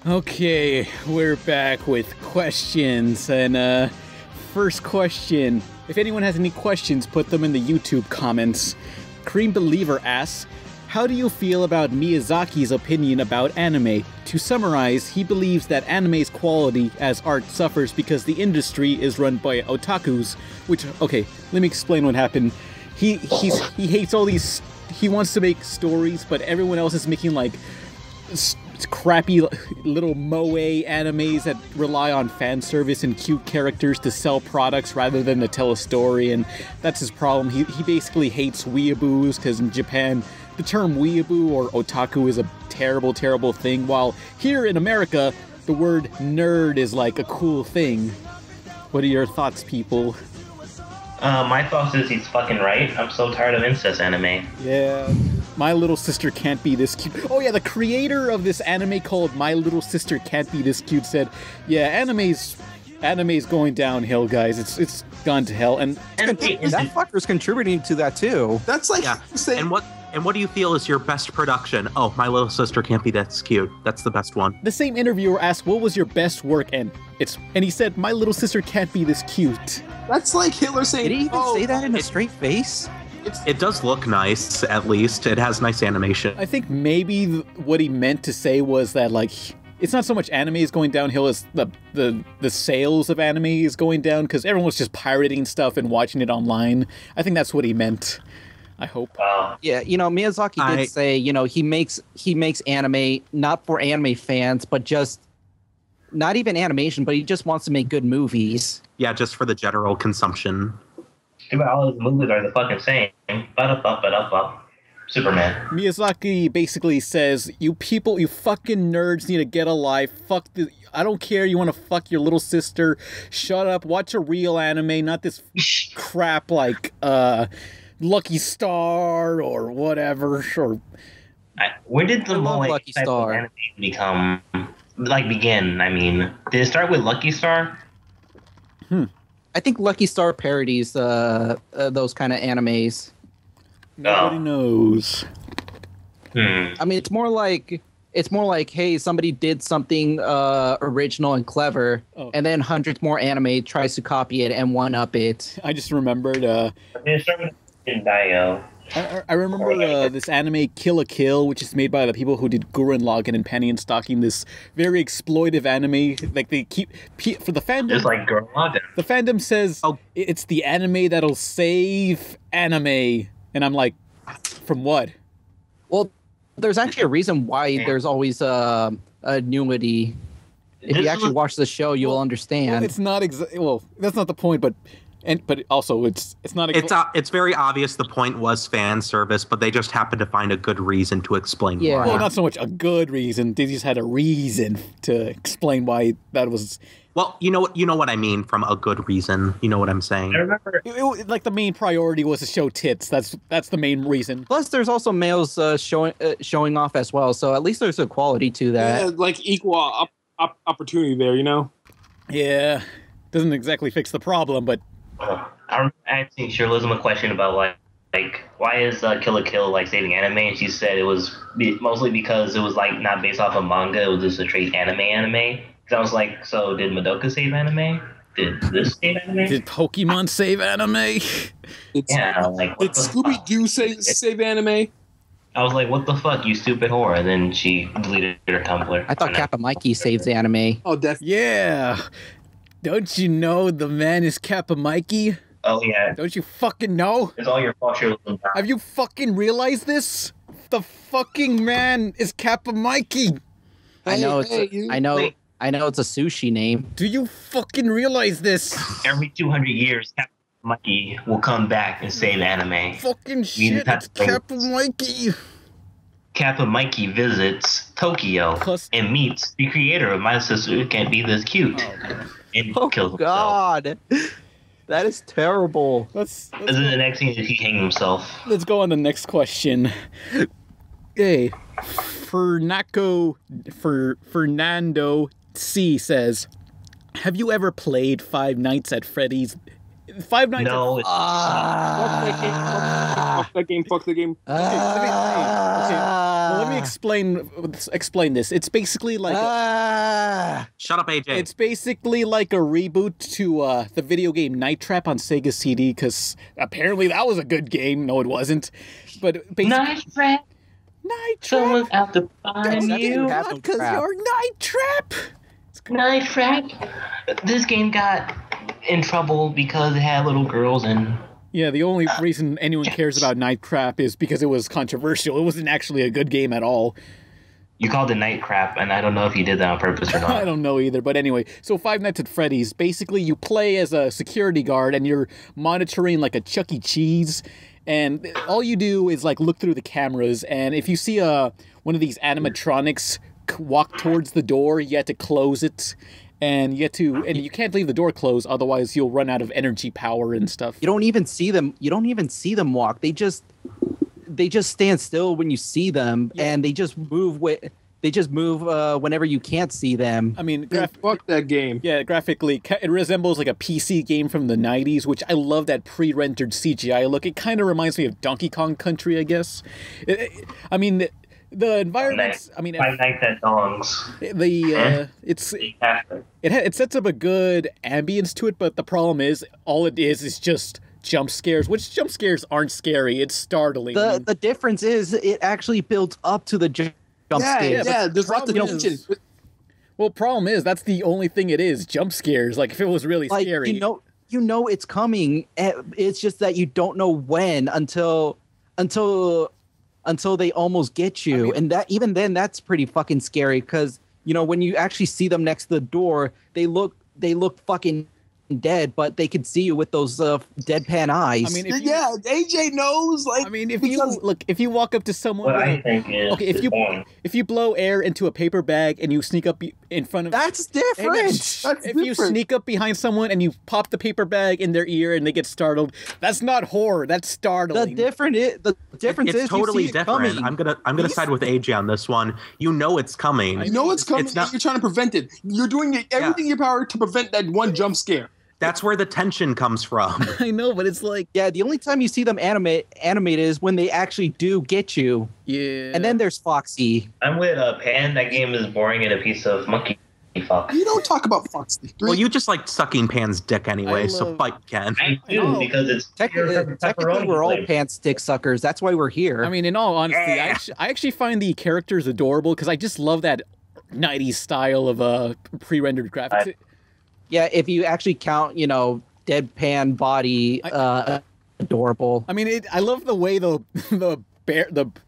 Okay, we're back with questions, and first question. If anyone has any questions, put them in the YouTube comments. Cream Believer asks, how do you feel about Miyazaki's opinion about anime? To summarize, he believes that anime's quality as art suffers because the industry is run by otakus, which, okay, let me explain what happened. He hates all these, he wants to make stories, but everyone else is making like crappy little moe animes that rely on fan service and cute characters to sell products rather than to tell a story, and that's his problem. He basically hates weeaboos because in Japan the term weeaboo or otaku is a terrible, terrible thing, while here in America the word nerd is like a cool thing. What are your thoughts, people? My thoughts is he's fucking right. I'm so tired of incest anime. Yeah. My Little Sister Can't Be This Cute. Oh yeah, the creator of this anime called My Little Sister Can't Be This Cute said, yeah, anime's going downhill, guys. It's gone to hell. And that fucker's contributing to that too. That's like saying... And what do you feel is your best production? Oh, My Little Sister Can't Be That Cute. That's the best one. The same interviewer asked, what was your best work? And he said, My Little Sister Can't Be This Cute. That's like Hitler saying... Did he even say that in a straight face? It does look nice, at least. It has nice animation. I think maybe what he meant to say was that, like, it's not so much anime is going downhill as the sales of anime is going down, because everyone's just pirating stuff and watching it online. I think that's what he meant. I hope. Yeah, Miyazaki did say, he makes anime not for anime fans, but just not even animation, but he just wants to make good movies. Yeah, just for the general consumption. But all his movies are the fucking same. Superman. Miyazaki basically says, you people, you fucking nerds need to get a life. I don't care, you want to fuck your little sister. Shut up, watch a real anime, not this crap like, Lucky Star or whatever. Or where did the Lucky Star anime begin? I mean, did it start with Lucky Star? I think Lucky Star parodies those kind of animes. Nobody knows. I mean, it's more like, hey, somebody did something original and clever, and then hundreds more anime tries to copy it and one-up it. I just remembered. I remember this anime Kill la Kill, which is made by the people who did Gurren Lagann and Penny and Stocking, this very exploitive anime. Like, they keep... For the fandom... Just like Gurren Lagann. The fandom says, it's the anime that'll save anime. And I'm like, from what? Well, there's actually a reason why there's always a nudity. If you actually watch the show, you'll understand. Well, it's not well, that's not the point, but also it's not. It's very obvious the point was fan service, but they just happened to find a good reason to explain why. Well, not so much a good reason. They just had a reason to explain why that was. Well, you know what I mean from a good reason. You know what I'm saying. I remember, like the main priority was to show tits. That's the main reason. Plus, there's also males showing off as well. So at least there's a quality to that. Yeah, like equal opportunity there, Yeah, doesn't exactly fix the problem, but. I remember asking Shirlism a question about like why is Kill la Kill like saving anime, and she said it was mostly because it was like not based off of manga, it was just a straight anime. Because I was like, so did Madoka save anime? Did this save anime? Did Pokemon save anime? Did Scooby-Doo save anime? I was like, what the fuck, you stupid whore? And then she deleted her Tumblr. I thought Kappa Mikey saves anime. Oh, definitely. Yeah. Don't you know the man is Kappa Mikey? Oh, yeah. Don't you fucking know? It's all your fault, Shirlism. Have you fucking realized this? The fucking man is Kappa Mikey. I know it's a sushi name. Do you fucking realize this? Every 200 years, Kappa Mikey will come back and save anime. Fucking shit, it's Kappa Mikey. Kappa Mikey visits Tokyo and meets the creator of My Sister Can't Be This Cute. And kills himself. God. That is terrible. Let's and then the next thing is he hanged himself. Let's go on the next question. Hey, Fernando C says, have you ever played Five Nights at Freddy's Five Nights. No, it's Fuck that game. Fuck the game. Okay, well, let me explain this. It's basically like shut up, AJ. It's basically like a reboot to the video game Night Trap on Sega CD, because apparently that was a good game. No, it wasn't. But Night Trap. Night Trap. Someone's out to find you. Because you're Night Trap. Night Trap. This game got in trouble because it had little girls and. Yeah, the only reason anyone cares about Night Trap is because it was controversial. It wasn't actually a good game at all. You called it Night Crap, and I don't know if you did that on purpose or not. I don't know either, but anyway. So Five Nights at Freddy's, basically you play as a security guard and you're monitoring like a Chuck E. Cheese, and all you do is like look through the cameras, and if you see one of these animatronics walk towards the door, you have to close it. And you can't leave the door closed, otherwise you'll run out of energy power and stuff. You don't even see them. You don't even see them walk. They just stand still when you see them, and they just move. Whenever you can't see them. I mean, fuck that game. Yeah, graphically, it resembles like a PC game from the 90s, which I love that pre-rendered CGI look. It kind of reminds me of Donkey Kong Country, I guess. The environments. Five Nights at Dongs. It sets up a good ambience to it, but the problem is all it is just jump scares, which jump scares aren't scary. It's startling. The difference is it actually builds up to the jump scares. Yeah, there's lots of tension. Well, problem is that's the only thing it is, jump scares. Like if it was really scary, you know it's coming. It's just that you don't know when until they almost get you. And that even then that's pretty fucking scary, because when you actually see them next to the door, they look fucking dead, but they can see you with those deadpan eyes. I mean, AJ knows. Like, I mean, if you walk up to someone, if you blow air into a paper bag and you sneak up in front of, that's different. If you sneak up behind someone and you pop the paper bag in their ear and they get startled, that's not horror. That's startling. The difference is totally you see different. It I'm gonna side with AJ on this one. You know it's coming. You know it's coming. And you're trying to prevent it. You're doing everything in your power to prevent that one jump scare. That's where the tension comes from. I know, but it's like... Yeah, the only time you see them animated is when they actually do get you. Yeah. And then there's Foxy. I'm with Pan. That game is boring and a piece of monkey fuck. You don't talk about Foxy. Well, you just like sucking Pan's dick anyway, so fight Ken. I do, because it's... Technically, we're all Pan's dick suckers. That's why we're here. I mean, in all honesty, I actually find the characters adorable, because I just love that 90s style of pre-rendered graphics. Yeah, if you actually count, deadpan body, adorable. I mean, I love the way the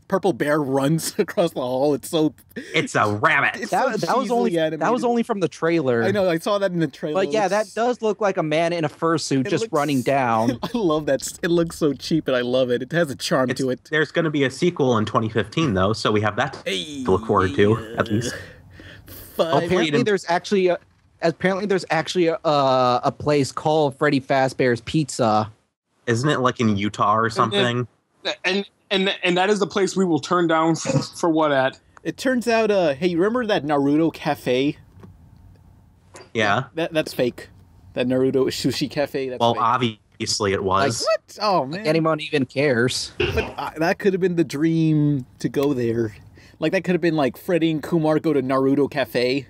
purple bear runs across the hall. It's a rabbit. That was only from the trailer. I know, I saw that in the trailer. But yeah, that does look like a man in a fursuit just running down. I love that. It looks so cheap, and I love it. It has a charm to it. There's going to be a sequel in 2015, though, so we have that to look forward to, at least. Apparently, there's actually a place called Freddy Fazbear's Pizza. Isn't it like in Utah or something? And that is the place we will turn down for what at? It turns out, hey, you remember that Naruto cafe? Yeah. That's fake. That Naruto sushi cafe. That's fake. Obviously it was. Like, what? Oh, man. Anyone even cares. But that could have been the dream to go there. Like, that could have been like Freddy and Kumar go to Naruto cafe.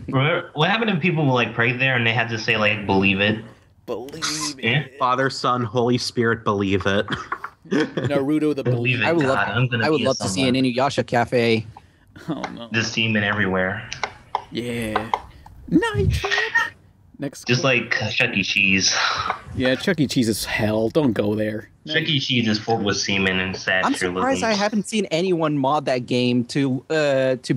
What happened if people like prayed there and they had to say like believe it? Believe it. Father, Son, Holy Spirit, believe it. Naruto the believe it. I would love to see an Inuyasha cafe. Oh no. This demon everywhere. Yeah. Night Trap. Next. Just like Chuck E. Cheese. Yeah, Chuck E. Cheese is hell. Don't go there. Chuck E. Cheese is filled with semen and sad. I'm surprised I haven't seen anyone mod that game to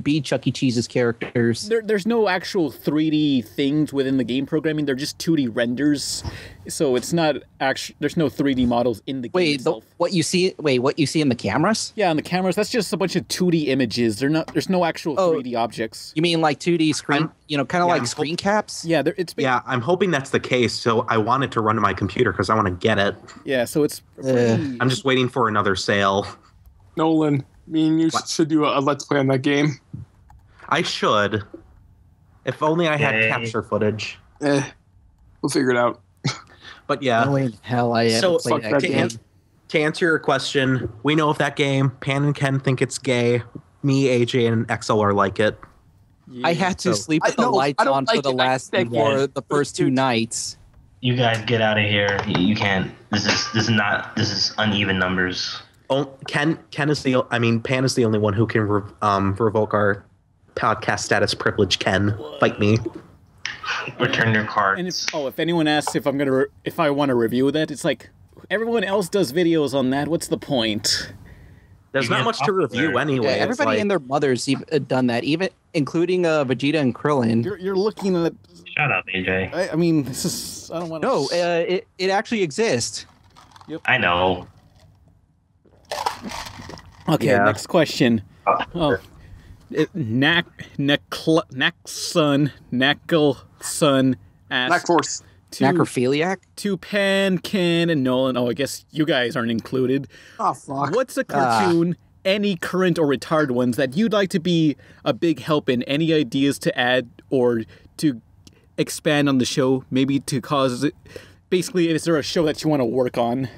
be Chuck E. Cheese's characters. There's no actual 3D things within the game programming. They're just 2D renders, so it's not actually. There's no 3D models in the game itself. What you see in the cameras? Yeah, in the cameras. That's just a bunch of 2D images. There's no actual 3D objects. You mean like 2D screen? Kind of like screen caps? Yeah, I'm hoping that's the case. So I want it to run to my computer because I want to get it. Yeah, so it's. I'm just waiting for another sale. Nolan, me and you should do a Let's Play on that game. I should. If only I had capture footage. We'll figure it out. But yeah. No way in hell I ever played that game. To answer your question, we know of that game. Pan and Ken think it's gay. Me, AJ, and XLR like it. Yeah, I had to sleep with the lights on for the first 2 nights. You guys get out of here. You can't. This is uneven numbers. Oh, Pan is the only one who can revoke our podcast status privilege. Ken, fight me. Return your card. And if anyone asks if I want to review that, it's like everyone else does videos on that. What's the point? There's not much to review anyway. Yeah, everybody and their mothers done that, even including Vegeta and Krillin. You're looking at. Shut up, AJ. I mean, this is. I don't want to. No, it actually exists. Yep. I know. Okay, next question. Nackleson asks. Necrophiliac? To Pan, Ken, and Nolan. Oh, I guess you guys aren't included. Oh, fuck. What's a cartoon, any current or retired ones, that you'd like to be a big help in? Any ideas to add or to expand on the show? Maybe to cause it. Basically, is there a show that you want to work on?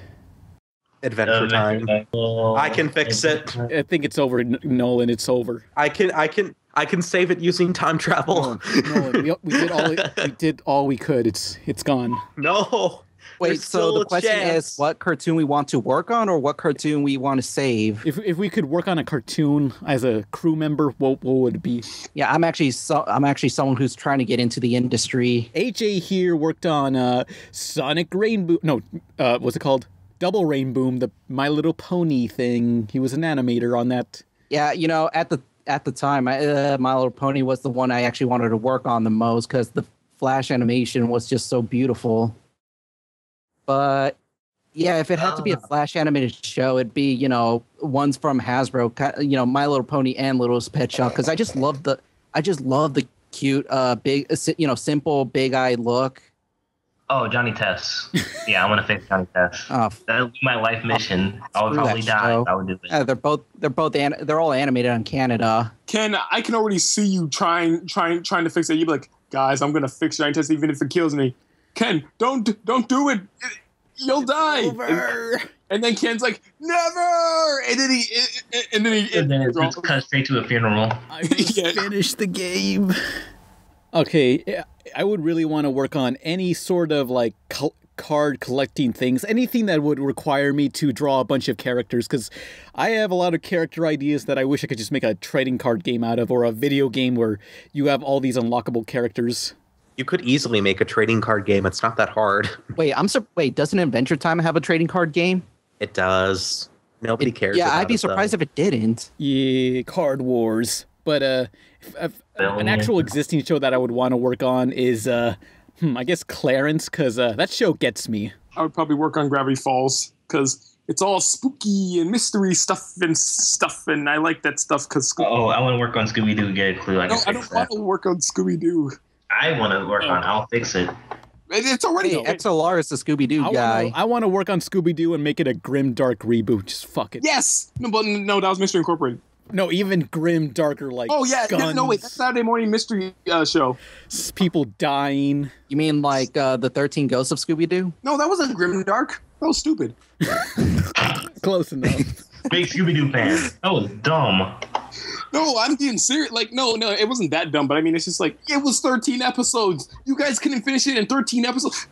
Adventure Time. I can fix it. I think it's over, Nolan. It's over. I can save it using time travel. Nolan, we did all we could. It's gone. No. Wait, so the question is what cartoon we want to work on or what cartoon we want to save? If we could work on a cartoon as a crew member, what would it be? Yeah, I'm actually someone who's trying to get into the industry. AJ here worked on Sonic Rainbow. No, what's it called? Double Rainboom, the My Little Pony thing. He was an animator on that. Yeah, at the time, My Little Pony was the one I actually wanted to work on the most because the Flash animation was just so beautiful. But yeah, if it had to be a Flash animated show, it'd be ones from Hasbro, My Little Pony and Littlest Pet Shop, because I just love the cute, big, simple, big-eyed look. Oh, Johnny Test. Yeah, I want to fix Johnny Test. That would be my life mission. I would probably die if I would do it. They're all animated on Canada. Ken, I can already see you trying to fix it. You'd be like, guys, I'm gonna fix Johnny Test even if it kills me. Ken, don't do it. You'll die. And then Ken's like, never. And then it's cut straight to a funeral. I just finished the game. Okay, I would really want to work on any sort of like card collecting things, anything that would require me to draw a bunch of characters, because I have a lot of character ideas that I wish I could just make a trading card game out of, or a video game where you have all these unlockable characters. You could easily make a trading card game. It's not that hard. Wait, doesn't Adventure Time have a trading card game? It does. Nobody cares. Yeah, about I'd be surprised if it didn't. Yeah, Card Wars. But an actual existing show that I would want to work on is, I guess Clarence, because that show gets me. I would probably work on Gravity Falls, because it's all spooky and mystery stuff, and I like that stuff. Because I want to work on Scooby-Doo. Get a clue. I don't want to work on Scooby-Doo. I want to work on. I'll fix it. It's already XLR is the Scooby-Doo guy. I want to work on Scooby-Doo and make it a grim dark reboot. Just fuck it. Yes. No, that was Mystery Incorporated. No, even grim darker, like guns. No, wait, that's Saturday Morning Mystery show. People dying. You mean like the 13 Ghosts of Scooby-Doo? No, that wasn't grim and dark. That was stupid. Close enough. Big Scooby-Doo fan. That was dumb. No, I'm being serious. Like, no, it wasn't that dumb. But I mean, it's just like, it was 13 episodes. You guys couldn't finish it in 13 episodes.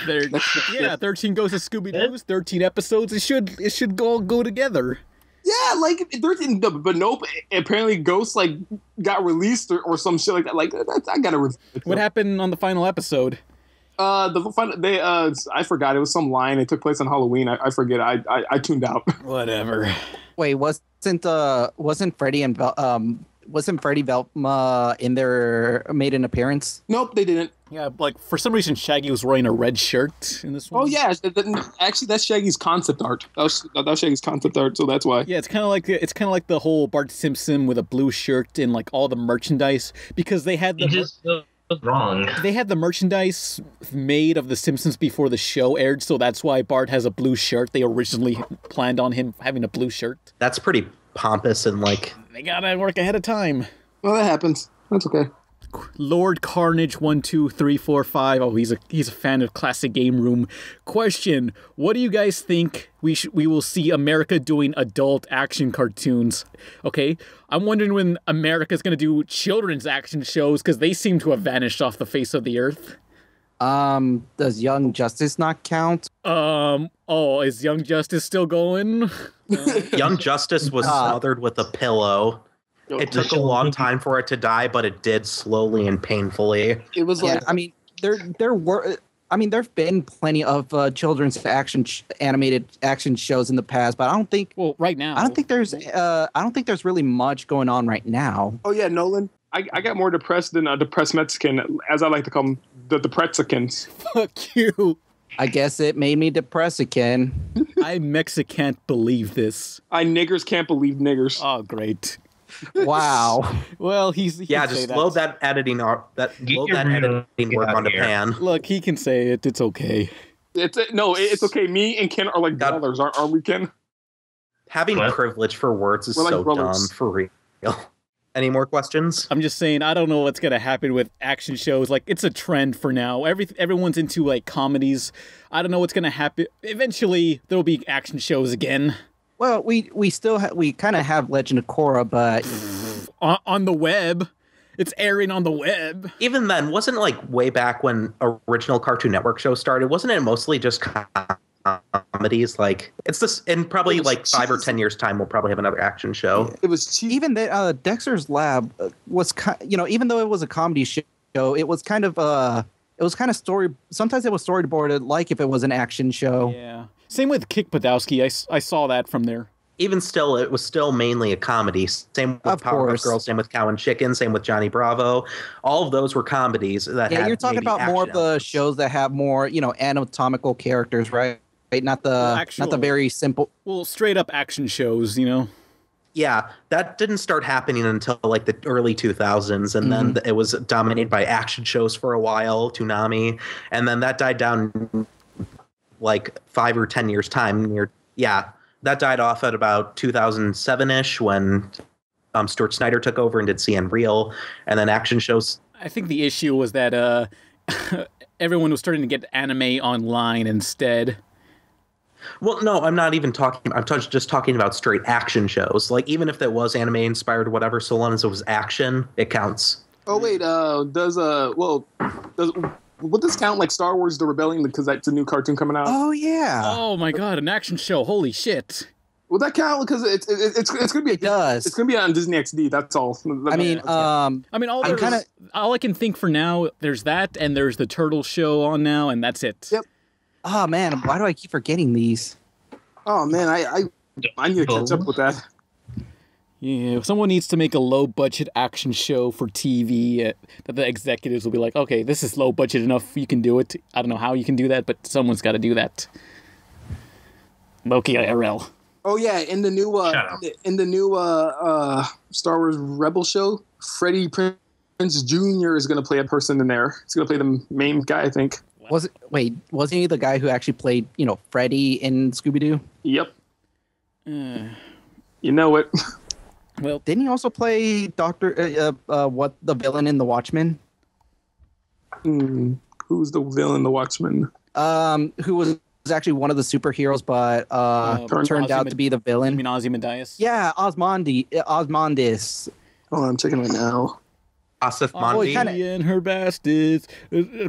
13 Ghosts of Scooby-Doo's, 13 episodes. It should all go together. Yeah, like 13, but nope. Apparently, Ghost like got released or some shit like that. Like I gotta. What happened on the final episode? I forgot. It was some line. It took place on Halloween. I forget. I tuned out. Whatever. Wait, wasn't Freddy and Velma in there made an appearance? Nope, they didn't. Yeah, like for some reason Shaggy was wearing a red shirt in this one. Oh yeah, actually that's Shaggy's concept art. That was Shaggy's concept art, so that's why. Yeah, it's kind of like the whole Bart Simpson with a blue shirt and like all the merchandise, because they had wrong. They had the merchandise made of The Simpsons before the show aired, so that's why Bart has a blue shirt. They originally planned on him having a blue shirt. That's pretty pompous and like... They gotta work ahead of time. Well, that happens. That's okay. Lord Carnage 12345. Oh, he's a fan of classic game room. Question: what do you guys think we will see America doing adult action cartoons? Okay, I'm wondering when America's gonna do children's action shows because they seem to have vanished off the face of the earth. Does Young Justice not count? Oh, is Young Justice still going? Young Justice was smothered with a pillow. It took a long time for it to die, but it did slowly and painfully. It was like, I mean, there've been plenty of children's animated action shows in the past, but I don't think. Well, right now, I don't think there's really much going on right now. oh yeah, Nolan. I got more depressed than a depressed Mexican, as I like to call them, the Deprexicans. Fuck you. I guess it made me depressed again. I Mexican can't believe this. I niggers can't believe niggers. Oh, great. Wow. Well, he Yeah, just load that editing work onto Pan. Look, he can say it. It's okay. It's okay. Me and Ken are like brothers, aren't we, Ken? Having privilege for words is We're like so brothers. dumb, for real. Any more questions? I'm just saying, I don't know what's gonna happen with action shows. Like, it's a trend for now. Everyone's into like comedies. I don't know what's gonna happen. Eventually, there'll be action shows again. Well, we still we kind of have Legend of Korra, but on the web, it's airing on the web. Even then, wasn't like way back when original Cartoon Network shows started? Wasn't it mostly just comedies? Like it's this in probably like 5 or 10 years time, we'll probably have another action show. It was cheap. Even the Dexter's Lab was, even though it was a comedy show, it was kind of story. Sometimes it was storyboarded, like if it was an action show. Yeah. Same with Kick Podowski. I saw that from there. Even still, it was still mainly a comedy. Same with Powerpuff Girls, same with Cow and Chicken, same with Johnny Bravo. All of those were comedies that had you're talking about more of the shows that have more, anatomical characters, right? Not the very simple. Well, straight up action shows, Yeah, that didn't start happening until like the early 2000s, and then it was dominated by action shows for a while, Toonami, and then that died down like 5 or 10 years time. That died off at about 2007-ish when Stuart Snyder took over and did CN Real, and then action shows. I think the issue was that everyone was starting to get anime online instead. Well, no, I'm not even talking. I'm just talking about straight action shows. Like, even if that was anime inspired, whatever, so long as it was action, it counts. Oh wait, would this count like Star Wars: The Rebellion because that's a new cartoon coming out? Oh yeah. Oh my god, an action show! Holy shit! Will that count? Because it's gonna be it's gonna be on Disney XD. That's all. All I can think for now, there's that, and there's the Turtle show on now, and that's it. Yep. Oh man, why do I keep forgetting these? Oh man, I need to catch up with that. Yeah, someone needs to make a low-budget action show for TV that the executives will be like, okay, this is low-budget enough, you can do it. I don't know how you can do that, but someone's got to do that. Loki IRL. Oh yeah, in the new Star Wars Rebel show, Freddie Prinze Jr. is going to play a person in there. He's going to play the main guy, I think. Wasn't he the guy who actually played, Freddy in Scooby-Doo? Yep. You know it. Well, didn't he also play the villain in The Watchmen? Who's the villain in The Watchmen? Who was actually one of the superheroes, but turned out to be the villain. You mean Ozymandias? Yeah, Osmondis. Oh, I'm checking right now. Asif Mondi and her bastards,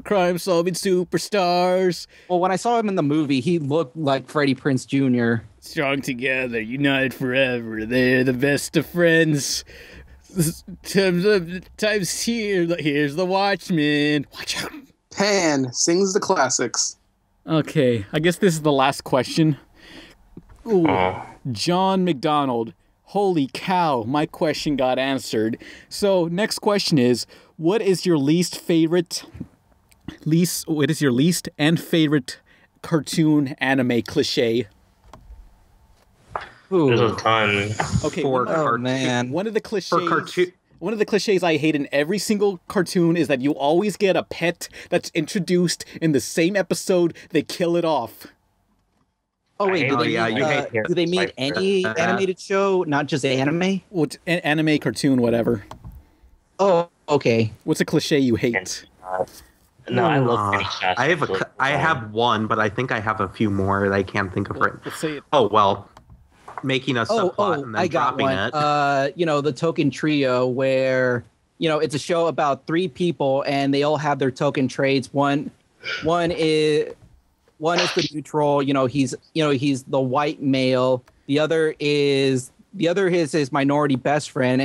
crime-solving superstars. Well, when I saw him in the movie, he looked like Freddie Prinze Jr. Strong together, united forever. They're the best of friends. Times here. Here's the Watchman. Watch out. Pan sings the classics. Okay, I guess this is the last question. Ooh, John McDonald. Holy cow, my question got answered. So, next question is, what is your least and favorite cartoon anime cliche? There's a ton. Okay, man. One of the cliches I hate in every single cartoon is that you always get a pet that's introduced in the same episode, they kill it off. Oh wait, do they mean any animated show, not just anime? Well, anime, cartoon, whatever. Oh, okay. What's a cliche you hate? No, I love penny shots. I have one, but I think I have a few more that I can't think of right. Let's say it. Oh well, making a subplot and then I got dropping one. it. You know, the Token Trio, where it's a show about 3 people and they all have their token traits. One is the neutral. He's the white male. The other is his minority best friend,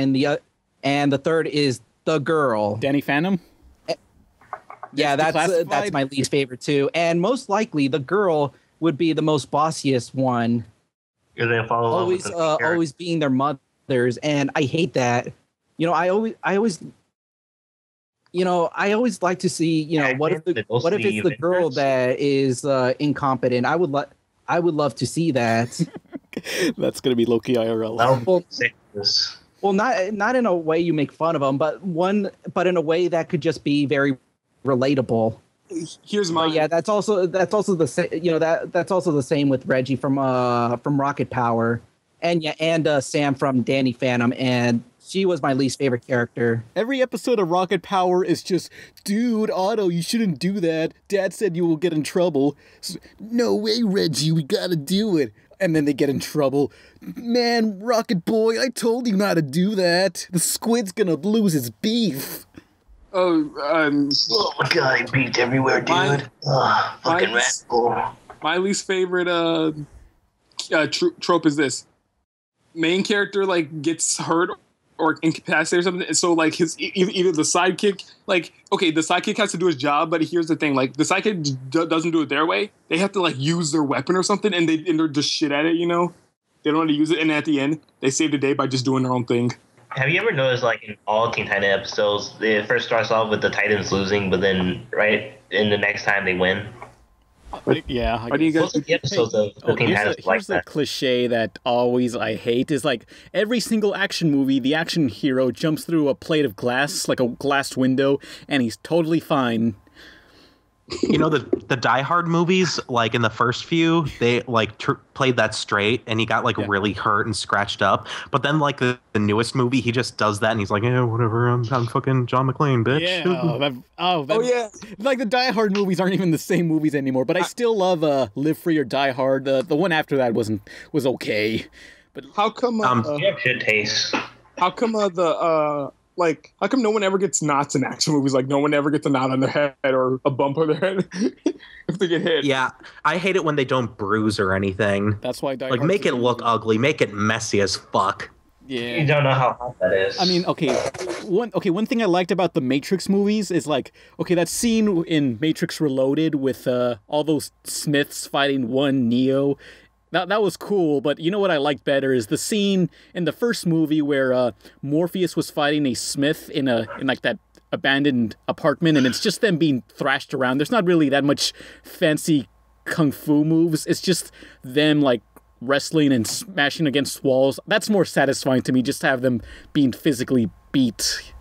and the third is the girl. Danny Phantom. Yeah, that's my least favorite too. And most likely, the girl would be the most bossiest one. They follow always being their mothers, and I hate that. I always like to see. What if it's the girl that is incompetent? I would love to see that. That's gonna be Loki IRL. Well, not in a way you make fun of them, but in a way that could just be very relatable. Here's mine. Yeah, that's also the same. That's also the same with Reggie from Rocket Power, and Sam from Danny Phantom, and she was my least favorite character. Every episode of Rocket Power is just, dude, Otto, you shouldn't do that. Dad said you will get in trouble. No way, Reggie, we gotta do it. And then they get in trouble. Man, Rocket Boy, I told you not to do that. The squid's gonna lose his beef. Oh my god, he beats everywhere, dude. Fucking rascal. My least favorite trope is this. Main character gets hurt or incapacitated or something, so his either the sidekick, the sidekick has to do his job, but here's the thing, the sidekick doesn't do it their way. They have to use their weapon or something, and they're just shit at it, They don't know how to use it, and at the end, they save the day by just doing their own thing. Have you ever noticed, in all Teen Titan episodes, it first starts off with the Titans losing, but then, right, in the next time they win? Yeah. Most of the episodes of the Teen Titans here's the cliche that always I hate is every single action movie, the action hero jumps through a plate of glass, like a glass window, and he's totally fine. The Die Hard movies, in the first few, they played that straight, and he got really hurt and scratched up. But then the newest movie, he just does that, and he's like, yeah, whatever, I'm fucking John McClane, bitch. Yeah, the Die Hard movies aren't even the same movies anymore. But I still love Live Free or Die Hard. The one after that was okay. But how come? You have shit taste. How come how come no one ever gets knots in action movies? No one ever gets a knot on their head or a bump on their head if they get hit. Yeah, I hate it when they don't bruise or anything. That's why Die Hard make it look ugly, make it messy as fuck. Yeah, you don't know how hot that is. I mean, one thing I liked about the Matrix movies is that scene in Matrix Reloaded with all those Smiths fighting one Neo. That was cool, but you know what I liked better is the scene in the first movie where Morpheus was fighting a Smith in that abandoned apartment, and it's just them being thrashed around. There's not really that much fancy kung fu moves. It's just them wrestling and smashing against walls. That's more satisfying to me, just to have them being physically beat.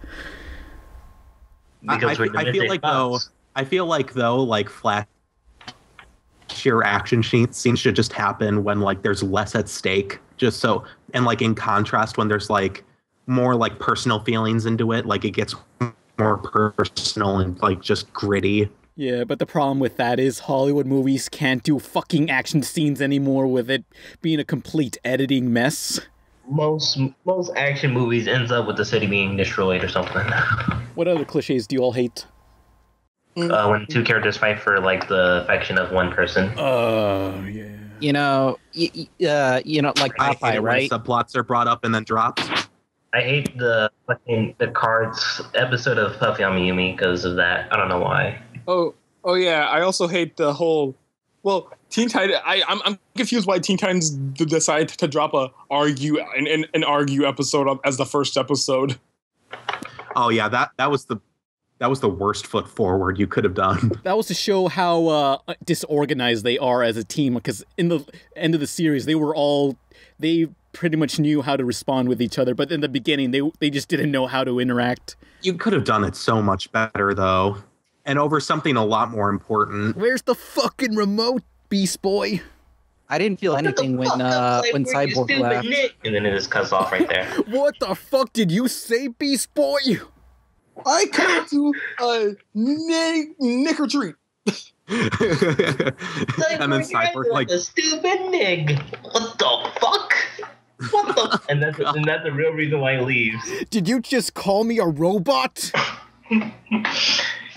I feel like though Flash sheer action scenes should just happen when there's less at stake, just so, and in contrast when there's more personal feelings into it, it gets more personal and just gritty. Yeah, but the problem with that is Hollywood movies can't do fucking action scenes anymore with it being a complete editing mess. Most action movies ends up with the city being destroyed or something. What other cliches do you all hate? When two characters fight for the affection of one person. Yeah. Popeye, right? When subplots are brought up and then dropped. I hate the Cards episode of Puffy Yumi because of that. I don't know why. Oh yeah. I also hate the whole. Well, Teen Titans. I'm confused why Teen Titans decided to drop an argue episode as the first episode. Oh yeah, that was the worst foot forward you could have done. That was to show how disorganized they are as a team, because in the end of the series, they pretty much knew how to respond with each other, but in the beginning, they just didn't know how to interact. You could have done it so much better, though, and over something a lot more important. Where's the fucking remote, Beast Boy? I didn't feel anything when Cyborg left. And then it just cuts off right there. What the fuck did you say, Beast Boy? I come to a nick or treat. Like, And then Cyborg like a stupid nig. What the fuck? What the? And that's the real reason why he leaves. Did you just call me a robot? I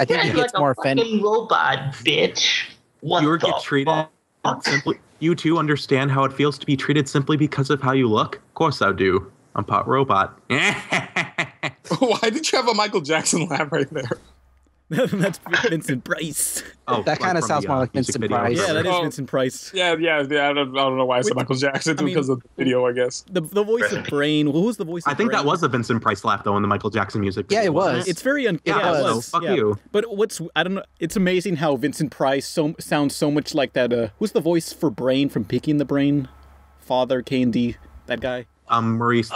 think he gets like more a fucking offended. robot, bitch. What you the get treated fuck? simply. You too understand how it feels to be treated simply because of how you look? Of course I do. I'm Pot Robot. Why did you have a Michael Jackson laugh right there? That's Vincent Price. Oh, that kind of sounds more like Vincent Price. Yeah, that is Vincent Price. Yeah. I don't know why I said Michael Jackson because of the video, I guess. The voice of Brain. Who was the voice? I think that was a Vincent Price laugh though in the Michael Jackson music. Yeah, it was. It's very it was. So fuck you. But I don't know. It's amazing how Vincent Price sounds so much like that. Who's the voice for Brain from Peaky and the Brain? Father Candy, that guy. Maurice.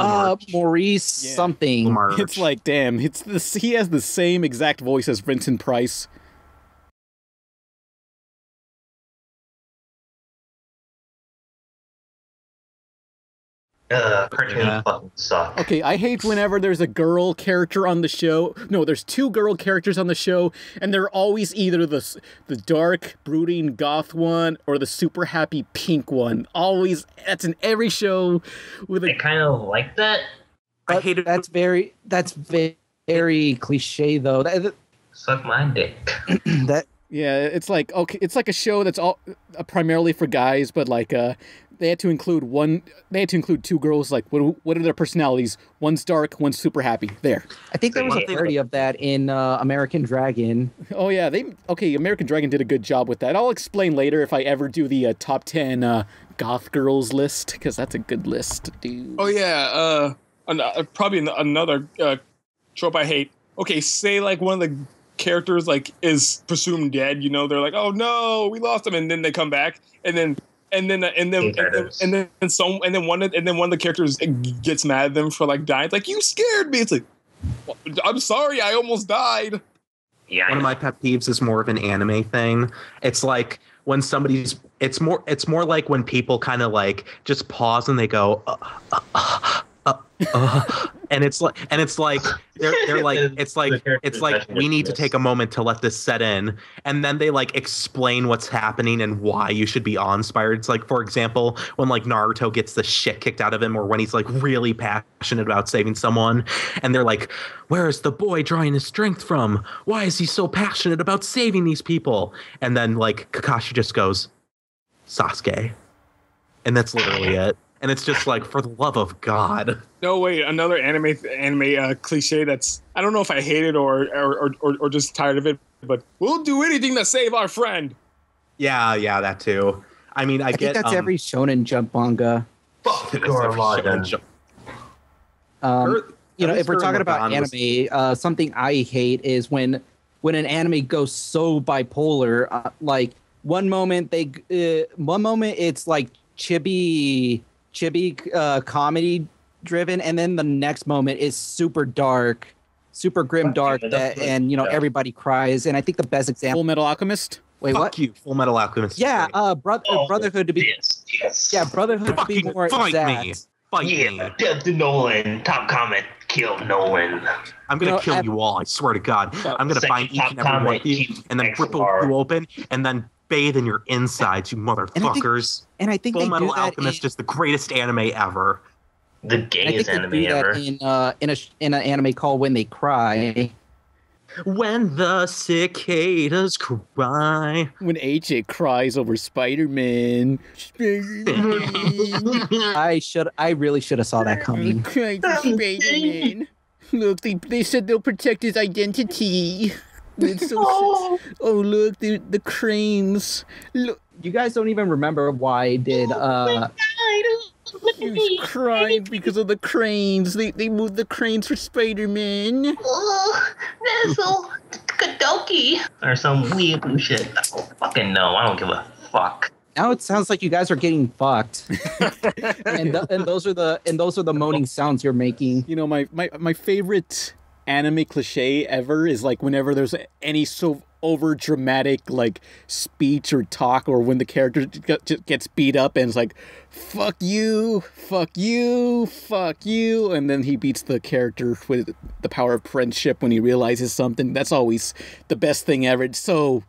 Maurice something. It's like, damn. He has the same exact voice as Vincent Price. Cartoons fucking suck. Okay, I hate whenever there's a girl character on the show. No, there's two girl characters on the show, and they're always either the dark, brooding, goth one or the super happy pink one. Always, that's in every show. I kind of like that. I hate it. That's very cliche though. Suck my dick. Yeah, it's like a show that's all primarily for guys, but like they had to include two girls. Like, what are their personalities? One's dark, one's super happy. There. I think there was a parody of that in American Dragon. Oh yeah, American Dragon did a good job with that. I'll explain later if I ever do the top 10 goth girls list, because that's a good list, dude. Oh yeah, probably another trope I hate. Okay, say like one of the characters like is presumed dead. You know, they're like, oh no, we lost him, and then they come back, and then one of the characters gets mad at them for like dying. It's like, you scared me. It's like, well, I'm sorry, I almost died. Yeah. One of my pet peeves is more of an anime thing. It's like when it's more like when people kind of like just pause and they go, and it's like they're like it's like we need to take a moment to let this set in, and then they like explain what's happening and why you should be awe-inspired. It's like, for example, when like Naruto gets the shit kicked out of him, or when he's like really passionate about saving someone, and they're like, where is the boy drawing his strength from? Why is he so passionate about saving these people? And then like Kakashi just goes, Sasuke, and that's literally it. And it's just like, for the love of God. No, wait, another anime cliche that's, I don't know if I hate it or just tired of it, but we'll do anything to save our friend. Yeah, that too. I mean, I think that's every Shonen Jump manga. Fuck Gurren. If we're talking about anime, something I hate is when an anime goes so bipolar. Like one moment it's like chibi comedy driven, and then the next moment is super dark, super grim dark, and everybody cries. And I think the best example, Full Metal Alchemist. Wait, Fuck what? you, Full Metal Alchemist. Yeah, Brotherhood to be. Yes. Yeah, Brotherhood to be more fight exact. me. Fight me. Death to Nolan. Top comment. Kill Nolan. I'm gonna kill you all. I swear to God. I'm gonna find each and every one of you, and then rip you open, and then bathe in your insides, you motherfuckers. And I think Full they Metal do that Alchemist is the greatest anime ever. The gayest anime ever. In an anime called When They Cry. When the cicadas cry. When AJ cries over Spider-Man. I really should have saw that coming. Cried for Spider-Man. Look, they said they'll protect his identity. It's so look, the cranes. Look. You guys don't even remember why did he was crying because of the cranes. They moved the cranes for Spider-Man. Oh, that's so kadoki. Or some weird bullshit. I don't fucking know. I don't give a fuck. Now it sounds like you guys are getting fucked. and those are the moaning sounds you're making. You know, my favorite anime cliche ever is like whenever there's any over dramatic like speech or talk, or when the character gets beat up and it's like, fuck you, fuck you, fuck you, and then he beats the character with the power of friendship when he realizes something. That's always the best thing ever. It's so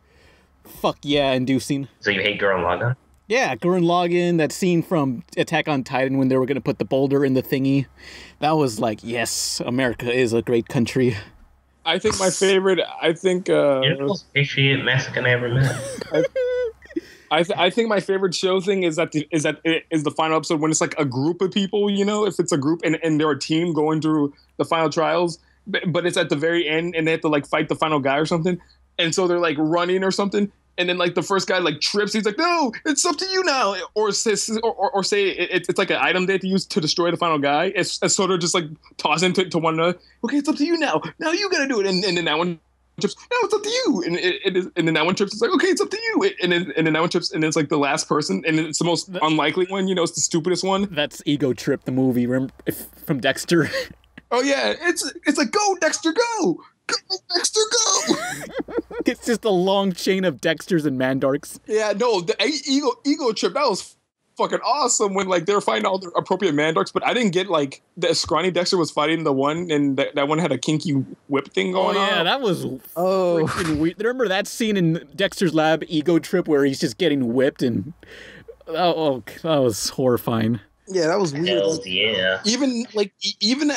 fuck yeah inducing. So you hate Gurren Lagann? Yeah, Gurren Lagann, that scene from Attack on Titan when they were going to put the boulder in the thingy. That was like, yes, America is a great country. I think my favorite, You're the most patriot Mexican I ever met. I think my favorite show thing is the final episode when it's like a group of people, you know, if it's a group and they're a team going through the final trials, but it's at the very end and they have to like fight the final guy or something. And so they're like running or something. And then like the first guy like trips. He's like, no, it's up to you now. Or says, or say it's like an item they have to use to destroy the final guy. It's sort of just like tossing to one another. Okay, it's up to you now. Now you got to do it. And then that one trips. No, it's up to you. And then that one trips. It's like, okay, it's up to you. And then that one trips. And then it's like the last person. And it's the most unlikely one. You know, it's the stupidest one. That's Ego Trip, the movie from Dexter. Oh yeah, it's like, go Dexter, go. Go, Dexter, go! It's just a long chain of Dexters and Mandarks. Yeah, no, the ego trip, that was fucking awesome when like they were fighting all the appropriate Mandarks, but I didn't get like the scrawny Dexter was fighting the one and that one had a kinky whip thing going on. Oh yeah, that was freaking weird. Remember that scene in Dexter's Lab, Ego Trip, where he's just getting whipped and that was horrifying. Yeah, that was weird. Hells yeah. Even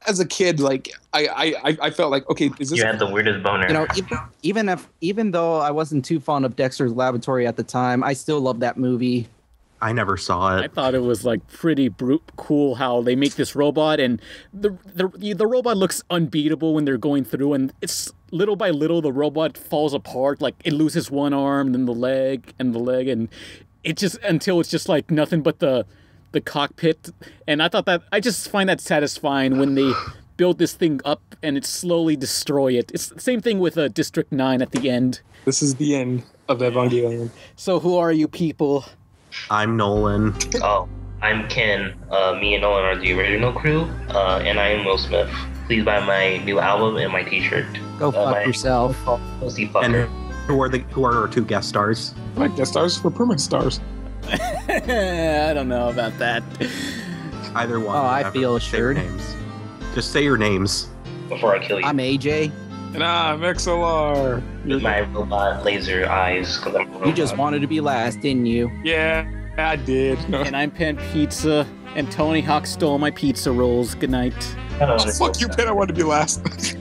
as a kid, like I felt like, okay, is this? You had the weirdest boner. You know, even though I wasn't too fond of Dexter's Laboratory at the time, I still love that movie. I never saw it. I thought it was like pretty cool how they make this robot, and the robot looks unbeatable when they're going through, and it's little by little the robot falls apart. Like it loses one arm, then the leg, and it just until it's just like nothing but the cockpit. And I just find that satisfying when they build this thing up and it slowly destroy it. It's the same thing with District 9 at the end. This is the end of Evangelion. So who are you people? I'm Nolan. Oh, I'm Ken. Me and Nolan are the original crew, and I am Will Smith. Please buy my new album and my t-shirt. Go fuck yourself. Pussy fucker. And who are our two guest stars? My guest stars were permanent stars. I don't know about that. Either one. Oh, I feel assured. Just say your names. Before I kill you. I'm AJ. And I'm XLR. With my robot laser eyes. You just wanted to be last, didn't you? Yeah, I did. And I'm Pan Pizza, and Tony Hawk stole my pizza rolls. Good night. Fuck you, Pen. I wanted to be last.